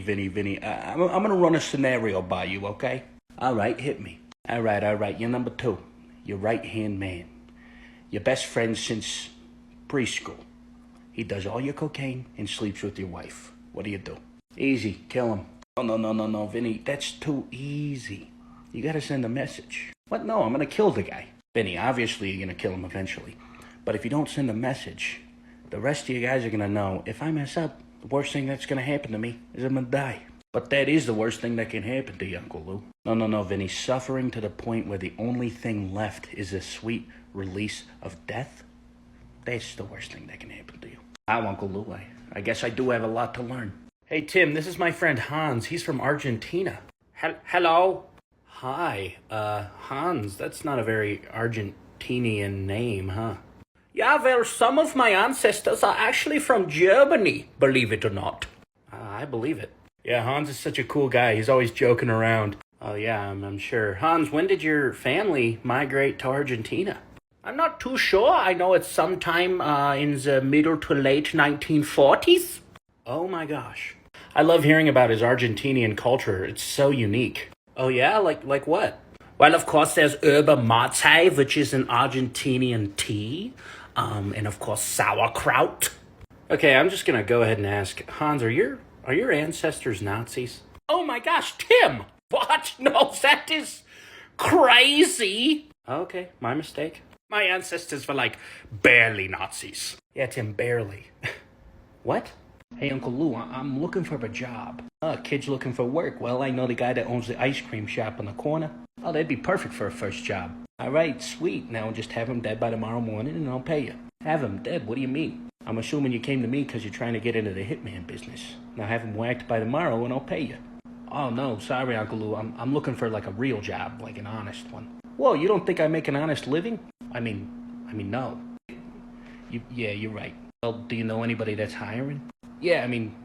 I'm gonna run a scenario by you, okay? Alright, hit me. Alright. You're number 2. Your right-hand man. Your best friend since preschool. He does all your cocaine and sleeps with your wife. What do you do? Easy. Kill him. Oh, no, Vinny. That's too easy. You gotta send a message. What? No, I'm gonna kill the guy. Vinny, obviously you're gonna kill him eventually. But if you don't send a message, the rest of you guys are gonna know, if I mess up, the worst thing that's gonna happen to me is I'm gonna die. But that is the worst thing that can happen to you, Uncle Lou. No, Vinny. Suffering to the point where the only thing left is a sweet release of death? That's the worst thing that can happen to you. Wow, Uncle Lou, I guess I do have a lot to learn. Hey, Tim, this is my friend Hans. He's from Argentina. Hello? Hi, Hans. That's not a very Argentinian name, huh? Yeah, well, some of my ancestors are actually from Germany, believe it or not. I believe it. Yeah, Hans is such a cool guy. He's always joking around. Oh, yeah, I'm sure. Hans, when did your family migrate to Argentina? I'm not too sure. I know it's sometime in the middle to late 1940s. Oh, my gosh. I love hearing about his Argentinian culture. It's so unique. Oh, yeah? Like what? Well, of course, there's yerba mate, which is an Argentinian tea. And, of course, sauerkraut. Okay, I'm just going to go ahead and ask, Hans, are your ancestors Nazis? Oh, my gosh, Tim! What? No, that is crazy. Okay, my mistake. My ancestors were, like, barely Nazis. Yeah, Tim, barely. What? Hey, Uncle Lou, I'm looking for a job. Kid's looking for work. Well, I know the guy that owns the ice cream shop on the corner. Oh, that'd be perfect for a first job. All right, sweet. Now just have him dead by tomorrow morning and I'll pay you. Have him dead? What do you mean? I'm assuming you came to me because you're trying to get into the hitman business. Now have him whacked by tomorrow and I'll pay you. Oh, no, sorry, Uncle Lou. I'm looking for like a real job, like an honest one. Whoa, you don't think I make an honest living? I mean, no. Yeah, you're right. Well, do you know anybody that's hiring? Yeah, I mean,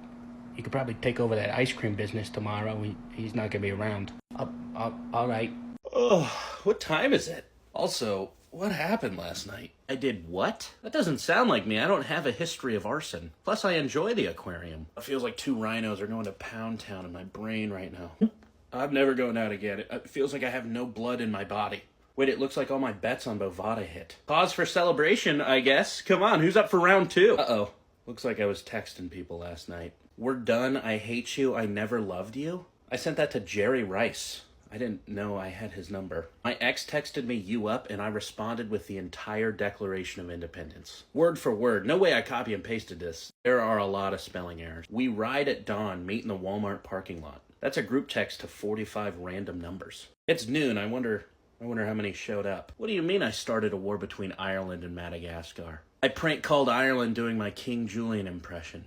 you could probably take over that ice cream business tomorrow. He's not gonna be around. All right. Oh, what time is it? Also, what happened last night? I did what? That doesn't sound like me. I don't have a history of arson. Plus, I enjoy the aquarium. It feels like 2 rhinos are going to Pound Town in my brain right now. I'm never going out again. It feels like I have no blood in my body. Wait, it looks like all my bets on Bovada hit. Cause for celebration, I guess. Come on, who's up for round 2? Uh-oh. Looks like I was texting people last night. We're done. I hate you. I never loved you. I sent that to Jerry Rice. I didn't know I had his number. My ex texted me "you up" and I responded with the entire Declaration of Independence. Word for word. No way I copy and pasted this. There are a lot of spelling errors. We ride at dawn, meet in the Walmart parking lot. That's a group text to 45 random numbers. It's noon. I wonder how many showed up. What do you mean I started a war between Ireland and Madagascar? I prank called Ireland doing my King Julian impression.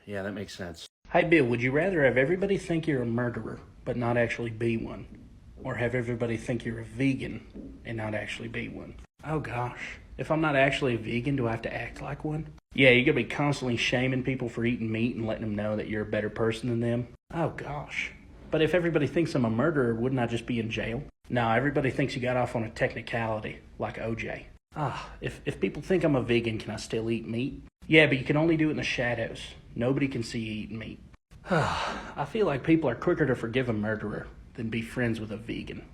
Yeah, that makes sense. Hi, Bill. Would you rather have everybody think you're a murderer, but not actually be one? Or have everybody think you're a vegan and not actually be one? Oh, gosh. If I'm not actually a vegan, do I have to act like one? Yeah, you're going to be constantly shaming people for eating meat and letting them know that you're a better person than them? Oh, gosh. But if everybody thinks I'm a murderer, wouldn't I just be in jail? No, everybody thinks you got off on a technicality, like OJ. If people think I'm a vegan, can I still eat meat? Yeah, but you can only do it in the shadows. Nobody can see you eating meat. I feel like people are quicker to forgive a murderer than be friends with a vegan.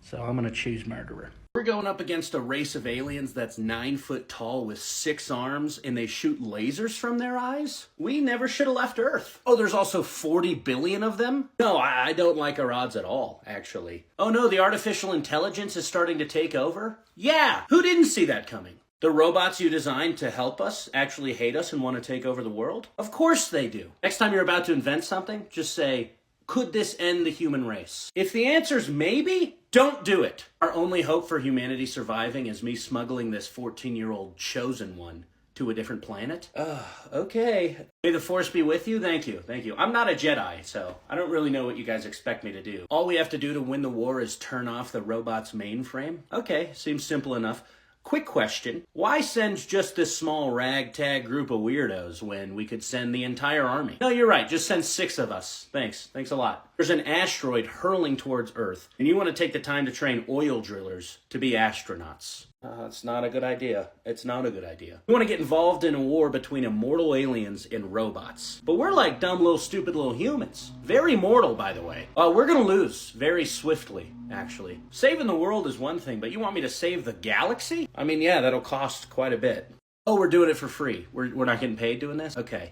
So I'm gonna choose murderer. We're going up against a race of aliens that's 9 foot tall with 6 arms and they shoot lasers from their eyes? We never should have left Earth. Oh, there's also 40 billion of them? No, I don't like our odds at all, actually. Oh no, the artificial intelligence is starting to take over? Yeah, who didn't see that coming? The robots you designed to help us actually hate us and want to take over the world? Of course they do. Next time you're about to invent something, just say, could this end the human race? If the answer's maybe, don't do it. Our only hope for humanity surviving is me smuggling this 14-year-old chosen one to a different planet? Okay. May the Force be with you? Thank you. I'm not a Jedi, so I don't really know what you guys expect me to do. All we have to do to win the war is turn off the robot's mainframe? Okay, seems simple enough. Quick question. Why send just this small ragtag group of weirdos when we could send the entire army? No, you're right. Just send 6 of us. Thanks. Thanks a lot. There's an asteroid hurling towards Earth, and you want to take the time to train oil drillers to be astronauts. It's not a good idea. It's not a good idea. We want to get involved in a war between immortal aliens and robots. But we're like dumb little stupid little humans. Very mortal, by the way. We're gonna lose very swiftly, actually. Saving the world is one thing, but you want me to save the galaxy? I mean, yeah, that'll cost quite a bit. Oh, we're doing it for free. We're not getting paid doing this? Okay.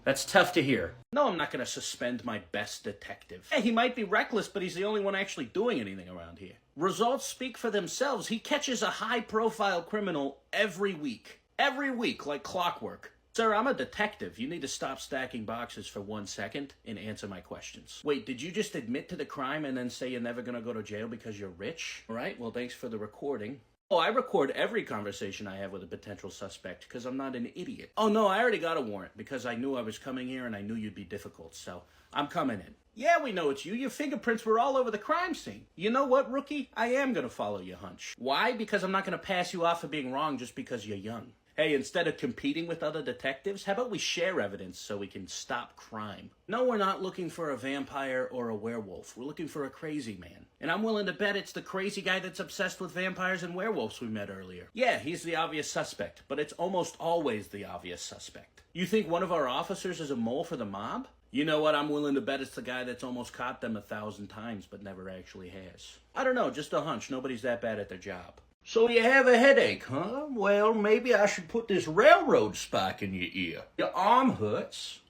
That's tough to hear. No, I'm not going to suspend my best detective. Hey, he might be reckless, but he's the only one actually doing anything around here. Results speak for themselves. He catches a high-profile criminal every week. Every week, like clockwork. Sir, I'm a detective. You need to stop stacking boxes for 1 second and answer my questions. Wait, did you just admit to the crime and then say you're never going to go to jail because you're rich? All right, well, thanks for the recording. Oh, I record every conversation I have with a potential suspect because I'm not an idiot. Oh, no, I already got a warrant because I knew I was coming here and I knew you'd be difficult, so I'm coming in. Yeah, we know it's you. Your fingerprints were all over the crime scene. You know what, rookie? I am going to follow your hunch. Why? Because I'm not going to pass you off for being wrong just because you're young. Hey, instead of competing with other detectives, how about we share evidence so we can stop crime? No, we're not looking for a vampire or a werewolf. We're looking for a crazy man. And I'm willing to bet it's the crazy guy that's obsessed with vampires and werewolves we met earlier. Yeah, he's the obvious suspect, but it's almost always the obvious suspect. You think one of our officers is a mole for the mob? You know what, I'm willing to bet it's the guy that's almost caught them 1,000 times but never actually has. I don't know, just a hunch. Nobody's that bad at their job. So you have a headache, huh? Well, maybe I should put this railroad spike in your ear. Your arm hurts.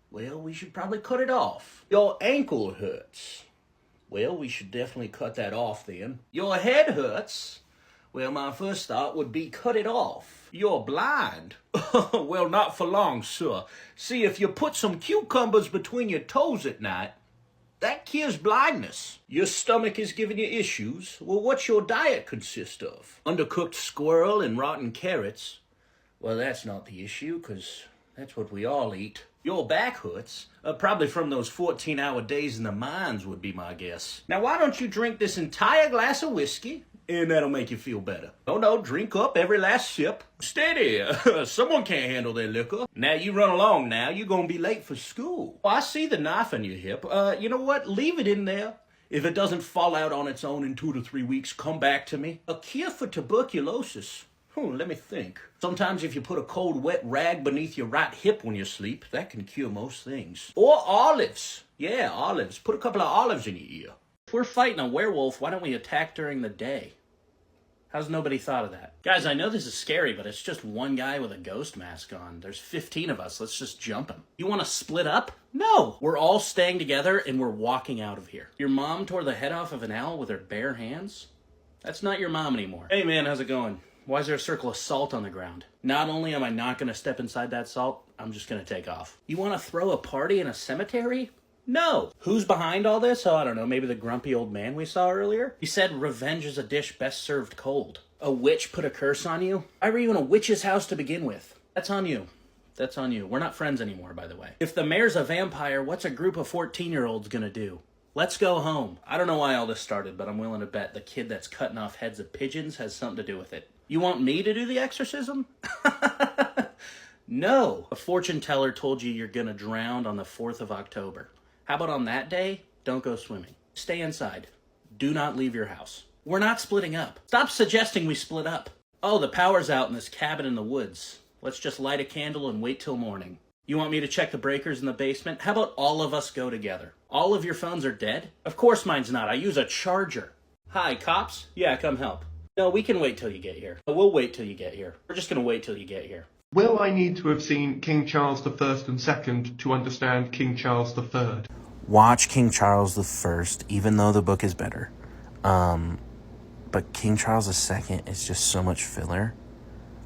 Well, we should probably cut it off. Your ankle hurts. Well, we should definitely cut that off then. Your head hurts. Well, my first thought would be cut it off. You're blind. Well, not for long, sir. See, if you put some cucumbers between your toes at night, that cures blindness. Your stomach is giving you issues. Well, what's your diet consist of? Undercooked squirrel and rotten carrots? Well, that's not the issue, 'cause that's what we all eat. Your back hurts? Probably from those 14-hour days in the mines would be my guess. Now, why don't you drink this entire glass of whiskey? And that'll make you feel better. Oh no, drink up every last sip. Steady, someone can't handle their liquor. Now you run along now, you're gonna be late for school. Oh, I see the knife in your hip. You know what, leave it in there. If it doesn't fall out on its own in 2 to 3 weeks, come back to me. A cure for tuberculosis. Let me think. Sometimes if you put a cold wet rag beneath your right hip when you sleep, that can cure most things. Or olives. Yeah, olives. Put a couple of olives in your ear. If we're fighting a werewolf, why don't we attack during the day? How's nobody thought of that? Guys, I know this is scary, but it's just one guy with a ghost mask on. There's 15 of us. Let's just jump him. You want to split up? No! We're all staying together and we're walking out of here. Your mom tore the head off of an owl with her bare hands? That's not your mom anymore. Hey man, how's it going? Why is there a circle of salt on the ground? Not only am I not going to step inside that salt, I'm just going to take off. You want to throw a party in a cemetery? No. Who's behind all this? Oh, I don't know, maybe the grumpy old man we saw earlier? He said revenge is a dish best served cold. A witch put a curse on you? Why were you in a witch's house to begin with? That's on you. That's on you. We're not friends anymore, by the way. If the mayor's a vampire, what's a group of 14-year-olds gonna do? Let's go home. I don't know why all this started, but I'm willing to bet the kid that's cutting off heads of pigeons has something to do with it. You want me to do the exorcism? No. A fortune teller told you you're gonna drown on the 4th of October. How about on that day, don't go swimming. Stay inside. Do not leave your house. We're not splitting up. Stop suggesting we split up. Oh, the power's out in this cabin in the woods. Let's just light a candle and wait till morning. You want me to check the breakers in the basement? How about all of us go together? All of your phones are dead? Of course mine's not. I use a charger. Hi, cops? Yeah, come help. No, we can wait till you get here. We'll wait till you get here. We're just gonna wait till you get here. Will I need to have seen King Charles I and II to understand King Charles III? Watch King Charles I, even though the book is better. But King Charles II is just so much filler.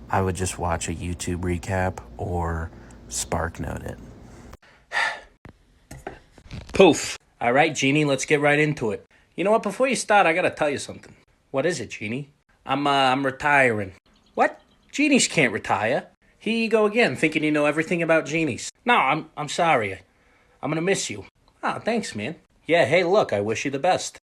I would just watch a YouTube recap or SparkNote it. Poof. All right, Jeannie, let's get right into it. You know what? Before you start, I gotta tell you something. What is it, Jeannie? I'm retiring. What? Genies can't retire. Here you go again, thinking you know everything about genies. No, I'm sorry. I'm gonna miss you. Oh, thanks, man. Yeah, hey, look, I wish you the best.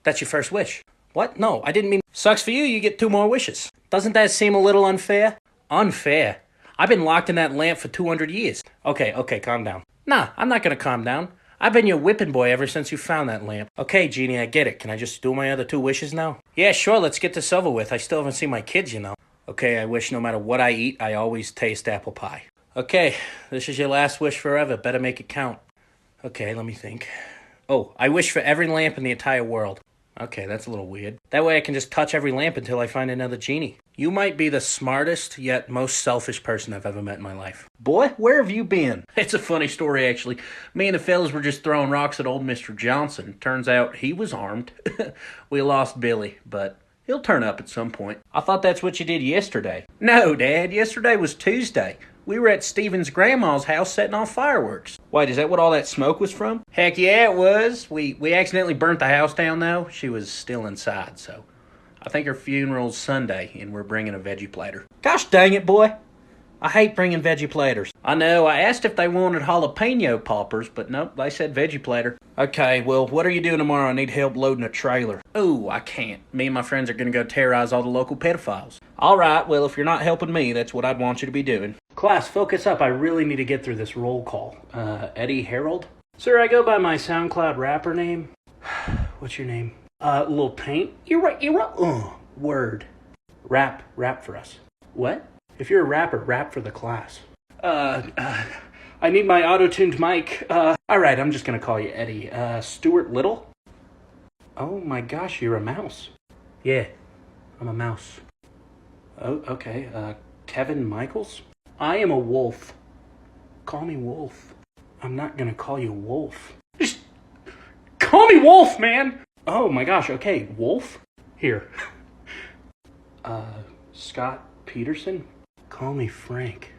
That's your first wish. What? No, I didn't mean... Sucks for you, you get 2 more wishes. Doesn't that seem a little unfair? Unfair? I've been locked in that lamp for 200 years. Okay, calm down. Nah, I'm not gonna calm down. I've been your whipping boy ever since you found that lamp. Okay, Genie, I get it. Can I just do my other 2 wishes now? Yeah, sure, let's get this over with. I still haven't seen my kids, you know. Okay, I wish no matter what I eat, I always taste apple pie. Okay, this is your last wish forever. Better make it count. Okay, let me think. Oh, I wish for every lamp in the entire world. Okay, that's a little weird. That way I can just touch every lamp until I find another genie. You might be the smartest, yet most selfish person I've ever met in my life. Boy, where have you been? It's a funny story, actually. Me and the fellas were just throwing rocks at old Mr. Johnson. Turns out he was armed. We lost Billy, but he'll turn up at some point. I thought that's what you did yesterday. No, Dad, yesterday was Tuesday. We were at Steven's grandma's house setting off fireworks. Wait, is that what all that smoke was from? Heck yeah, it was. We accidentally burnt the house down, though. She was still inside, so I think her funeral's Sunday, and we're bringing a veggie platter. Gosh dang it, boy. I hate bringing veggie platters. I know, I asked if they wanted jalapeno poppers, but nope, they said veggie platter. Okay, well, what are you doing tomorrow? I need help loading a trailer. Oh, I can't. Me and my friends are going to go terrorize all the local pedophiles. All right, well, if you're not helping me, that's what I'd want you to be doing. Class, focus up. I really need to get through this roll call. Eddie Harold? Sir, I go by my SoundCloud rapper name. What's your name? Lil Paint? You're right. Word. Rap for us. What? If you're a rapper, rap for the class. I need my auto-tuned mic. Alright, I'm just gonna call you Eddie. Stuart Little? Oh my gosh, you're a mouse. Yeah, I'm a mouse. Oh, okay. Kevin Michaels? I am a wolf. Call me Wolf. I'm not gonna call you Wolf. Just call me Wolf, man! Oh my gosh, okay, Wolf? Here. Scott Peterson? Call me Frank.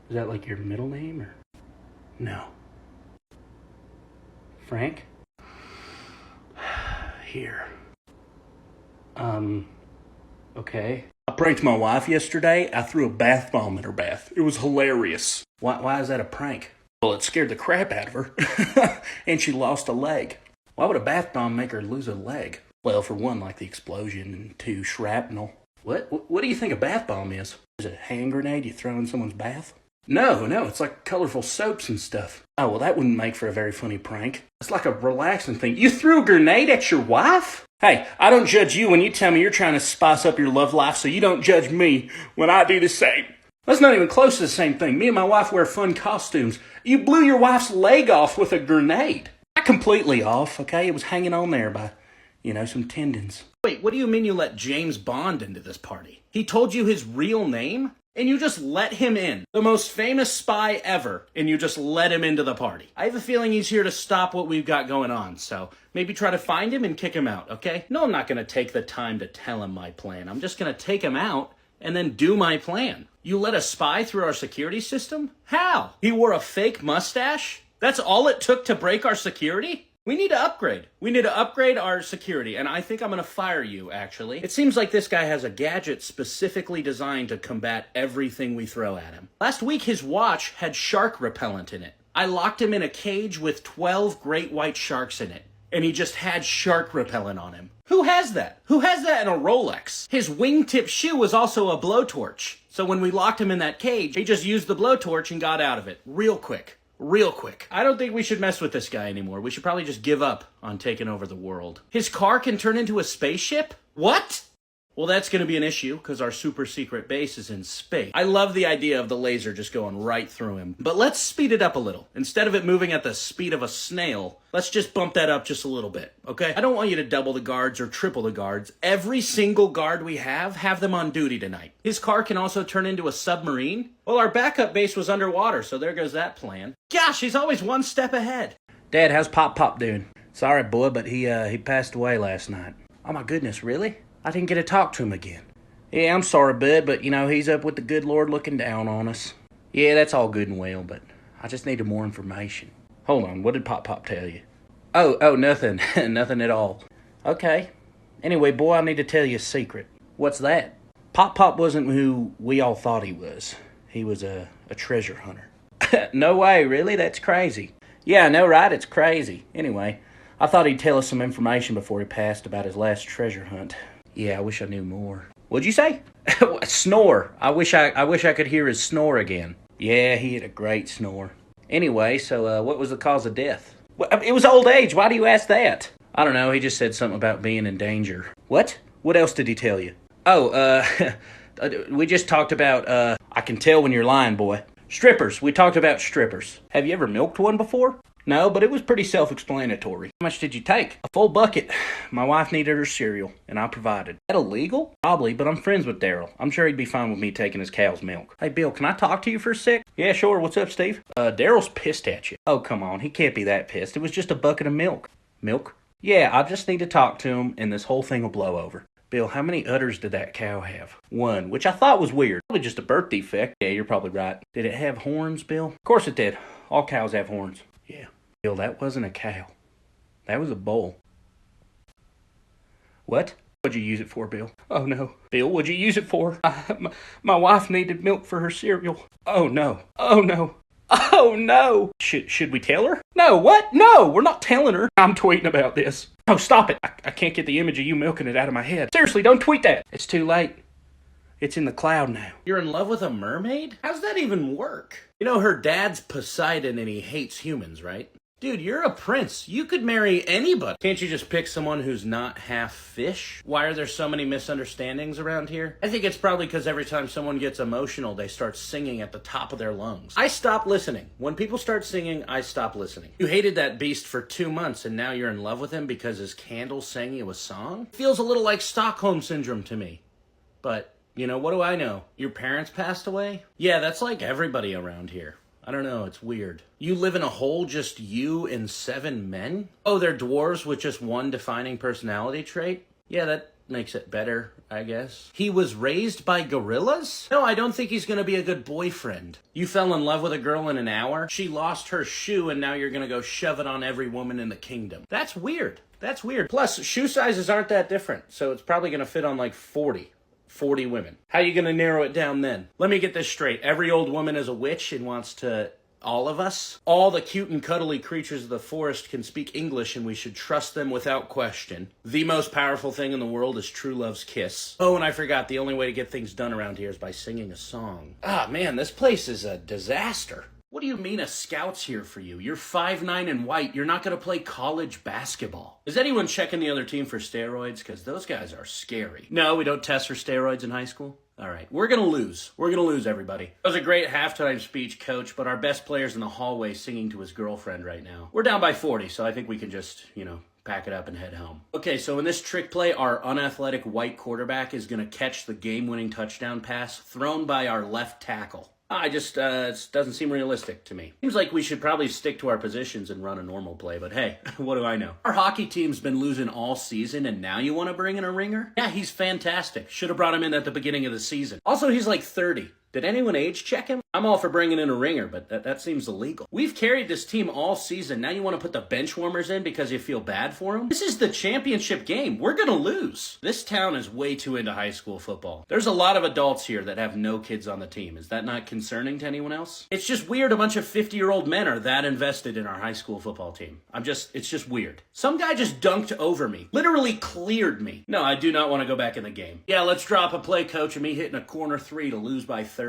Is that like your middle name or? No. Frank? Here. Okay. I pranked my wife yesterday. I threw a bath bomb in her bath. It was hilarious. Why is that a prank? Well, it scared the crap out of her. And she lost a leg. Why would a bath bomb make her lose a leg? Well, for one, like the explosion, and 2, shrapnel. What do you think a bath bomb is? Is it a hand grenade you throw in someone's bath? No, it's like colorful soaps and stuff. Oh, well, that wouldn't make for a very funny prank. It's like a relaxing thing. You threw a grenade at your wife? Hey, I don't judge you when you tell me you're trying to spice up your love life, so you don't judge me when I do the same. That's not even close to the same thing. Me and my wife wear fun costumes. You blew your wife's leg off with a grenade. Not completely off, okay? It was hanging on there by, some tendons. Wait, what do you mean you let James Bond into this party? He told you his real name? And you just let him in. The most famous spy ever, and you just let him into the party. I have a feeling he's here to stop what we've got going on, so maybe try to find him and kick him out, okay? No, I'm not gonna take the time to tell him my plan. I'm just gonna take him out and then do my plan. You let a spy through our security system? How? He wore a fake mustache? That's all it took to break our security? We need to upgrade. We need to upgrade our security, and I think I'm gonna fire you, actually. It seems like this guy has a gadget specifically designed to combat everything we throw at him. Last week, his watch had shark repellent in it. I locked him in a cage with 12 great white sharks in it, and he just had shark repellent on him. Who has that? Who has that in a Rolex? His wingtip shoe was also a blowtorch. So when we locked him in that cage, he just used the blowtorch and got out of it real quick. I don't think we should mess with this guy anymore. We should probably just give up on taking over the world. His car can turn into a spaceship? What? Well, that's going to be an issue because our super secret base is in space. I love the idea of the laser just going right through him. But let's speed it up a little. Instead of it moving at the speed of a snail, let's just bump that up just a little bit, okay? I don't want you to double the guards or triple the guards. Every single guard we have them on duty tonight. His car can also turn into a submarine. Well, our backup base was underwater, so there goes that plan. Gosh, he's always one step ahead. Dad, how's Pop doing? Sorry, boy, but he passed away last night. Oh my goodness, really? I didn't get to talk to him again. Yeah, I'm sorry, bud, but, he's up with the good Lord looking down on us. Yeah, that's all good and well, but I just needed more information. Hold on, what did Pop tell you? Oh, nothing. Nothing at all. Okay. Anyway, boy, I need to tell you a secret. What's that? Pop wasn't who we all thought he was. He was a treasure hunter. No way, really? That's crazy. Yeah, I know, right? It's crazy. Anyway, I thought he'd tell us some information before he passed about his last treasure hunt. Yeah, I wish I knew more. What'd you say? Snore. I wish I could hear his snore again. Yeah, he had a great snore. Anyway, so what was the cause of death? Well, it was old age. Why do you ask that? I don't know. He just said something about being in danger. What? What else did he tell you? Oh, we just talked about, I can tell when you're lying, boy. Strippers. We talked about strippers. Have you ever milked one before? No, but it was pretty self-explanatory. How much did you take? A full bucket. My wife needed her cereal, and I provided. Is that illegal? Probably, but I'm friends with Daryl. I'm sure he'd be fine with me taking his cow's milk. Hey, Bill, can I talk to you for a sec? Yeah, sure. What's up, Steve? Daryl's pissed at you. Oh, come on. He can't be that pissed. It was just a bucket of milk. Milk? Yeah, I just need to talk to him, and this whole thing will blow over. Bill, how many udders did that cow have? One, which I thought was weird. Probably just a birth defect. Yeah, you're probably right. Did it have horns, Bill? Of course it did. All cows have horns. Yeah. Bill, that wasn't a cow. That was a bull. What? What'd you use it for, Bill? Oh, no. Bill, what'd you use it for? My wife needed milk for her cereal. Oh, no. Oh, no. Oh, no. Should we tell her? No, what? No, we're not telling her. I'm tweeting about this. Oh, stop it. I can't get the image of you milking it out of my head. Seriously, don't tweet that. It's too late. It's in the cloud now. You're in love with a mermaid? How's that even work? You know, her dad's Poseidon and he hates humans, right? Dude, you're a prince. You could marry anybody. Can't you just pick someone who's not half fish? Why are there so many misunderstandings around here? I think it's probably because every time someone gets emotional, they start singing at the top of their lungs. I stop listening. When people start singing, I stop listening. You hated that beast for 2 months and now you're in love with him because his candle sang you a song? Feels a little like Stockholm Syndrome to me. But, you know, what do I know? Your parents passed away? Yeah, that's like everybody around here. I don't know, it's weird. You live in a hole, just you and 7 men? Oh, they're dwarves with just one defining personality trait? Yeah, that makes it better, I guess. He was raised by gorillas? No, I don't think he's gonna be a good boyfriend. You fell in love with a girl in an hour? She lost her shoe and now you're gonna go shove it on every woman in the kingdom. That's weird. That's weird. Plus, shoe sizes aren't that different, so it's probably gonna fit on like 40 women. How you gonna narrow it down then? Let me get this straight. Every old woman is a witch and wants to... all of us? All the cute and cuddly creatures of the forest can speak English and we should trust them without question. The most powerful thing in the world is true love's kiss. Oh, and I forgot, the only way to get things done around here is by singing a song. Ah, man, this place is a disaster. What do you mean a scout's here for you? You're 5'9" and white. You're not going to play college basketball. Is anyone checking the other team for steroids? Because those guys are scary. No, we don't test for steroids in high school? All right, we're going to lose. We're going to lose, everybody. That was a great halftime speech, Coach, but our best player's in the hallway singing to his girlfriend right now. We're down by 40, so I think we can just, you know, pack it up and head home. Okay, so in this trick play, our unathletic white quarterback is going to catch the game-winning touchdown pass thrown by our left tackle. It doesn't seem realistic to me. Seems like we should probably stick to our positions and run a normal play, but hey, what do I know? Our hockey team's been losing all season, and now you want to bring in a ringer? Yeah, he's fantastic. Should have brought him in at the beginning of the season. Also, he's like 30. Did anyone age check him? I'm all for bringing in a ringer, but that seems illegal. We've carried this team all season. Now you want to put the bench warmers in because you feel bad for them? This is the championship game. We're going to lose. This town is way too into high school football. There's a lot of adults here that have no kids on the team. Is that not concerning to anyone else? It's just weird a bunch of 50-year-old men are that invested in our high school football team. It's just weird. Some guy just dunked over me. Literally cleared me. No, I do not want to go back in the game. Yeah, let's drop a play, Coach, of me hitting a corner 3 to lose by 30.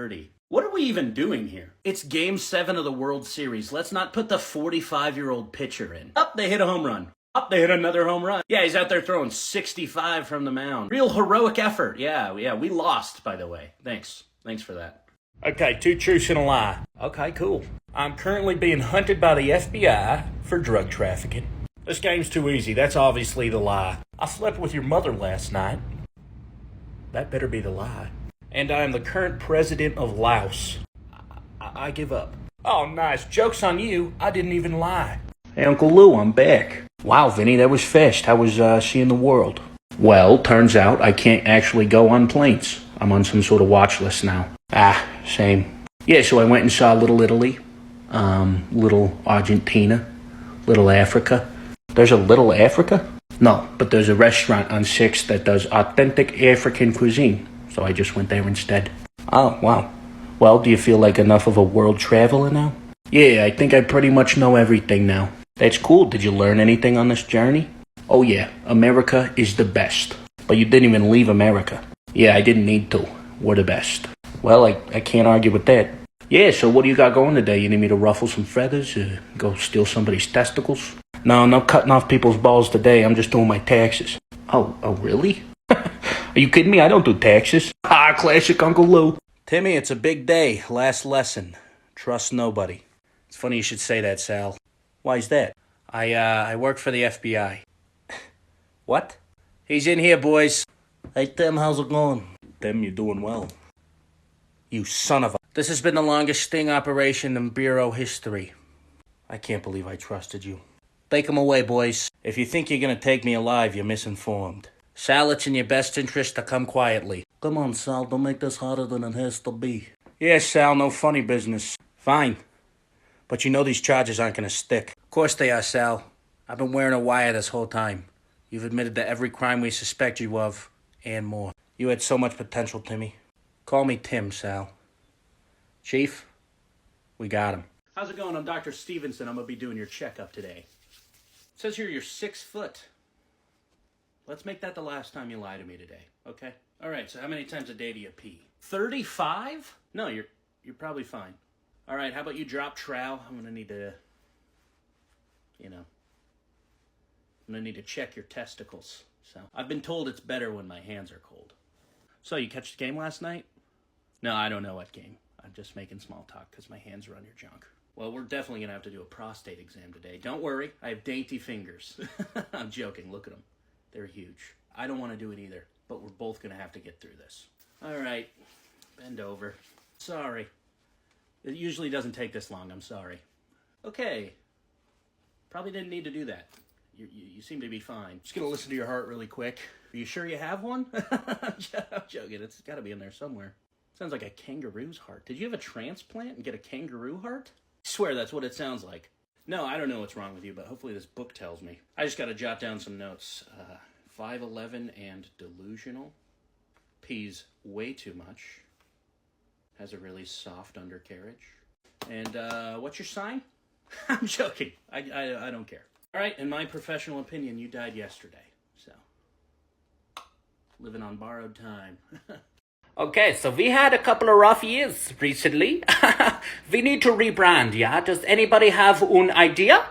What are we even doing here? It's Game 7 of the World Series. Let's not put the 45-year-old pitcher in. They hit a home run. They hit another home run. Yeah, he's out there throwing 65 from the mound. Real heroic effort. Yeah, we lost, by the way. Thanks for that. Okay, 2 truths and a lie. Okay, cool. I'm currently being hunted by the FBI for drug trafficking. This game's too easy. That's obviously the lie. I slept with your mother last night. That better be the lie. And I am the current president of Laos. I give up. Oh, nice. Joke's on you. I didn't even lie. Hey, Uncle Lou, I'm back. Wow, Vinny, that was fast. How was seeing the world? Well, turns out I can't actually go on planes. I'm on some sort of watch list now. Shame. Yeah, so I went and saw Little Italy, Little Argentina, Little Africa. There's a Little Africa? No, but there's a restaurant on 6th that does authentic African cuisine. So I just went there instead. Oh, wow. Well, do you feel like enough of a world traveler now? Yeah, I think I pretty much know everything now. That's cool. Did you learn anything on this journey? Oh yeah, America is the best. But you didn't even leave America. Yeah, I didn't need to. We're the best. Well, I can't argue with that. Yeah, so what do you got going today? You need me to ruffle some feathers? Go steal somebody's testicles? No, I'm not cutting off people's balls today. I'm just doing my taxes. Oh, really? Are you kidding me? I don't do taxes. Ah, classic Uncle Lou. Timmy, it's a big day. Last lesson. Trust nobody. It's funny you should say that, Sal. Why's that? I work for the FBI. What? He's in here, boys. Hey, Tim, how's it going? Tim, you're doing well. You son of a... This has been the longest sting operation in Bureau history. I can't believe I trusted you. Take him away, boys. If you think you're gonna take me alive, you're misinformed. Sal, it's in your best interest to come quietly. Come on, Sal, don't make this harder than it has to be. Yes, Sal, no funny business. Fine. But you know these charges aren't gonna stick. Of course they are, Sal. I've been wearing a wire this whole time. You've admitted to every crime we suspect you of, and more. You had so much potential, Timmy. Call me Tim, Sal. Chief, we got him. How's it going? I'm Dr. Stevenson. I'm gonna be doing your checkup today. It says here you're 6 foot. Let's make that the last time you lie to me today, okay? All right, so how many times a day do you pee? 35? No, you're probably fine. All right, how about you drop trowel? I'm gonna need to, I'm gonna need to check your testicles. So I've been told it's better when my hands are cold. So you catch the game last night? No, I don't know what game. I'm just making small talk because my hands are on your junk. Well, we're definitely gonna have to do a prostate exam today. Don't worry, I have dainty fingers. I'm joking, look at them. They're huge. I don't want to do it either, but we're both gonna have to get through this. All right, bend over. Sorry. It usually doesn't take this long, I'm sorry. Okay. Probably didn't need to do that. You seem to be fine. Just gonna listen to your heart really quick. Are you sure you have one? I'm joking, it's gotta be in there somewhere. Sounds like a kangaroo's heart. Did you have a transplant and get a kangaroo heart? I swear that's what it sounds like. No, I don't know what's wrong with you, but hopefully this book tells me. I just gotta jot down some notes. 5'11" and delusional. Pees way too much. Has a really soft undercarriage. And what's your sign? I'm joking. I don't care. All right, in my professional opinion, you died yesterday. So, living on borrowed time. Okay, so we had a couple of rough years recently. We need to rebrand, yeah? Does anybody have an idea?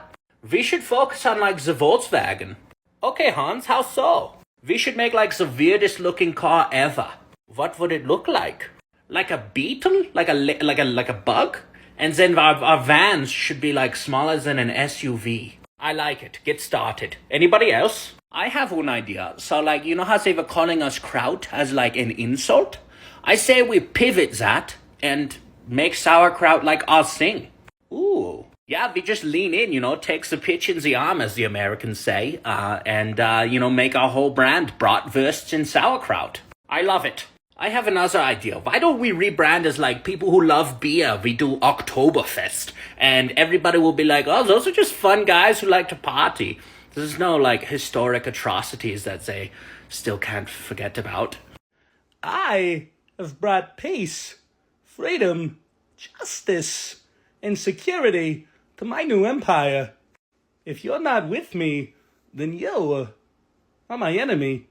We should focus on, like, the Volkswagen. Okay, Hans, how so? We should make, like, the weirdest looking car ever. What would it look like? Like a beetle? Like a bug? And then our vans should be, like, smaller than an SUV. I like it. Get started. Anybody else? I have one idea. So, like, you know how they were calling us kraut as, like, an insult? I say we pivot that and make sauerkraut like our thing. Ooh. Yeah, we just lean in, take the pitch in the arm, as the Americans say, and make our whole brand bratwursts and sauerkraut. I love it. I have another idea. Why don't we rebrand as, like, people who love beer? We do Oktoberfest. And everybody will be like, oh, those are just fun guys who like to party. There's no, like, historic atrocities that they still can't forget about. I have brought peace, freedom, justice, and security to my new empire. If you're not with me, then you are my enemy.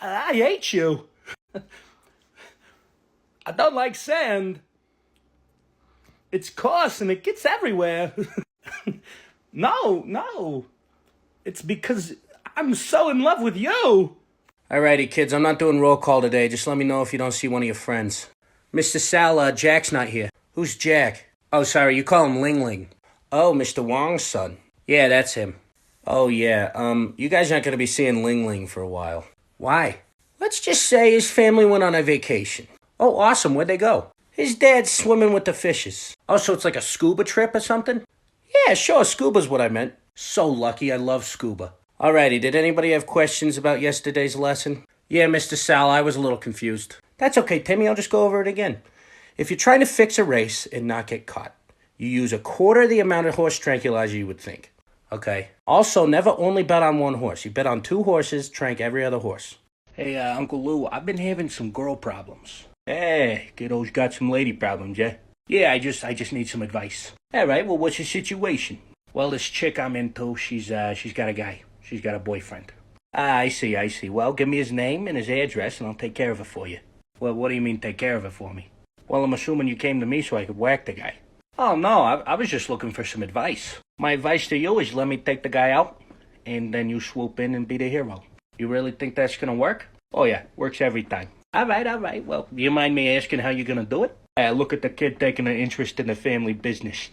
I hate you. I don't like sand. It's coarse and it gets everywhere. No. It's because I'm so in love with you. Alrighty, kids, I'm not doing roll call today. Just let me know if you don't see one of your friends. Mr. Sal, Jack's not here. Who's Jack? Oh, sorry, you call him Ling Ling. Oh, Mr. Wong's son. Yeah, that's him. Oh, yeah, you guys aren't gonna be seeing Ling Ling for a while. Why? Let's just say his family went on a vacation. Oh, awesome, where'd they go? His dad's swimming with the fishes. Oh, so it's like a scuba trip or something? Yeah, sure, scuba's what I meant. So lucky, I love scuba. Alrighty, did anybody have questions about yesterday's lesson? Yeah, Mr. Sal, I was a little confused. That's okay, Timmy, I'll just go over it again. If you're trying to fix a race and not get caught, you use a quarter the amount of horse tranquilizer you would think. Okay. Also, never only bet on one horse. You bet on 2 horses, trank every other horse. Hey, Uncle Lou, I've been having some girl problems. Hey, kiddo's got some lady problems, yeah? Yeah, I just need some advice. All right, well, what's your situation? Well, this chick I'm into, she's got a guy. She's got a boyfriend. Ah, I see. Well, give me his name and his address, and I'll take care of it for you. Well, what do you mean, take care of it for me? Well, I'm assuming you came to me so I could whack the guy. Oh, no, I was just looking for some advice. My advice to you is let me take the guy out, and then you swoop in and be the hero. You really think that's gonna work? Oh, yeah, works every time. All right. Well, do you mind me asking how you're gonna do it? Look at the kid taking an interest in the family business.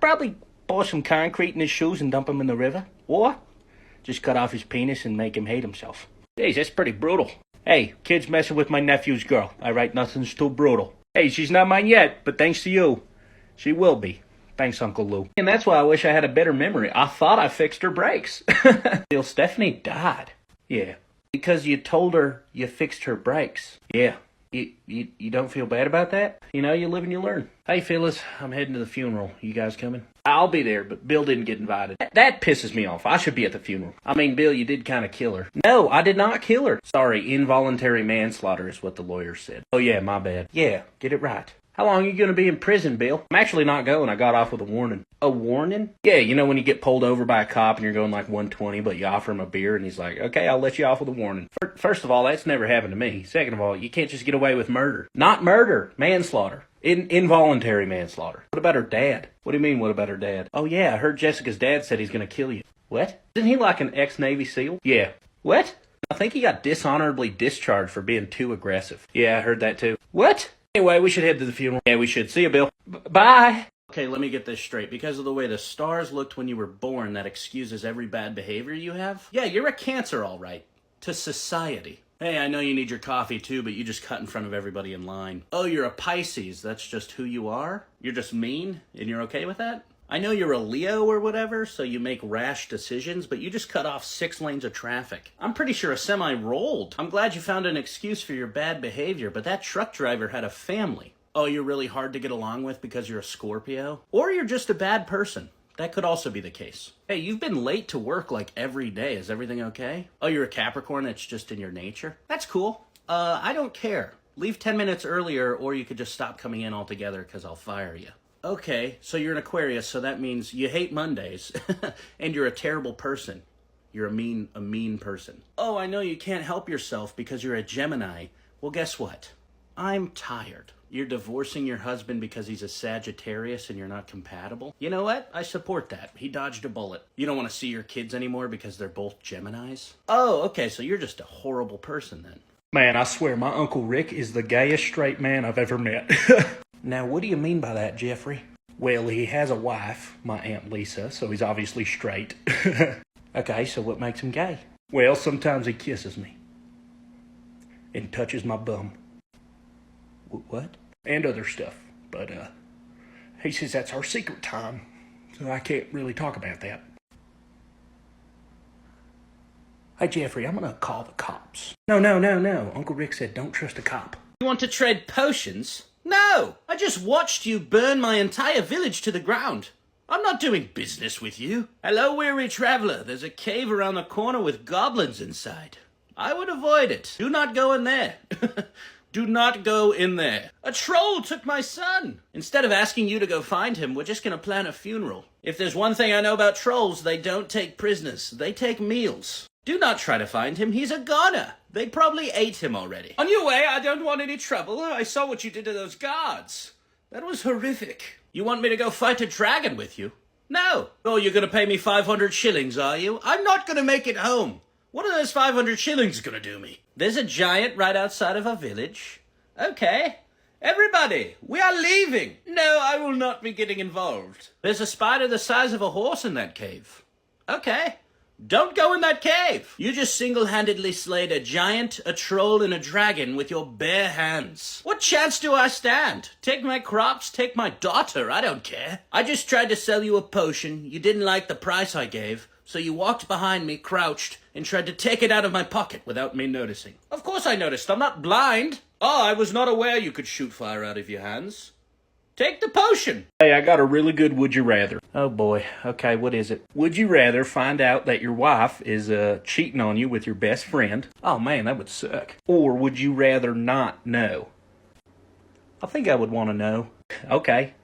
Probably pour some concrete in his shoes and dump him in the river. Or just cut off his penis and make him hate himself. Jeez, that's pretty brutal. Hey, kid's messing with my nephew's girl. All right, nothing's too brutal. Hey, she's not mine yet, but thanks to you, she will be. Thanks, Uncle Lou. And that's why I wish I had a better memory. I thought I fixed her brakes. Till Stephanie died. Yeah, because you told her you fixed her brakes. Yeah. You don't feel bad about that? You know, you live and you learn. Hey, fellas, I'm heading to the funeral. You guys coming? I'll be there, but Bill didn't get invited. That pisses me off. I should be at the funeral. I mean, Bill, you did kind of kill her. No, I did not kill her. Sorry, involuntary manslaughter is what the lawyer said. Oh, yeah, my bad. Yeah, get it right. How long are you going to be in prison, Bill? I'm actually not going. I got off with a warning. A warning? Yeah, you know when you get pulled over by a cop and you're going like 120, but you offer him a beer and he's like, okay, I'll let you off with a warning. First of all, that's never happened to me. Second of all, you can't just get away with murder. Not murder. Manslaughter. Involuntary manslaughter. What about her dad? What do you mean, what about her dad? Oh, yeah, I heard Jessica's dad said he's going to kill you. What? Isn't he like an ex-Navy SEAL? Yeah. What? I think he got dishonorably discharged for being too aggressive. Yeah, I heard that too. What? Anyway, we should head to the funeral. Yeah, we should. See you, Bill. Bye! Okay, let me get this straight. Because of the way the stars looked when you were born, that excuses every bad behavior you have? Yeah, you're a Cancer, all right. To society. Hey, I know you need your coffee too, but you just cut in front of everybody in line. Oh, you're a Pisces. That's just who you are? You're just mean, and you're okay with that? I know you're a Leo or whatever, so you make rash decisions, but you just cut off 6 lanes of traffic. I'm pretty sure a semi rolled. I'm glad you found an excuse for your bad behavior, but that truck driver had a family. Oh, you're really hard to get along with because you're a Scorpio? Or you're just a bad person. That could also be the case. Hey, you've been late to work like every day. Is everything okay? Oh, you're a Capricorn? It's just in your nature? That's cool. I don't care. Leave 10 minutes earlier, or you could just stop coming in altogether because I'll fire you. Okay, so you're an Aquarius, so that means you hate Mondays, and you're a terrible person. You're a mean person. Oh, I know you can't help yourself because you're a Gemini. Well, guess what? I'm tired. You're divorcing your husband because he's a Sagittarius and you're not compatible? You know what? I support that. He dodged a bullet. You don't want to see your kids anymore because they're both Geminis? Oh, okay, so you're just a horrible person then. Man, I swear, my Uncle Rick is the gayest straight man I've ever met. Now, what do you mean by that, Jeffrey? Well, he has a wife, my Aunt Lisa, so he's obviously straight. Okay, so what makes him gay? Well, sometimes he kisses me. And touches my bum. What? And other stuff. But, he says that's our secret time, so I can't really talk about that. Hey, Jeffrey, I'm gonna call the cops. No. Uncle Rick said don't trust a cop. You want to trade potions? No! I just watched you burn my entire village to the ground. I'm not doing business with you. Hello, weary traveler. There's a cave around the corner with goblins inside. I would avoid it. Do not go in there. Do not go in there. A troll took my son. Instead of asking you to go find him, we're just gonna plan a funeral. If there's one thing I know about trolls, they don't take prisoners. They take meals. Do not try to find him. He's a goner. They probably ate him already. On your way, I don't want any trouble. I saw what you did to those guards. That was horrific. You want me to go fight a dragon with you? No. Oh, you're gonna pay me 500 shillings, are you? I'm not gonna make it home. What are those 500 shillings gonna do me? There's a giant right outside of our village. Okay. Everybody, we are leaving. No, I will not be getting involved. There's a spider the size of a horse in that cave. Okay. Don't go in that cave! You just single-handedly slayed a giant, a troll, and a dragon with your bare hands. What chance do I stand? Take my crops, take my daughter, I don't care. I just tried to sell you a potion, you didn't like the price I gave, so you walked behind me, crouched, and tried to take it out of my pocket without me noticing. Of course I noticed, I'm not blind. Oh, I was not aware you could shoot fire out of your hands. Take the potion. Hey, I got a really good would you rather. Oh boy. Okay, what is it? Would you rather find out that your wife is cheating on you with your best friend? Oh man, that would suck. Or would you rather not know? I think I would want to know. Okay.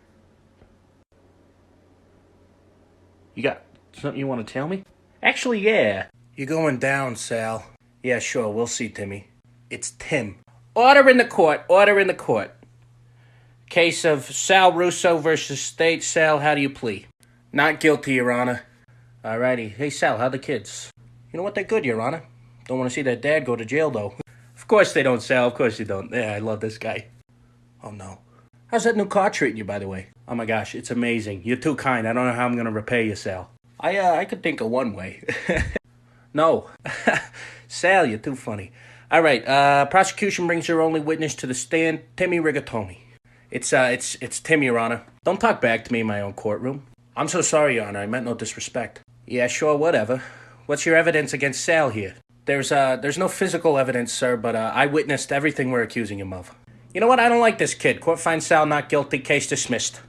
You got something you want to tell me? Actually, yeah. You're going down, Sal. Yeah, sure, we'll see, Timmy. It's Tim. Order in the court, order in the court. Case of Sal Russo versus State. Sal, how do you plea? Not guilty, Your Honor. Alrighty. Hey, Sal, how the kids? You know what, they're good, Your Honor. Don't want to see their dad go to jail, though. Of course they don't, Sal, of course you don't. Yeah, I love this guy. Oh, no. How's that new car treating you, by the way? Oh, my gosh, it's amazing. You're too kind. I don't know how I'm going to repay you, Sal. I could think of one way. No. Sal, you're too funny. All right, prosecution brings your only witness to the stand, Timmy Rigatoni. It's Tim, Your Honor. Don't talk back to me in my own courtroom. I'm so sorry, Your Honor. I meant no disrespect. Yeah, sure, whatever. What's your evidence against Sal here? There's no physical evidence, sir, but I witnessed everything we're accusing him of. You know what? I don't like this kid. Court finds Sal not guilty. Case dismissed.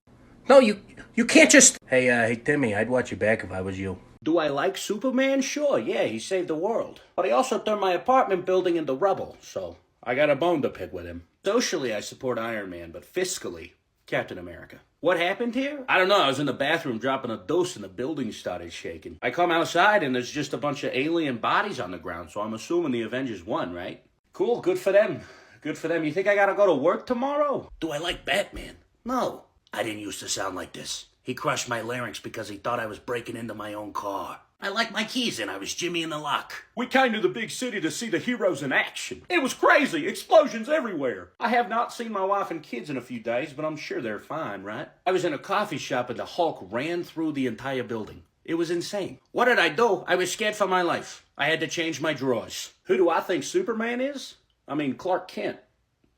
No, you can't just... Hey, Timmy, I'd watch your back if I was you. Do I like Superman? Sure, yeah, he saved the world. But he also turned my apartment building into rubble, so I got a bone to pick with him. Socially, I support Iron Man, but fiscally, Captain America. What happened here? I don't know, I was in the bathroom dropping a dose and the building started shaking. I come outside and there's just a bunch of alien bodies on the ground, so I'm assuming the Avengers won, right? Cool, good for them. Good for them. You think I gotta go to work tomorrow? Do I like Batman? No. I didn't used to sound like this. He crushed my larynx because he thought I was breaking into my own car. I like my keys and I was Jimmy in the lock. We came to the big city to see the heroes in action. It was crazy. Explosions everywhere. I have not seen my wife and kids in a few days, but I'm sure they're fine, right? I was in a coffee shop and the Hulk ran through the entire building. It was insane. What did I do? I was scared for my life. I had to change my drawers. Who do I think Superman is? I mean, Clark Kent.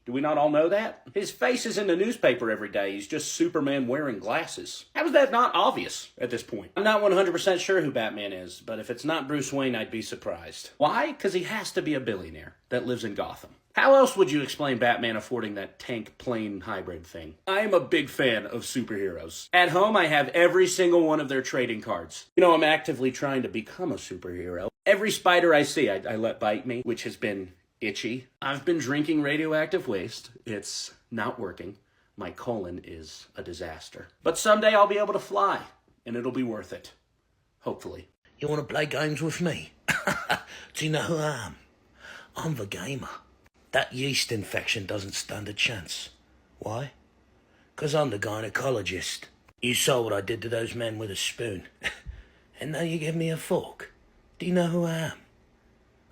Do we not all know that? His face is in the newspaper every day. He's just Superman wearing glasses. How is that not obvious at this point? I'm not 100% sure who Batman is, but if it's not Bruce Wayne, I'd be surprised. Why? Because he has to be a billionaire that lives in Gotham. How else would you explain Batman affording that tank plane hybrid thing? I am a big fan of superheroes. At home, I have every single one of their trading cards. You know, I'm actively trying to become a superhero. Every spider I see, I let bite me, which has been itchy. I've been drinking radioactive waste. It's not working. My colon is a disaster. But someday I'll be able to fly, and it'll be worth it. Hopefully. You want to play games with me? Do you know who I am? I'm the gamer. That yeast infection doesn't stand a chance. Why? 'Cause I'm the gynecologist. You saw what I did to those men with a spoon. And now you give me a fork. Do you know who I am?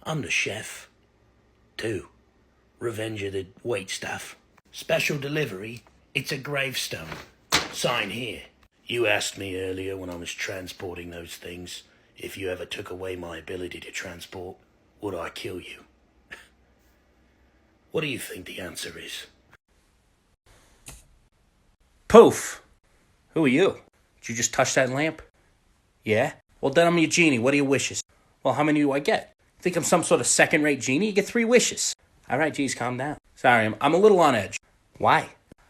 I'm the chef. 2. Revenge of the waitstaff. Special delivery. It's a gravestone. Sign here. You asked me earlier when I was transporting those things, if you ever took away my ability to transport, would I kill you? What do you think the answer is? Poof! Who are you? Did you just touch that lamp? Yeah? Well, then I'm your genie. What are your wishes? Well, how many do I get? Think I'm some sort of second-rate genie? You get 3 wishes. All right, geez, calm down. Sorry, I'm a little on edge. Why?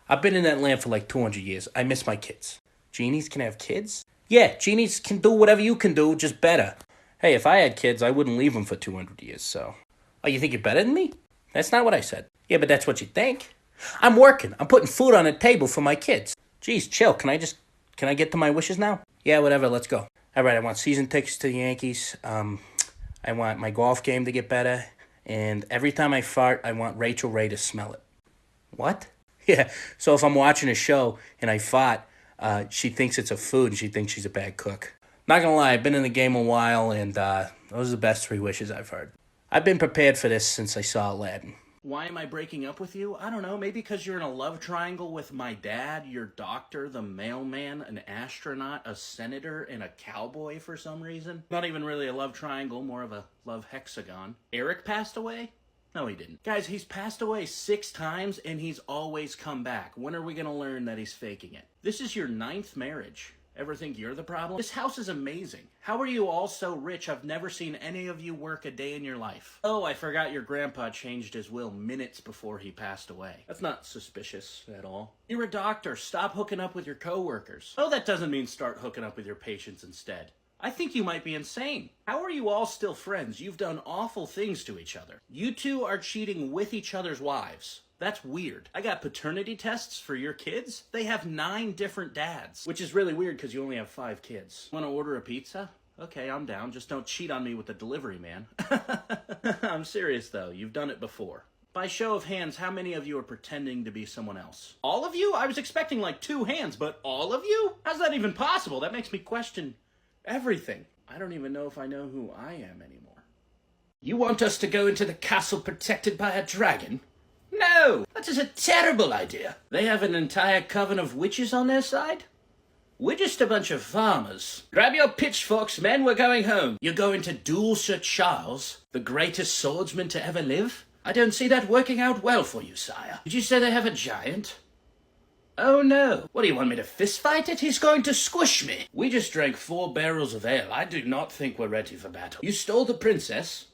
I've been in that land for like 200 years. I miss my kids. Genies can have kids? Yeah, genies can do whatever you can do, just better. Hey, if I had kids, I wouldn't leave them for 200 years, so... Oh, you think you're better than me? That's not what I said. Yeah, but that's what you think. I'm working. I'm putting food on the table for my kids. Geez, chill. Can I get to my wishes now? Yeah, whatever, let's go. All right, I want season tickets to the Yankees. I want my golf game to get better. And every time I fart, I want Rachel Ray to smell it. What? Yeah, so if I'm watching a show and I fart, she thinks it's a food and she thinks she's a bad cook. Not gonna lie, I've been in the game a while and those are the best 3 wishes I've heard. I've been prepared for this since I saw Aladdin. Why am I breaking up with you? I don't know, maybe because you're in a love triangle with my dad, your doctor, the mailman, an astronaut, a senator, and a cowboy for some reason. Not even really a love triangle, more of a love hexagon. Eric passed away? No, he didn't. Guys, he's passed away 6 times and he's always come back. When are we gonna learn that he's faking it? This is your 9th marriage. Ever think you're the problem? This house is amazing. How are you all so rich? I've never seen any of you work a day in your life. Oh, I forgot your grandpa changed his will minutes before he passed away. That's not suspicious at all. You're a doctor. Stop hooking up with your coworkers. Oh, that doesn't mean start hooking up with your patients instead. I think you might be insane. How are you all still friends? You've done awful things to each other. You two are cheating with each other's wives. That's weird. I got paternity tests for your kids. They have 9 different dads, which is really weird because you only have 5 kids. Want to order a pizza? Okay, I'm down. Just don't cheat on me with the delivery, man. I'm serious, though. You've done it before. By show of hands, how many of you are pretending to be someone else? All of you? I was expecting like 2 hands, but all of you? How's that even possible? That makes me question everything. I don't even know if I know who I am anymore. You want us to go into the castle protected by a dragon? No! That is a terrible idea. They have an entire coven of witches on their side? We're just a bunch of farmers. Grab your pitchforks, men, we're going home. You're going to duel Sir Charles, the greatest swordsman to ever live? I don't see that working out well for you, sire. Did you say they have a giant? Oh no. What, do you want me to fist fight it? He's going to squish me. We just drank 4 barrels of ale. I do not think we're ready for battle. You stole the princess?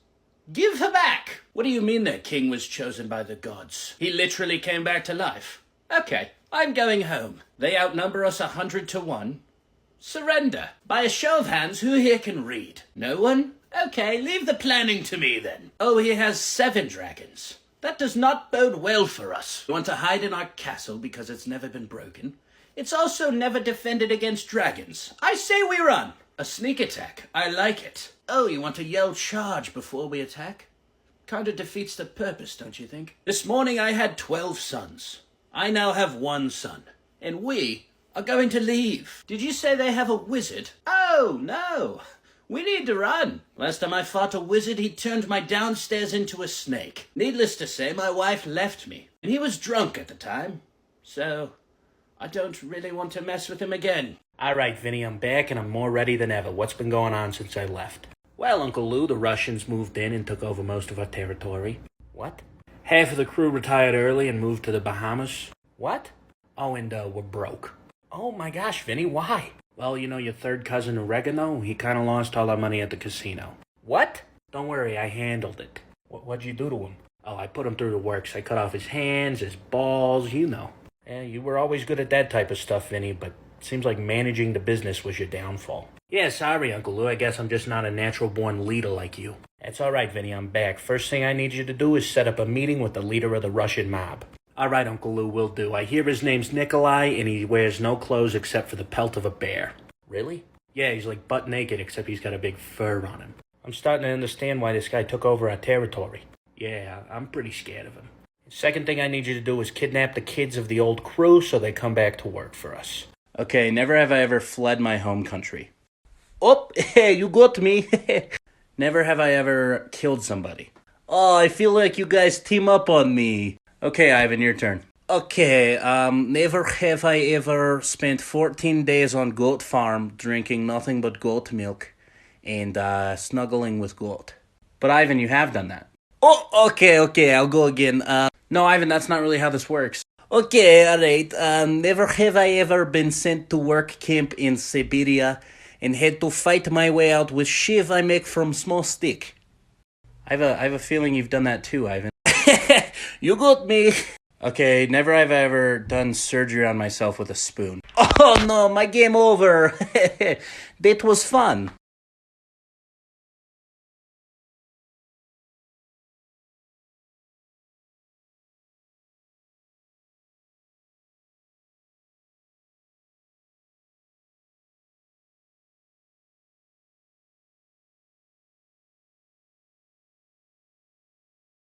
Give her back! What do you mean their king was chosen by the gods? He literally came back to life. Okay, I'm going home. They outnumber us 100 to 1. Surrender. By a show of hands, who here can read? No one? Okay, leave the planning to me then. Oh, he has 7 dragons. That does not bode well for us. We want to hide in our castle because it's never been broken. It's also never defended against dragons. I say we run. A sneak attack. I like it. Oh, you want to yell charge before we attack? Kinda defeats the purpose, don't you think? This morning I had 12 sons. I now have 1 son. And we are going to leave. Did you say they have a wizard? Oh, no. We need to run. Last time I fought a wizard, he turned my downstairs into a snake. Needless to say, my wife left me. And he was drunk at the time. So, I don't really want to mess with him again. Alright, Vinny, I'm back and I'm more ready than ever. What's been going on since I left? Well, Uncle Lou, the Russians moved in and took over most of our territory. What? Half of the crew retired early and moved to the Bahamas. What? Oh, and we're broke. Oh my gosh, Vinny, why? Well, you know your third cousin Oregano? He kinda lost all our money at the casino. What? Don't worry, I handled it. What'd you do to him? Oh, I put him through the works. I cut off his hands, his balls, you know. Yeah, you were always good at that type of stuff, Vinny, but seems like managing the business was your downfall. Yeah, sorry, Uncle Lou. I guess I'm just not a natural-born leader like you. That's alright, Vinny. I'm back. First thing I need you to do is set up a meeting with the leader of the Russian mob. Alright, Uncle Lou, will do. I hear his name's Nikolai, and he wears no clothes except for the pelt of a bear. Really? Yeah, he's like butt naked, except he's got a big fur on him. I'm starting to understand why this guy took over our territory. Yeah, I'm pretty scared of him. Second thing I need you to do is kidnap the kids of the old crew so they come back to work for us. Okay, never have I ever fled my home country. Oh, hey, you got me. Never have I ever killed somebody. Oh, I feel like you guys team up on me. Okay, Ivan, your turn. Okay, never have I ever spent 14 days on goat farm drinking nothing but goat milk and snuggling with goat. But Ivan, you have done that. Oh, okay, I'll go again. No, Ivan, that's not really how this works. Okay, alright. Never have I ever been sent to work camp in Siberia and had to fight my way out with shiv I make from small stick. I have a feeling you've done that too, Ivan. You got me. Okay, never have I ever done surgery on myself with a spoon. Oh no, my game over. That was fun.